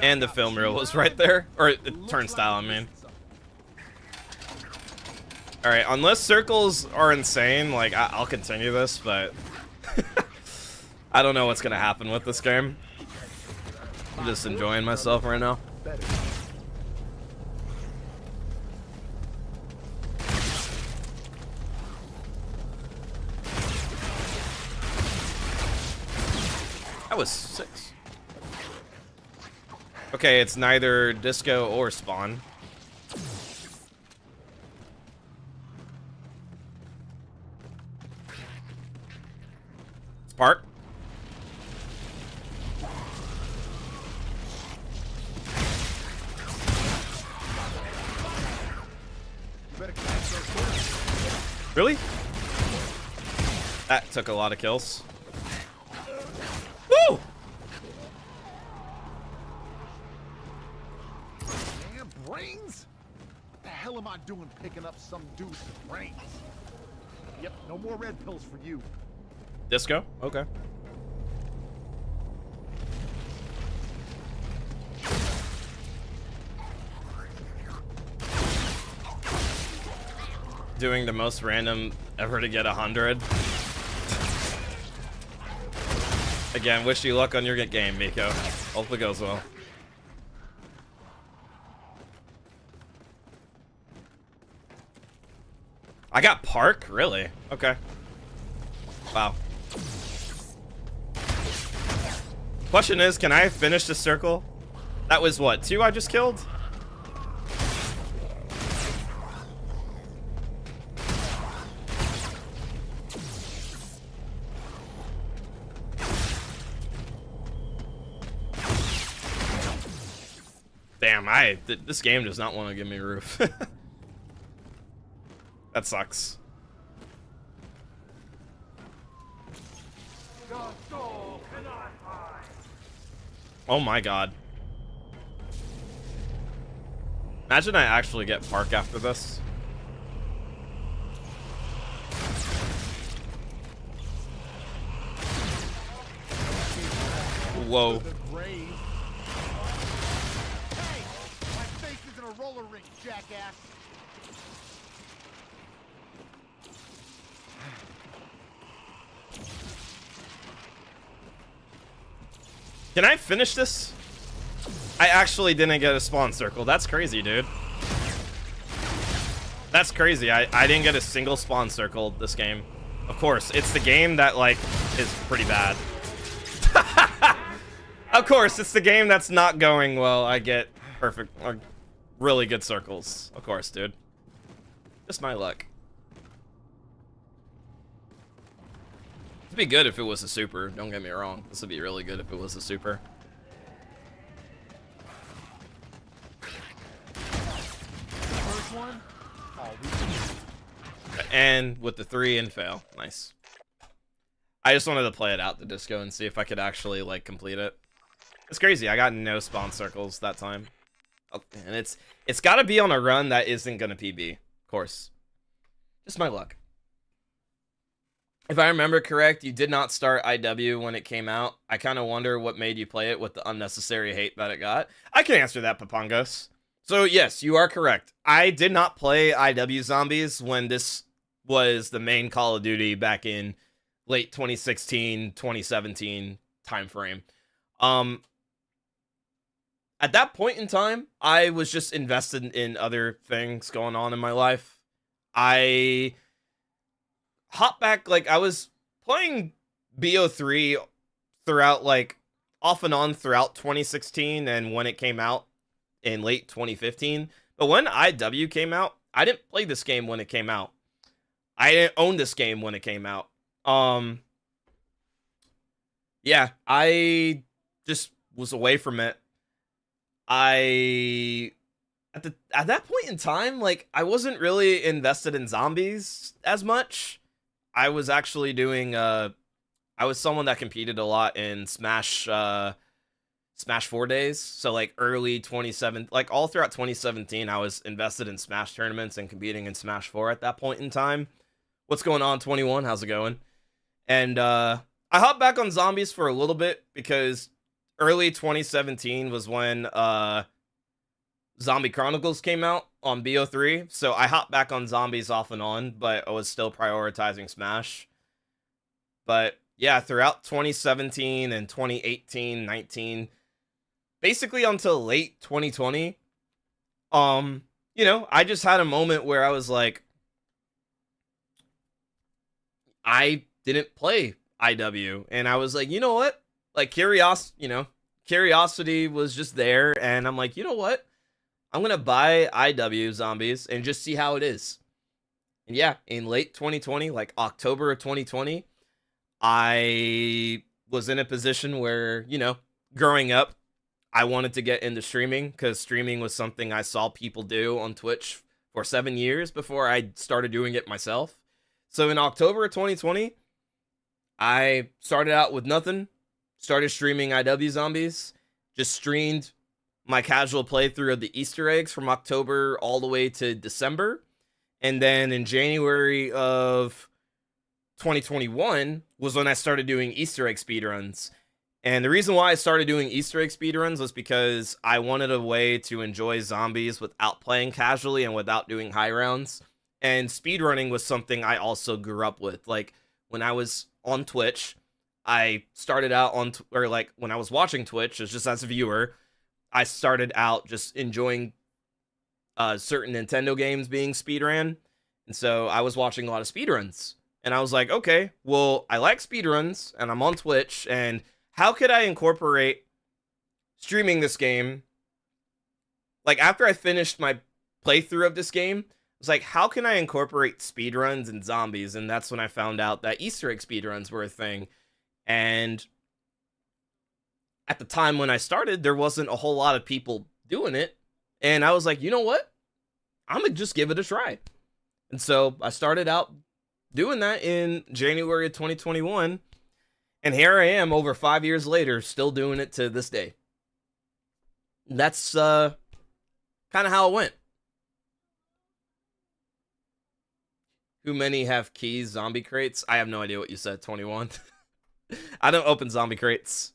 And the film reel was right there. Or the turnstile, I mean. All right, unless circles are insane, like I'll continue this, but I don't know what's gonna happen with this game. I'm just enjoying myself right now. That was 6. Okay, it's neither disco or spawn. Spark. Really? That took a lot of kills. Woo! Damn brains? What the hell am I doing picking up some dude's brains? Yep, no more red pills for you. Disco? Okay. Doing the most random ever to get 100. Again, wish you luck on your game, Miko. Hope it goes well. I got Park? Really? Okay. Wow. Question is, can I finish the circle? That was what, 2 I just killed? Damn, this game does not want to give me roof. That sucks. Oh my god. Imagine I actually get Park after this. Whoa. Hey, my face is in a roller rink, jackass. Can I finish this? I actually didn't get a spawn circle. That's crazy, dude. That's crazy. I didn't get a single spawn circle this game. Of course, it's the game that, like, is pretty bad. Of course, it's the game that's not going well. I get perfect, or really good circles. Of course, dude. Just my luck. It'd be good if it was a super, don't get me wrong. This would be really good if it was a super. First one? Oh, And with the 3 and fail. Nice. I just wanted to play it out the disco and see if I could actually, like, complete it. It's crazy. I got no spawn circles that time. Oh, and it's got to be on a run that isn't going to PB. Of course. Just my luck. If I remember correct, you did not start IW when it came out. I kind of wonder what made you play it with the unnecessary hate that it got. I can answer that, Papangos. So yes, you are correct. I did not play IW Zombies when this was the main Call of Duty back in late 2016, 2017 timeframe. At that point in time, I was just invested in other things going on in my life. I hop back, like, I was playing BO3 throughout, like, off and on throughout 2016 and when it came out in late 2015. But when IW came out, I didn't play this game when it came out. I didn't own this game when it came out. Yeah, I just was away from it. At that point in time, like, I wasn't really invested in zombies as much. I was actually doing, I was someone that competed a lot in Smash 4 days. So, like, early 2017, like, all throughout 2017, I was invested in Smash tournaments and competing in Smash 4 at that point in time. What's going on, 21? How's it going? And, I hopped back on zombies for a little bit because early 2017 was when, Zombie Chronicles came out on BO3, so I hopped back on zombies off and on, but I was still prioritizing Smash. But yeah, throughout 2017 and 2018, 19, basically until late 2020, I just had a moment where I was like, I didn't play IW, and I was like, you know what? Like, curiosity was just there, and I'm like, you know what? I'm gonna buy IW Zombies and just see how it is. And yeah, in late 2020, like October of 2020, I was in a position where, growing up, I wanted to get into streaming because streaming was something I saw people do on Twitch for 7 years before I started doing it myself. So in October of 2020, I started out with nothing, started streaming IW Zombies, just streamed my casual playthrough of the Easter eggs from October all the way to December. And then in January of 2021 was when I started doing Easter egg speedruns. And the reason why I started doing Easter egg speedruns was because I wanted a way to enjoy zombies without playing casually and without doing high rounds. And speedrunning was something I also grew up with. Like, when I was on Twitch, I started out when I was watching Twitch, just as a viewer, I started out just enjoying certain Nintendo games being speedrun. And so I was watching a lot of speedruns. And I was like, okay, well, I like speedruns, and I'm on Twitch, and how could I incorporate streaming this game? Like, after I finished my playthrough of this game, I was like, how can I incorporate speedruns and zombies? And that's when I found out that Easter egg speedruns were a thing. And at the time when I started, there wasn't a whole lot of people doing it. And I was like, you know what? I'm going to just give it a try. And so I started out doing that in January of 2021. And here I am over 5 years later, still doing it to this day. That's kind of how it went. Who many have keys, zombie crates? I have no idea what you said, 21. I don't open zombie crates.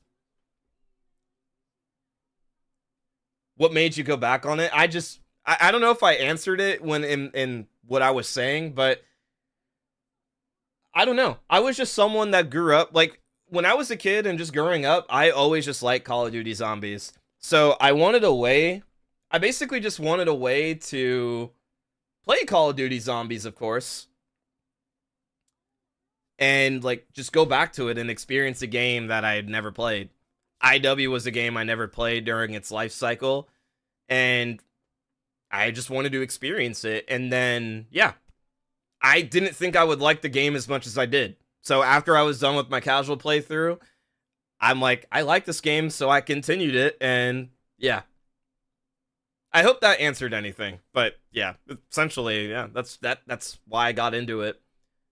What made you go back on it? I don't know if I answered it when in what I was saying, but I don't know. I was just someone that grew up, like, when I was a kid and just growing up, I always just liked Call of Duty Zombies. So I basically just wanted a way to play Call of Duty Zombies, of course, and like just go back to it and experience a game that I had never played. IW was a game I never played during its life cycle, and I just wanted to experience it. And then, yeah, I didn't think I would like the game as much as I did. So after I was done with my casual playthrough, I'm like, I like this game, so I continued it, and yeah. I hope that answered anything, but yeah, essentially, yeah, that's why I got into it.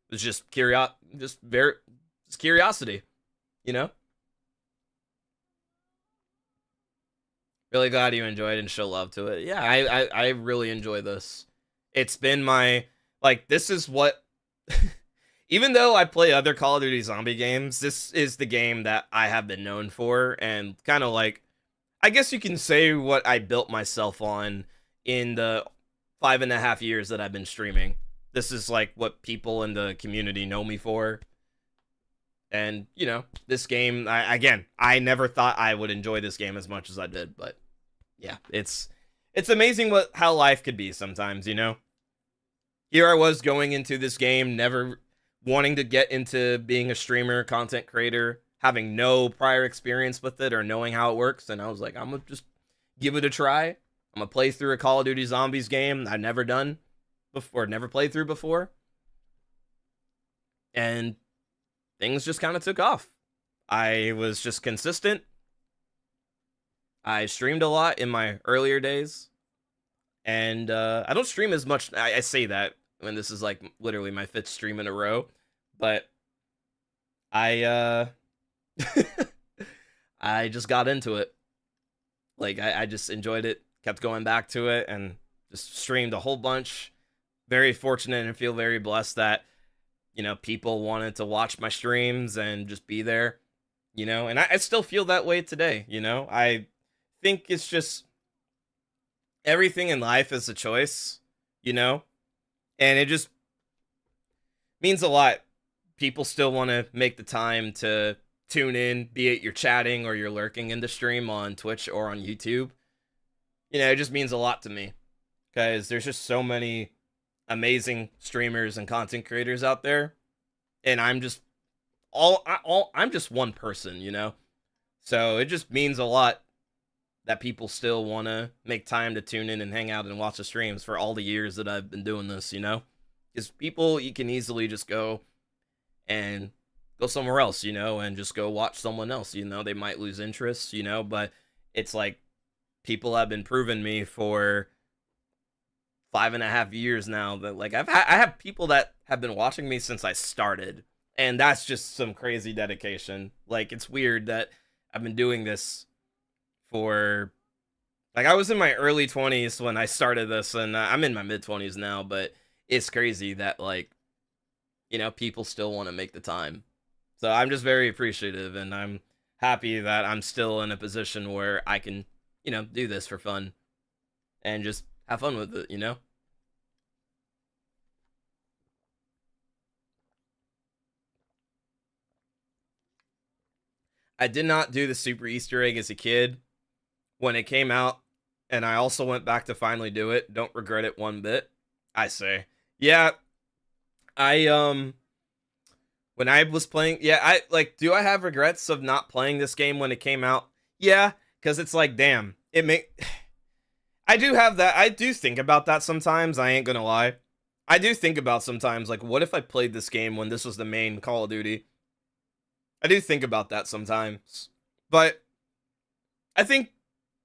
It was just curiosity, you know? Really glad you enjoyed and show love to it. Yeah, I really enjoy this. It's been this is what, even though I play other Call of Duty zombie games, this is the game that I have been known for, and kind of like, I guess you can say what I built myself on in the 5.5 years that I've been streaming. This is like what people in the community know me for. And, this game, I never thought I would enjoy this game as much as I did, but yeah, it's amazing how life could be sometimes, Here I was going into this game, never wanting to get into being a streamer, content creator, having no prior experience with it or knowing how it works, and I was like, I'm gonna just give it a try. I'm gonna play through a Call of Duty Zombies game I've never done before, never played through before, and things just kind of took off. I was just consistent. I streamed a lot in my earlier days, and I don't stream as much. I say that when this is like literally my 5th stream in a row, but I just got into it. Like, I just enjoyed it, kept going back to it, and just streamed a whole bunch. Very fortunate and feel very blessed that, people wanted to watch my streams and just be there, and I still feel that way today, I think it's just, everything in life is a choice, you know? And it just means a lot. People still want to make the time to tune in, be it you're chatting or you're lurking in the stream on Twitch or on YouTube. You know, it just means a lot to me because there's just so many amazing streamers and content creators out there, and I'm just I'm just one person, you know? So it just means a lot that people still want to make time to tune in and hang out and watch the streams for all the years that I've been doing this, you know? Because people, you can easily just go and go somewhere else, you know, and just go watch someone else, you know? They might lose interest, you know, but it's like people have been proving me for 5.5 years now that, like, I have people that have been watching me since I started, and that's just some crazy dedication. Like, it's weird that I've been doing this for, like, I was in my early 20s when I started this, and I'm in my mid 20s now, but it's crazy that, like, you know, people still want to make the time. So I'm just very appreciative, and I'm happy that I'm still in a position where I can, you know, do this for fun and just have fun with it, you know? I did not do the super Easter egg as a kid when it came out, and I also went back to finally do it. Don't regret it one bit, I say. Yeah, when I was playing, yeah, do I have regrets of not playing this game when it came out? Yeah, because it's like, damn, I do have that. I do think about that sometimes. I ain't gonna lie. I do think about sometimes, like, what if I played this game when this was the main Call of Duty? I do think about that sometimes. But I think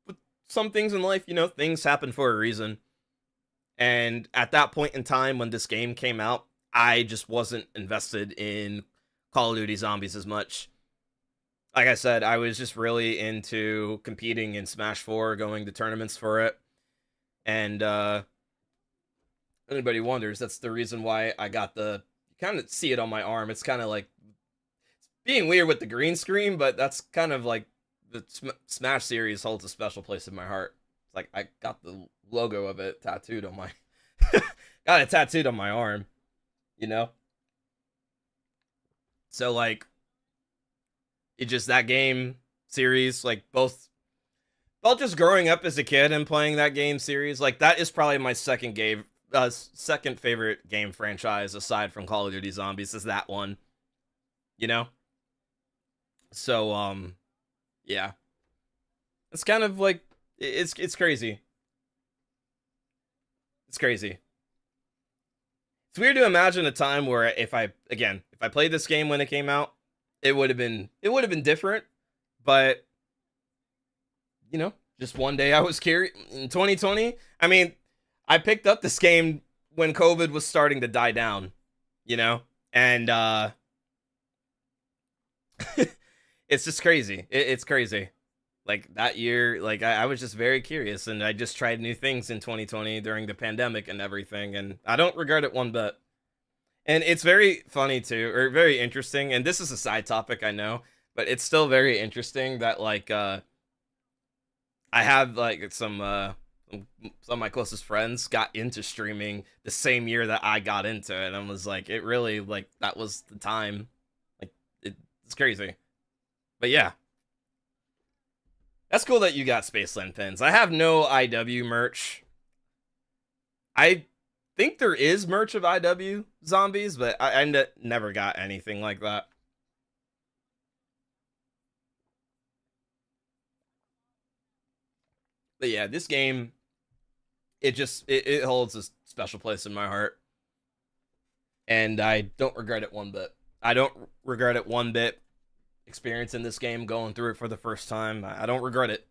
with some things in life, you know, things happen for a reason. And at that point in time when this game came out, I just wasn't invested in Call of Duty Zombies as much. Like I said, I was just really into competing in Smash 4, going to tournaments for it. And anybody wonders, that's the reason why I got you kind of see it on my arm. It's kind of like, it's being weird with the green screen, but that's kind of like the Smash series holds a special place in my heart. It's like I got the logo of it tattooed on my, got it tattooed on my arm, you know? So, like, it just, that game series, like, both just growing up as a kid and playing that game series, like, that is probably my second favorite game franchise aside from Call of Duty Zombies is that one, you know? So, yeah. It's kind of like, it's crazy. It's crazy. It's weird to imagine a time where if I played this game when it came out, it would have been different, but you know, just one day I was curious in 2020. I mean, I picked up this game when COVID was starting to die down, you know, and it's just crazy. It's crazy. Like that year, like I was just very curious, and I just tried new things in 2020 during the pandemic and everything, and I don't regret it one bit. And it's very funny too, or very interesting, and this is a side topic, I know, but it's still very interesting that, like, I have, like, some of my closest friends got into streaming the same year that I got into it, and I was like, it really, like, that was the time. Like, it's crazy. But yeah. That's cool that you got Spaceland pins. I have no IW merch. I think there is merch of IW Zombies, but I never got anything like that. But yeah, this game, it holds a special place in my heart. And I don't regret it one bit. I don't regret it one bit. Experiencing this game, going through it for the first time, I don't regret it.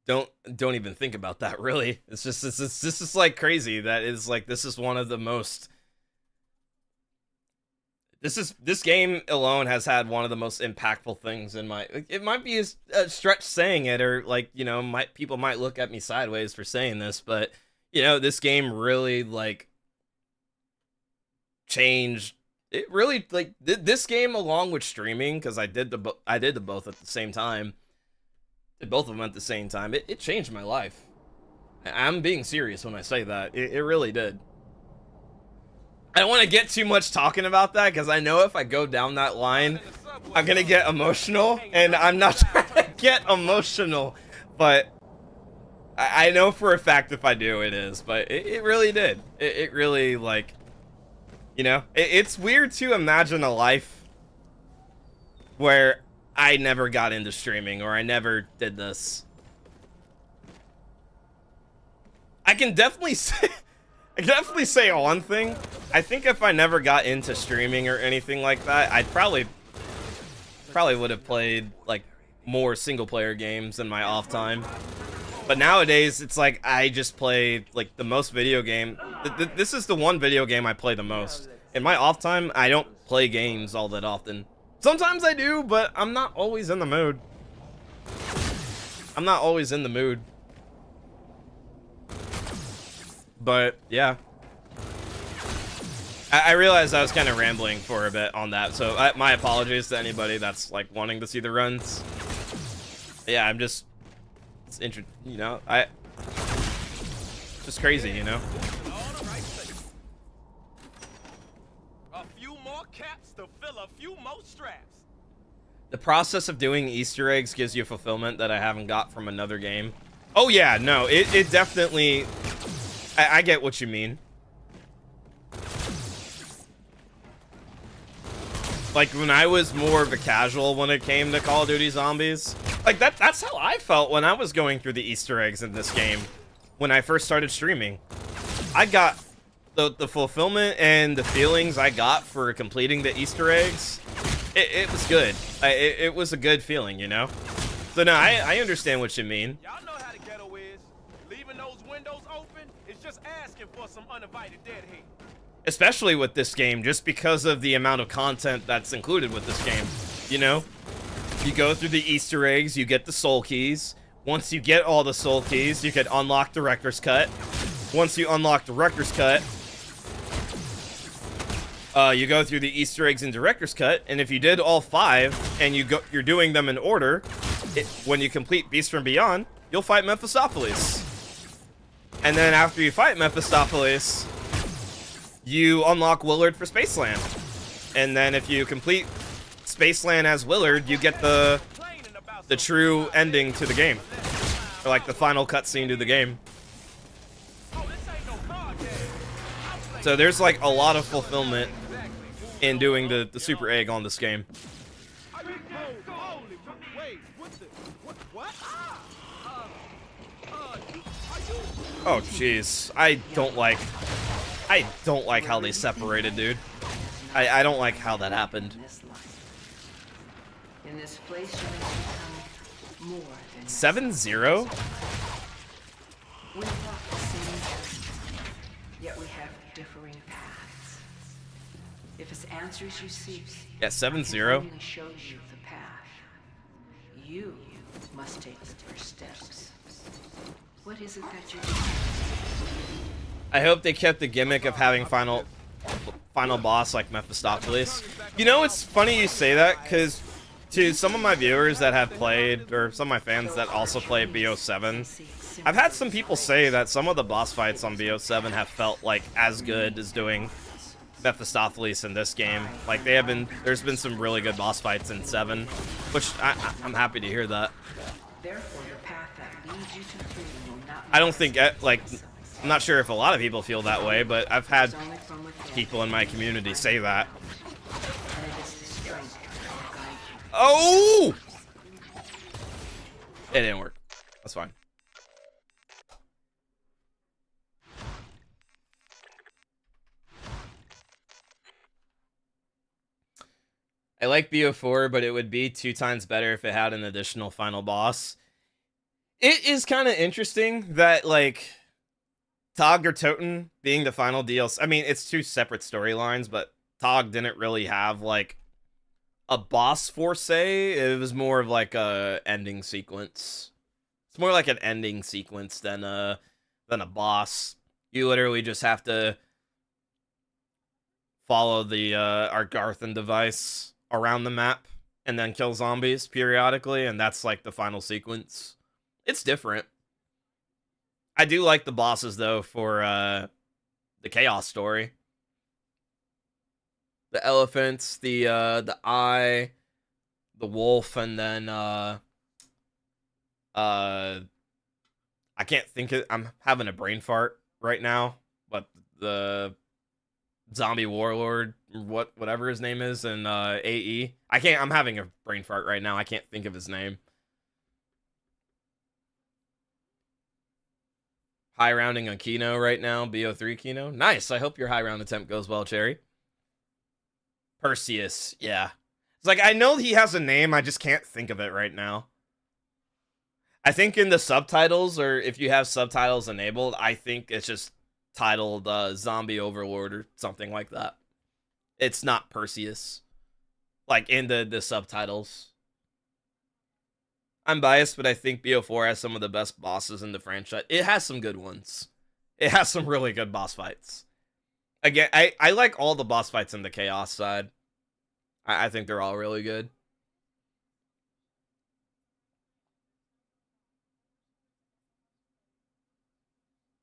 Don't even think about that, really. It's just this is like crazy. That is like, this is one of the most, this game alone has had one of the most impactful things in my, it might be a stretch saying it, or like, you know, people might look at me sideways for saying this, but you know, this game really, like, changed it. Really, like, this game, along with streaming, because I did the both at the same time, Did both of them at the same time. It changed my life. I'm being serious when I say that. It really did. I don't want to get too much talking about that because I know if I go down that line, I'm going to get emotional, and I'm not trying to get emotional, but I know for a fact if I do, it is, but it really did. It really, like, you know, it's weird to imagine a life where I never got into streaming or I never did this. I can definitely say one thing. I think if I never got into streaming or anything like that, I'd probably would have played like more single player games in my off time. But nowadays, it's like I just play like the most video game. This is the one video game I play the most. In my off time, I don't play games all that often. Sometimes I do, but I'm not always in the mood. I'm not always in the mood. But yeah, I realized I was kind of rambling for a bit on that, so my apologies to anybody that's like wanting to see the runs. Yeah, I'm just, you know, just crazy, you know. A few more caps to fill a few more straps. The process of doing Easter eggs gives you fulfillment that I haven't got from another game. Oh yeah, no, it definitely. I get what you mean. Like, when I was more of a casual when it came to Call of Duty Zombies, like, that's how I felt when I was going through the Easter eggs in this game when I first started streaming. I got the fulfillment and the feelings I got for completing the Easter eggs. It was good. It was a good feeling, you know? So, no, I understand what you mean. Y'all know how the ghetto is. Leaving those windows open is just asking for some uninvited deadhead. Especially with this game, just because of the amount of content that's included with this game, you know? You go through the Easter eggs, you get the soul keys. Once you get all the soul keys, you can unlock Director's Cut. Once you unlock Director's Cut, you go through the Easter eggs in Director's Cut, and if you did all 5, and you're doing them in order, when you complete Beast from Beyond, you'll fight Mephistopheles. And then after you fight Mephistopheles, you unlock Willard for Spaceland. And then if you complete Spaceland as Willard, you get the true ending to the game. Or like the final cutscene to the game. So there's like a lot of fulfillment in doing the super egg on this game. Oh jeez, I don't like how they separated, dude. I don't like how that happened. In this place, you become more than 7-0? we walk the same journey, yet we have differing paths. If it's answers you seek, Yeah, 7-0. I can only show you the path. You must take the first steps. What is it that you're doing? I hope they kept the gimmick of having final boss like Mephistopheles. You know, it's funny you say that, because to some of my viewers that have played, or some of my fans that also play BO7, I've had some people say that some of the boss fights on BO7 have felt like as good as doing Mephistopheles in this game. Like there's been some really good boss fights in 7, which I'm happy to hear that. Therefore, the path that leads you to freedom will not I don't think, like, I'm not sure if a lot of people feel that way, but I've had people in my community say that. Oh! It didn't work. That's fine. I like BO4, but it would be 2 times better if it had an additional final boss. It is kind of interesting that, like, Tog or Toten being the final DLC. I mean, it's 2 separate storylines, but Tog didn't really have, like, a boss for say. It was more of like a ending sequence. It's more like an ending sequence than a boss. You literally just have to follow the Argarthan device around the map and then kill zombies periodically, and that's like the final sequence. It's different. I do like the bosses though for the chaos story. The elephants, the eye, the wolf, and then I can't think of, I'm having a brain fart right now, but the zombie warlord, whatever his name is in AE. I'm having a brain fart right now. I can't think of his name. High rounding on Kino right now, BO3 Kino. Nice. I hope your high round attempt goes well, Cherry. Perseus, yeah. It's like, I know he has a name, I just can't think of it right now. I think in the subtitles, or if you have subtitles enabled, I think it's just titled Zombie Overlord or something like that. It's not Perseus. Like, in the subtitles. I'm biased, but I think BO4 has some of the best bosses in the franchise. It has some good ones. It has some really good boss fights. Again, I like all the boss fights in the Chaos side. I think they're all really good.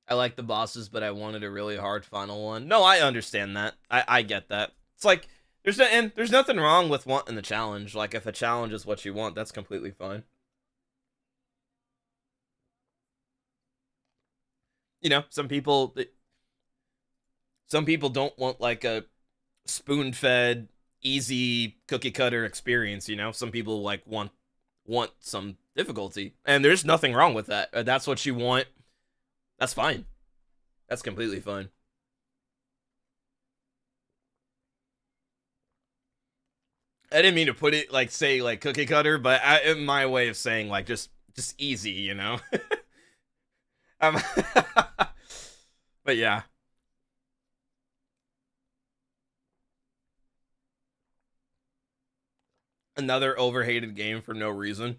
I like the bosses, but I wanted a really hard final one. No, I understand that. I get that. It's like, there's nothing wrong with wanting the challenge. Like, if a challenge is what you want, that's completely fine. You know, some people don't want like a spoon-fed, easy cookie cutter experience. You know, some people like want some difficulty, and there's nothing wrong with that. That's what you want. That's fine. That's completely fine. I didn't mean to put it like, say like cookie cutter, but my way of saying like just easy, you know. But yeah. Another overhated game for no reason.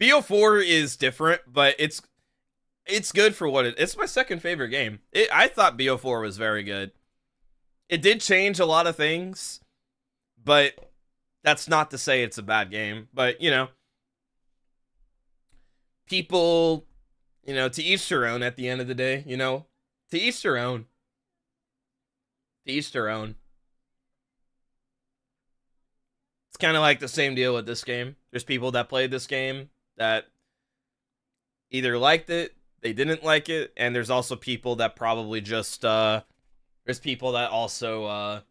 BO4 is different, but it's good for what it's my second favorite game. I thought BO4 was very good. It did change a lot of things, but that's not to say it's a bad game. But, you know, people, you know, to each their own at the end of the day, you know, to each their own. To each their own. It's kind of like the same deal with this game. There's people that played this game that either liked it, they didn't like it, and there's also people that probably just, there's people that also,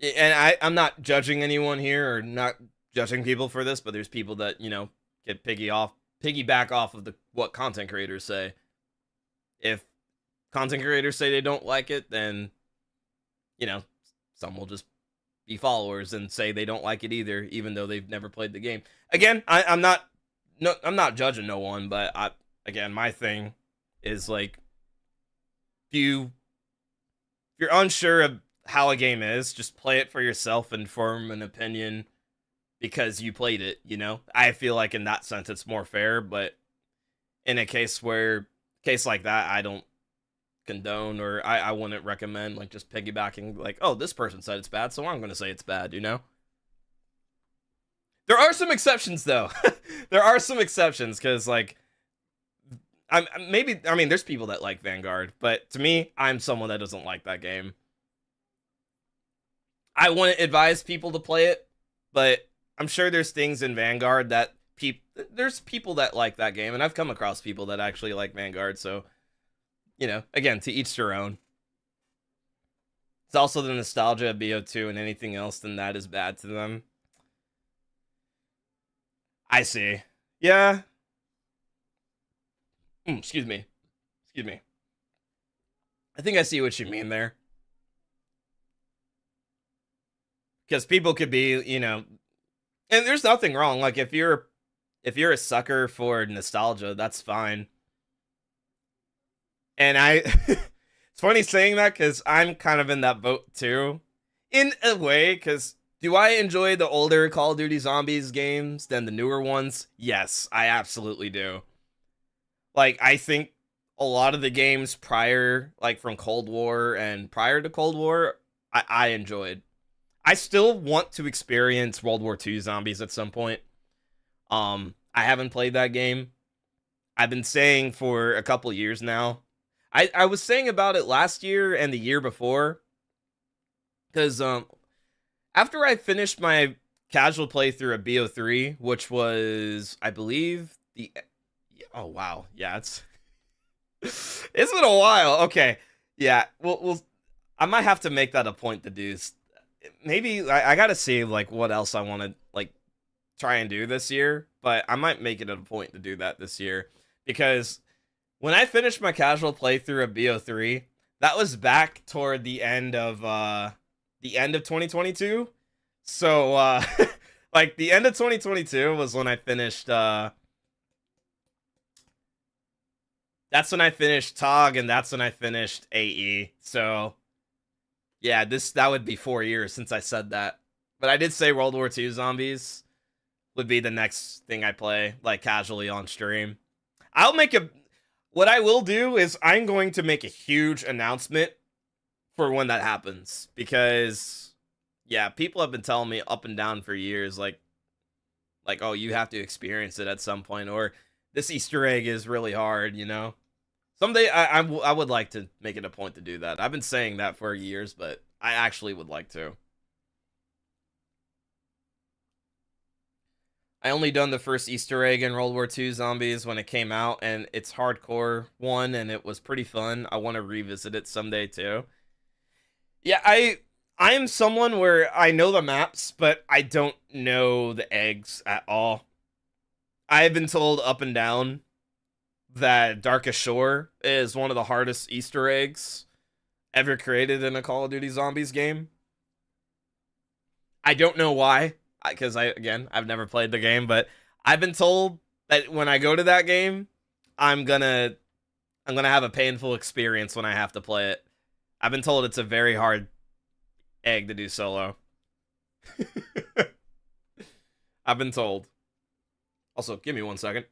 and I'm not judging anyone here, or not judging people for this, but there's people that, you know, get piggyback off of what content creators say. If content creators say they don't like it, then, you know, some will just be followers and say they don't like it either, even though they've never played the game. Again, I'm not judging no one, but again, my thing is like, if you're unsure of how a game is, just play it for yourself and form an opinion because you played it, you know? I feel like in that sense it's more fair, but in a case like that, I don't condone, or I wouldn't recommend like just piggybacking like, oh, this person said it's bad, so I'm going to say it's bad, you know? There are some exceptions though. There are some exceptions, because like, there's people that like Vanguard, but to me, I'm someone that doesn't like that game. I wouldn't advise people to play it, but I'm sure there's things in Vanguard that there's people that like that game, and I've come across people that actually like Vanguard, so, you know, again, to each their own. It's also the nostalgia of BO2, and anything else than that is bad to them. I see. Yeah. Excuse me. I think I see what you mean there. Because people could be, you know, and there's nothing wrong. Like, if you're a sucker for nostalgia, that's fine. And it's funny saying that, because I'm kind of in that boat too, in a way. Because do I enjoy the older Call of Duty Zombies games than the newer ones? Yes, I absolutely do. Like, I think a lot of the games prior, like from Cold War and prior to Cold War, I enjoyed. I still want to experience World War II zombies at some point. I haven't played that game. I've been saying for a couple years now. I was saying about it last year and the year before. Because after I finished my casual playthrough of BO3, which was, I believe, the... Oh, wow. Yeah, it's been a while. Okay. Yeah, I might have to make that a point to do. Maybe I gotta see, like, what else I want to, like, try and do this year. But I might make it a point to do that this year. Because when I finished my casual playthrough of BO3, that was back toward the end of 2022. So, like, the end of 2022 was when I finished, that's when I finished TOG, and that's when I finished AE. So, yeah, that would be 4 years since I said that. But I did say World War II zombies would be the next thing I play, like, casually on stream. What I will do is I'm going to make a huge announcement for when that happens. Because, yeah, people have been telling me up and down for years, like, oh, you have to experience it at some point, or this Easter egg is really hard, you know? Someday, I would like to make it a point to do that. I've been saying that for years, but I actually would like to. I only done the first Easter egg in World War II Zombies when it came out, and it's hardcore one, and it was pretty fun. I want to revisit it someday, too. Yeah, I am someone where I know the maps, but I don't know the eggs at all. I have been told up and down that Darkest Shore is one of the hardest Easter eggs ever created in a Call of Duty Zombies game. I don't know why, because I've never played the game, but I've been told that when I go to that game, I'm gonna have a painful experience when I have to play it. I've been told it's a very hard egg to do solo. I've been told. Also, give me 1 second.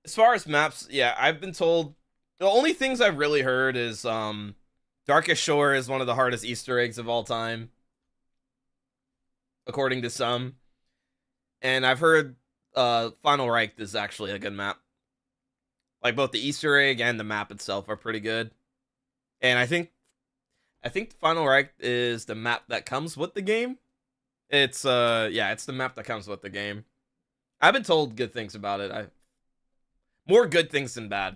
As far as maps, yeah, I've been told the only things I've really heard is Darkest Shore is one of the hardest Easter eggs of all time, according to some. And I've heard Final Reich is actually a good map. Like, both the Easter egg and the map itself are pretty good. And I think Final Reich is the map that comes with the game. It's it's the map that comes with the game. I've been told good things about it. More good things than bad.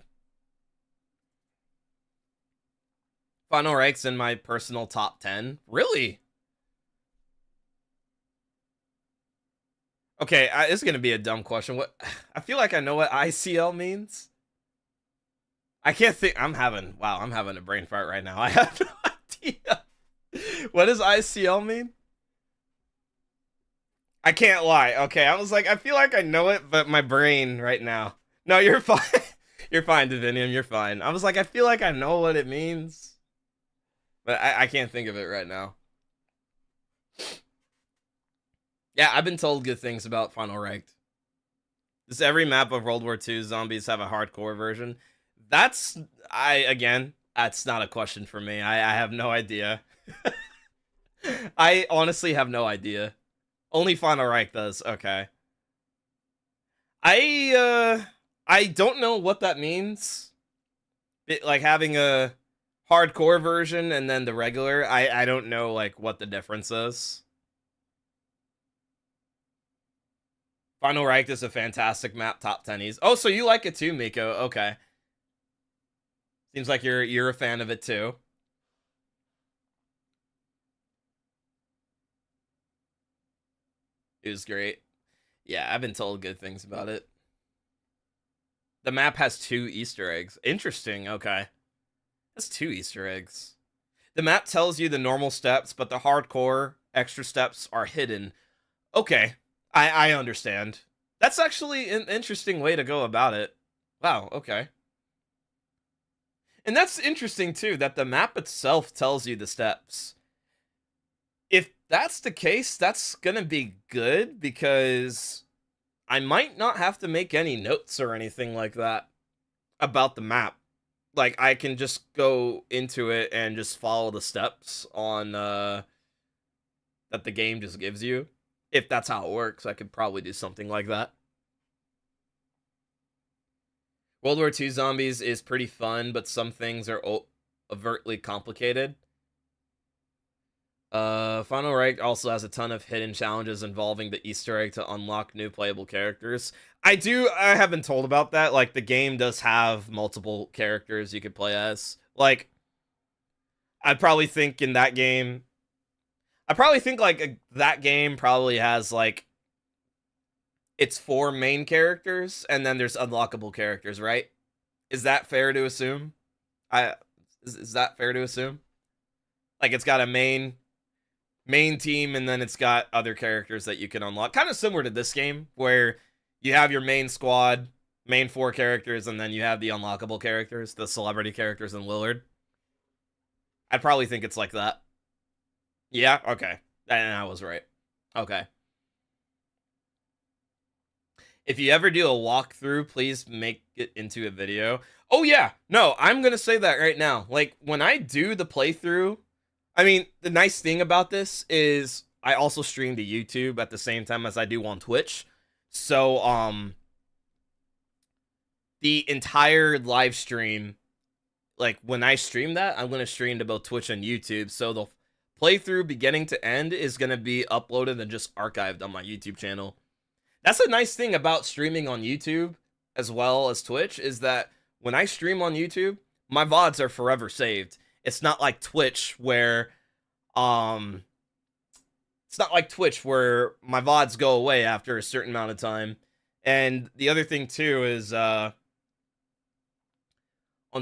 Final Reich's in my personal top 10. Really? Okay, this is going to be a dumb question. I feel like I know what ICL means. I can't think. I'm having a brain fart right now. I have no idea. What does ICL mean? I can't lie. Okay, I was like, I feel like I know it, but my brain right now. No, you're fine. You're fine, Divinium. You're fine. I was like, I feel like I know what it means, but I can't think of it right now. Yeah, I've been told good things about Final Ranked. Does every map of World War II Zombies have a hardcore version? That's not a question for me. I have no idea. I honestly have no idea. Only Final Rank does. Okay. I don't know what that means. Like having a hardcore version and then the regular. I don't know like what the difference is. Final Rank is a fantastic map, top 10s. Oh, so you like it too, Miko? Okay. Seems like you're a fan of it too. It was great. Yeah, I've been told good things about it. The map has 2 Easter eggs. Interesting, okay. That's 2 Easter eggs. The map tells you the normal steps, but the hardcore extra steps are hidden. Okay, I understand. That's actually an interesting way to go about it. Wow, okay. And that's interesting too, that the map itself tells you the steps. If that's the case, that's gonna be good, because I might not have to make any notes or anything like that about the map. Like, I can just go into it and just follow the steps on, that the game just gives you. If that's how it works, I could probably do something like that. World War II Zombies is pretty fun, but some things are overtly complicated. Final Reich also has a ton of hidden challenges involving the Easter egg to unlock new playable characters. I have been told about that. Like, the game does have multiple characters you could play as. Like, I'd probably think in that game... that game probably has, like, it's 4 main characters, and then there's unlockable characters, right? Is that fair to assume? Is that fair to assume? Like, it's got a main team, and then it's got other characters that you can unlock. Kind of similar to this game, where you have your main squad, main 4 characters, and then you have the unlockable characters, the celebrity characters in Lillard. I'd probably think it's like that. Yeah? Okay. And I was right. Okay. If you ever do a walkthrough, please make it into a video. Oh yeah! No, I'm gonna say that right now. Like, when I do the playthrough... I mean, the nice thing about this is I also stream to YouTube at the same time as I do on Twitch. So, the entire live stream, like, when I stream that, I'm going to stream to both Twitch and YouTube. So the playthrough beginning to end is going to be uploaded and just archived on my YouTube channel. That's a nice thing about streaming on YouTube as well as Twitch, is that when I stream on YouTube, my VODs are forever saved. It's not like Twitch where, my VODs go away after a certain amount of time. And the other thing too is, on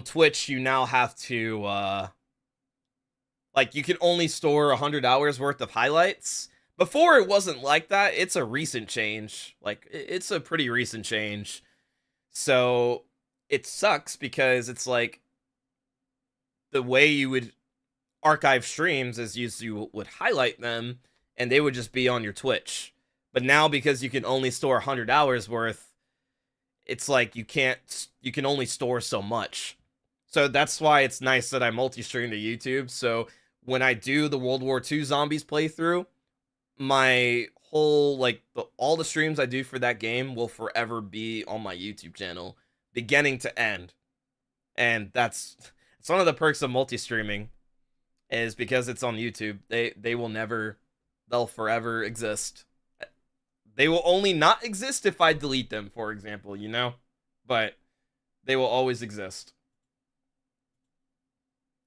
Twitch, you now have to, like, you can only store 100 hours worth of highlights. Before, it wasn't like that. It's a recent change. Like, it's a pretty recent change. So, it sucks because it's like, the way you would archive streams is you would highlight them, and they would just be on your Twitch. But now, because you can only store 100 hours worth, it's like you can only store so much. So that's why it's nice that I multi-stream to YouTube. So when I do the World War II Zombies playthrough, my whole, like, all the streams I do for that game will forever be on my YouTube channel, beginning to end. And that's one of the perks of multi-streaming, is because it's on YouTube. They'll forever exist. They will only not exist if I delete them, for example, you know? But they will always exist.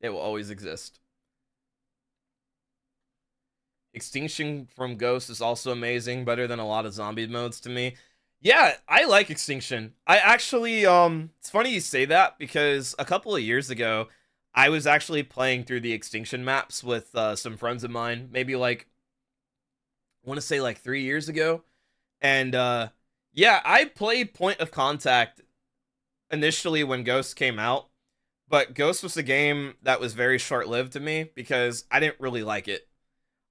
It will always exist. Extinction from Ghost is also amazing, better than a lot of zombie modes to me. Yeah, I like Extinction. I actually, it's funny you say that, because a couple of years ago, I was actually playing through the Extinction maps with some friends of mine, maybe like, I want to say like 3 years ago. And yeah, I played Point of Contact initially when Ghost came out, but Ghost was a game that was very short-lived to me because I didn't really like it.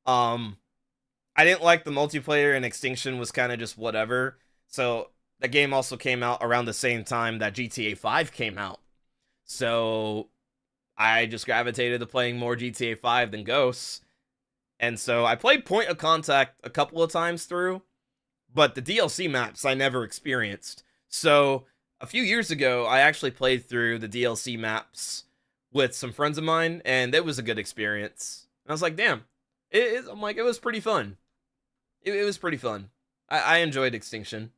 I didn't like the multiplayer, and Extinction was kind of just whatever. So the game also came out around the same time that GTA 5 came out. So I just gravitated to playing more GTA 5 than Ghosts. And so I played Point of Contact a couple of times through, but the DLC maps I never experienced. So a few years ago, I actually played through the DLC maps with some friends of mine, and it was a good experience. And I was like, damn, I'm like, it was pretty fun. It was pretty fun. I enjoyed Extinction.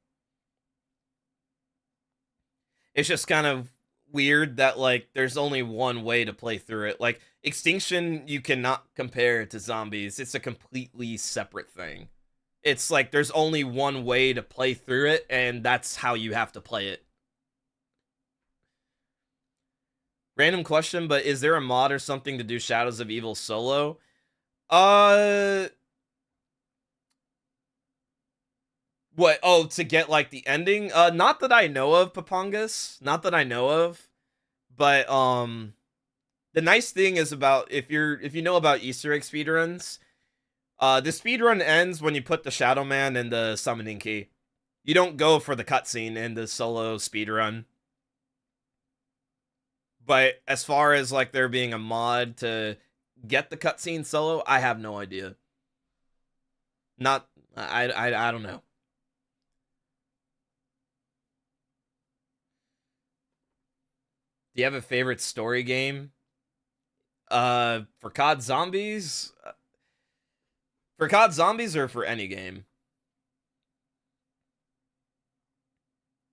It's just kind of weird that, like, there's only one way to play through it. Like, Extinction, you cannot compare to Zombies. It's a completely separate thing. It's like there's only one way to play through it, and that's how you have to play it. Random question, but is there a mod or something to do Shadows of Evil solo? What? Oh, to get, like, the ending? Not that I know of, Papangas. Not that I know of. But, the nice thing is about, if you know about Easter egg speedruns, the speedrun ends when you put the Shadow Man in the summoning key. You don't go for the cutscene in the solo speedrun. But as far as like there being a mod to get the cutscene solo, I have no idea. I don't know. Do you have a favorite story game? For COD Zombies? For COD Zombies or for any game?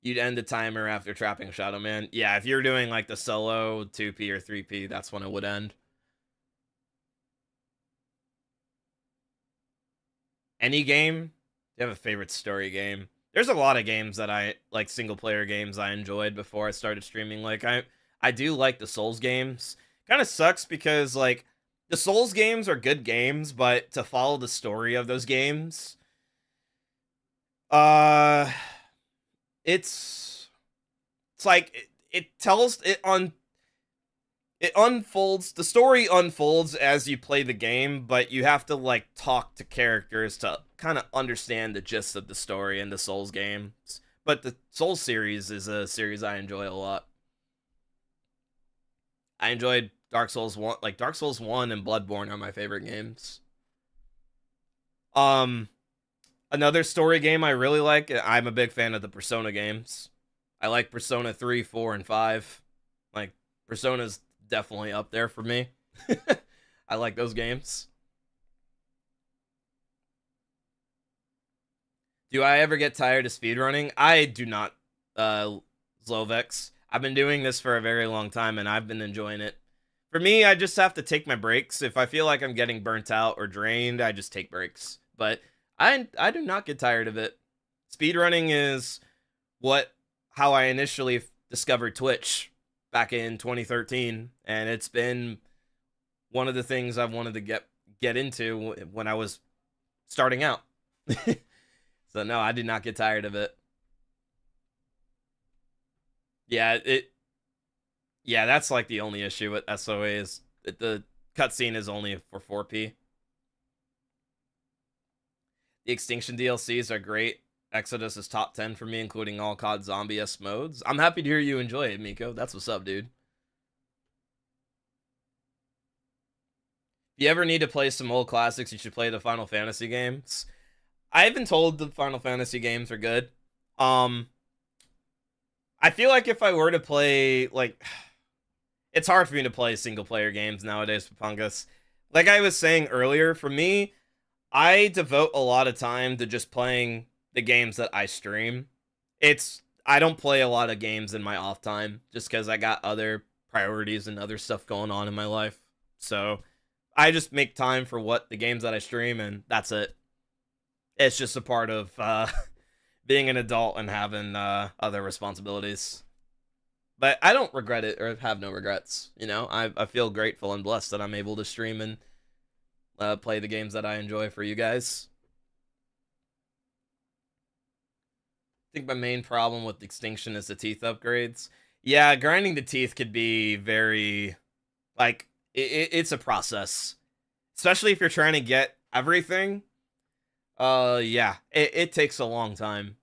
You'd end the timer after trapping Shadow Man. Yeah, if you're doing like the solo 2P or 3P, that's when it would end. Any game? Do you have a favorite story game? There's a lot of games that I like, single player games I enjoyed before I started streaming. Like I do like the Souls games. Kind of sucks because like the Souls games are good games, but to follow the story of those games, it's like it tells it on. It unfolds, the story unfolds as you play the game, but you have to, like, talk to characters to kind of understand the gist of the story in the Souls games. But the Souls series is a series I enjoy a lot. I enjoyed Dark Souls 1, like, Dark Souls 1 and Bloodborne are my favorite games. Another story game I really like, I'm a big fan of the Persona games. I like Persona 3, 4, and 5. Like, Persona's definitely up there for me. I like those games. Do I ever get tired of speedrunning? I do not, Zlovex. I've been doing this for a very long time, and I've been enjoying it. For me, I just have to take my breaks. If I feel like I'm getting burnt out or drained, I just take breaks. But I do not get tired of it. Speedrunning is how I initially discovered Twitch back in 2013, and it's been one of the things I've wanted to get into when I was starting out. So no, I did not get tired of it. Yeah, that's like the only issue with SOA is that the cutscene is only for 4P. The Extinction DLCs are great. Exodus is top 10 for me, including all COD Zombie-esque modes. I'm happy to hear you enjoy it, Miko. That's what's up, dude. If you ever need to play some old classics, you should play the Final Fantasy games. I've been told the Final Fantasy games are good. I feel like if I were to play, like, it's hard for me to play single-player games nowadays, Papungus. Like I was saying earlier, for me, I devote a lot of time to just playing the games that I stream. I don't play a lot of games in my off time just because I got other priorities and other stuff going on in my life. So I just make time for the games that I stream, and that's it. It's just a part of being an adult and having other responsibilities. But I don't regret it or have no regrets. You know, I feel grateful and blessed that I'm able to stream and play the games that I enjoy for you guys. I think my main problem with Extinction is the teeth upgrades. Yeah, grinding the teeth could be very, like, it's a process. Especially if you're trying to get everything. Yeah, it takes a long time.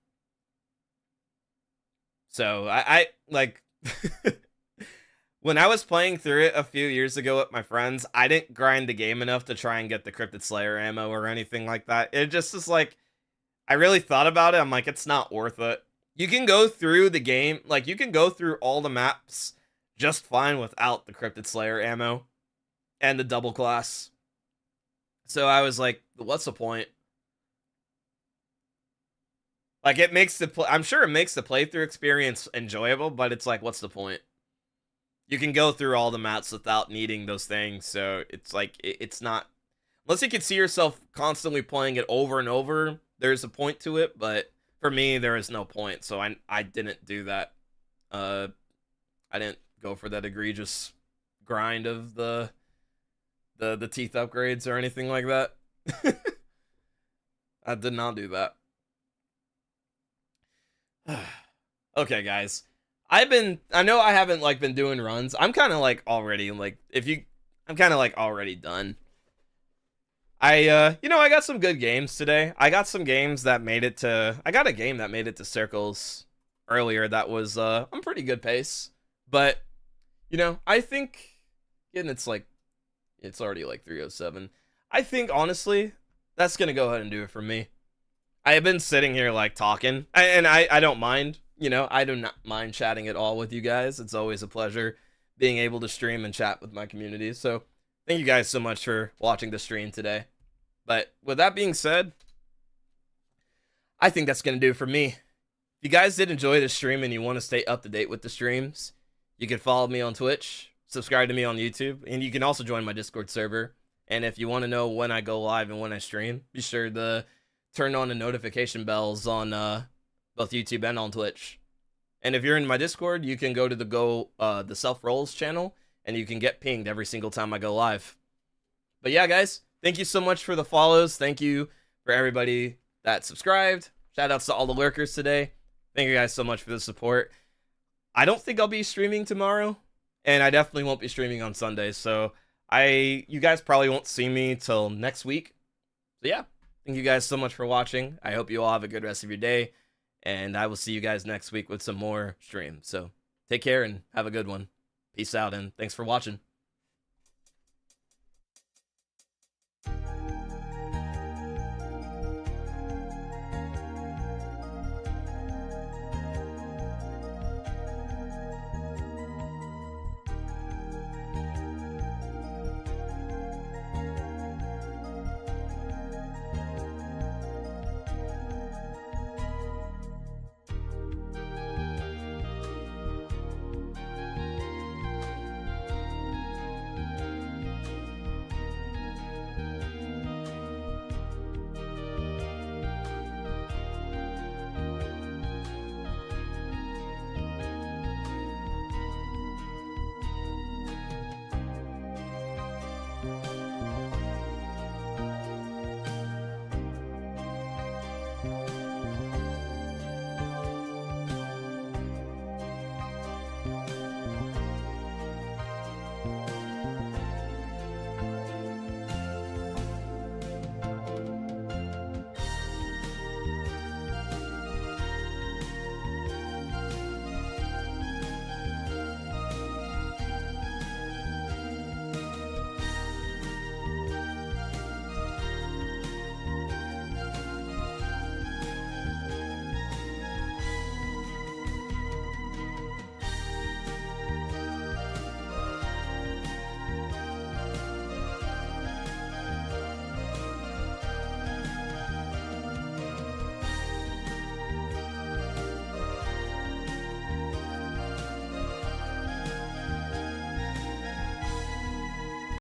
So, I like, when I was playing through it a few years ago with my friends, I didn't grind the game enough to try and get the Cryptid Slayer ammo or anything like that. It just is like, I really thought about it. I'm like, it's not worth it. You can go through the game, like, you can go through all the maps just fine without the Cryptid Slayer ammo and the double class. So I was like, what's the point? Like, it makes I'm sure it makes the playthrough experience enjoyable, but it's like, what's the point? You can go through all the maps without needing those things, so it's like, it's not, unless you can see yourself constantly playing it over and over, there's a point to it, but for me, there is no point, so I didn't do that. I didn't go for that egregious grind of the teeth upgrades or anything like that. I did not do that. Okay, guys. I know I haven't, like, been doing runs. I'm kind of, like, already, like, I'm kind of, like, already done. I got some good games today. I got some games that made it to. I got a game that made it to circles earlier. That was I'm pretty good pace, but I think, and it's already like 3:07. I think honestly, that's gonna go ahead and do it for me. I have been sitting here like talking, and I don't mind. I do not mind chatting at all with you guys. It's always a pleasure being able to stream and chat with my community. So thank you guys so much for watching the stream today. But with that being said, I think that's going to do it for me. If you guys did enjoy the stream and you want to stay up to date with the streams, you can follow me on Twitch, subscribe to me on YouTube, and you can also join my Discord server. And if you want to know when I go live and when I stream, be sure to turn on the notification bells on both YouTube and on Twitch. And if you're in my Discord, you can go to the Self Rolls channel, and you can get pinged every single time I go live. But yeah, guys, thank you so much for the follows. Thank you for everybody that subscribed. Shout outs to all the lurkers today. Thank you guys so much for the support. I don't think I'll be streaming tomorrow, and I definitely won't be streaming on Sunday. So you guys probably won't see me till next week. So yeah, thank you guys so much for watching. I hope you all have a good rest of your day, and I will see you guys next week with some more streams. So take care and have a good one. Peace out, and thanks for watching.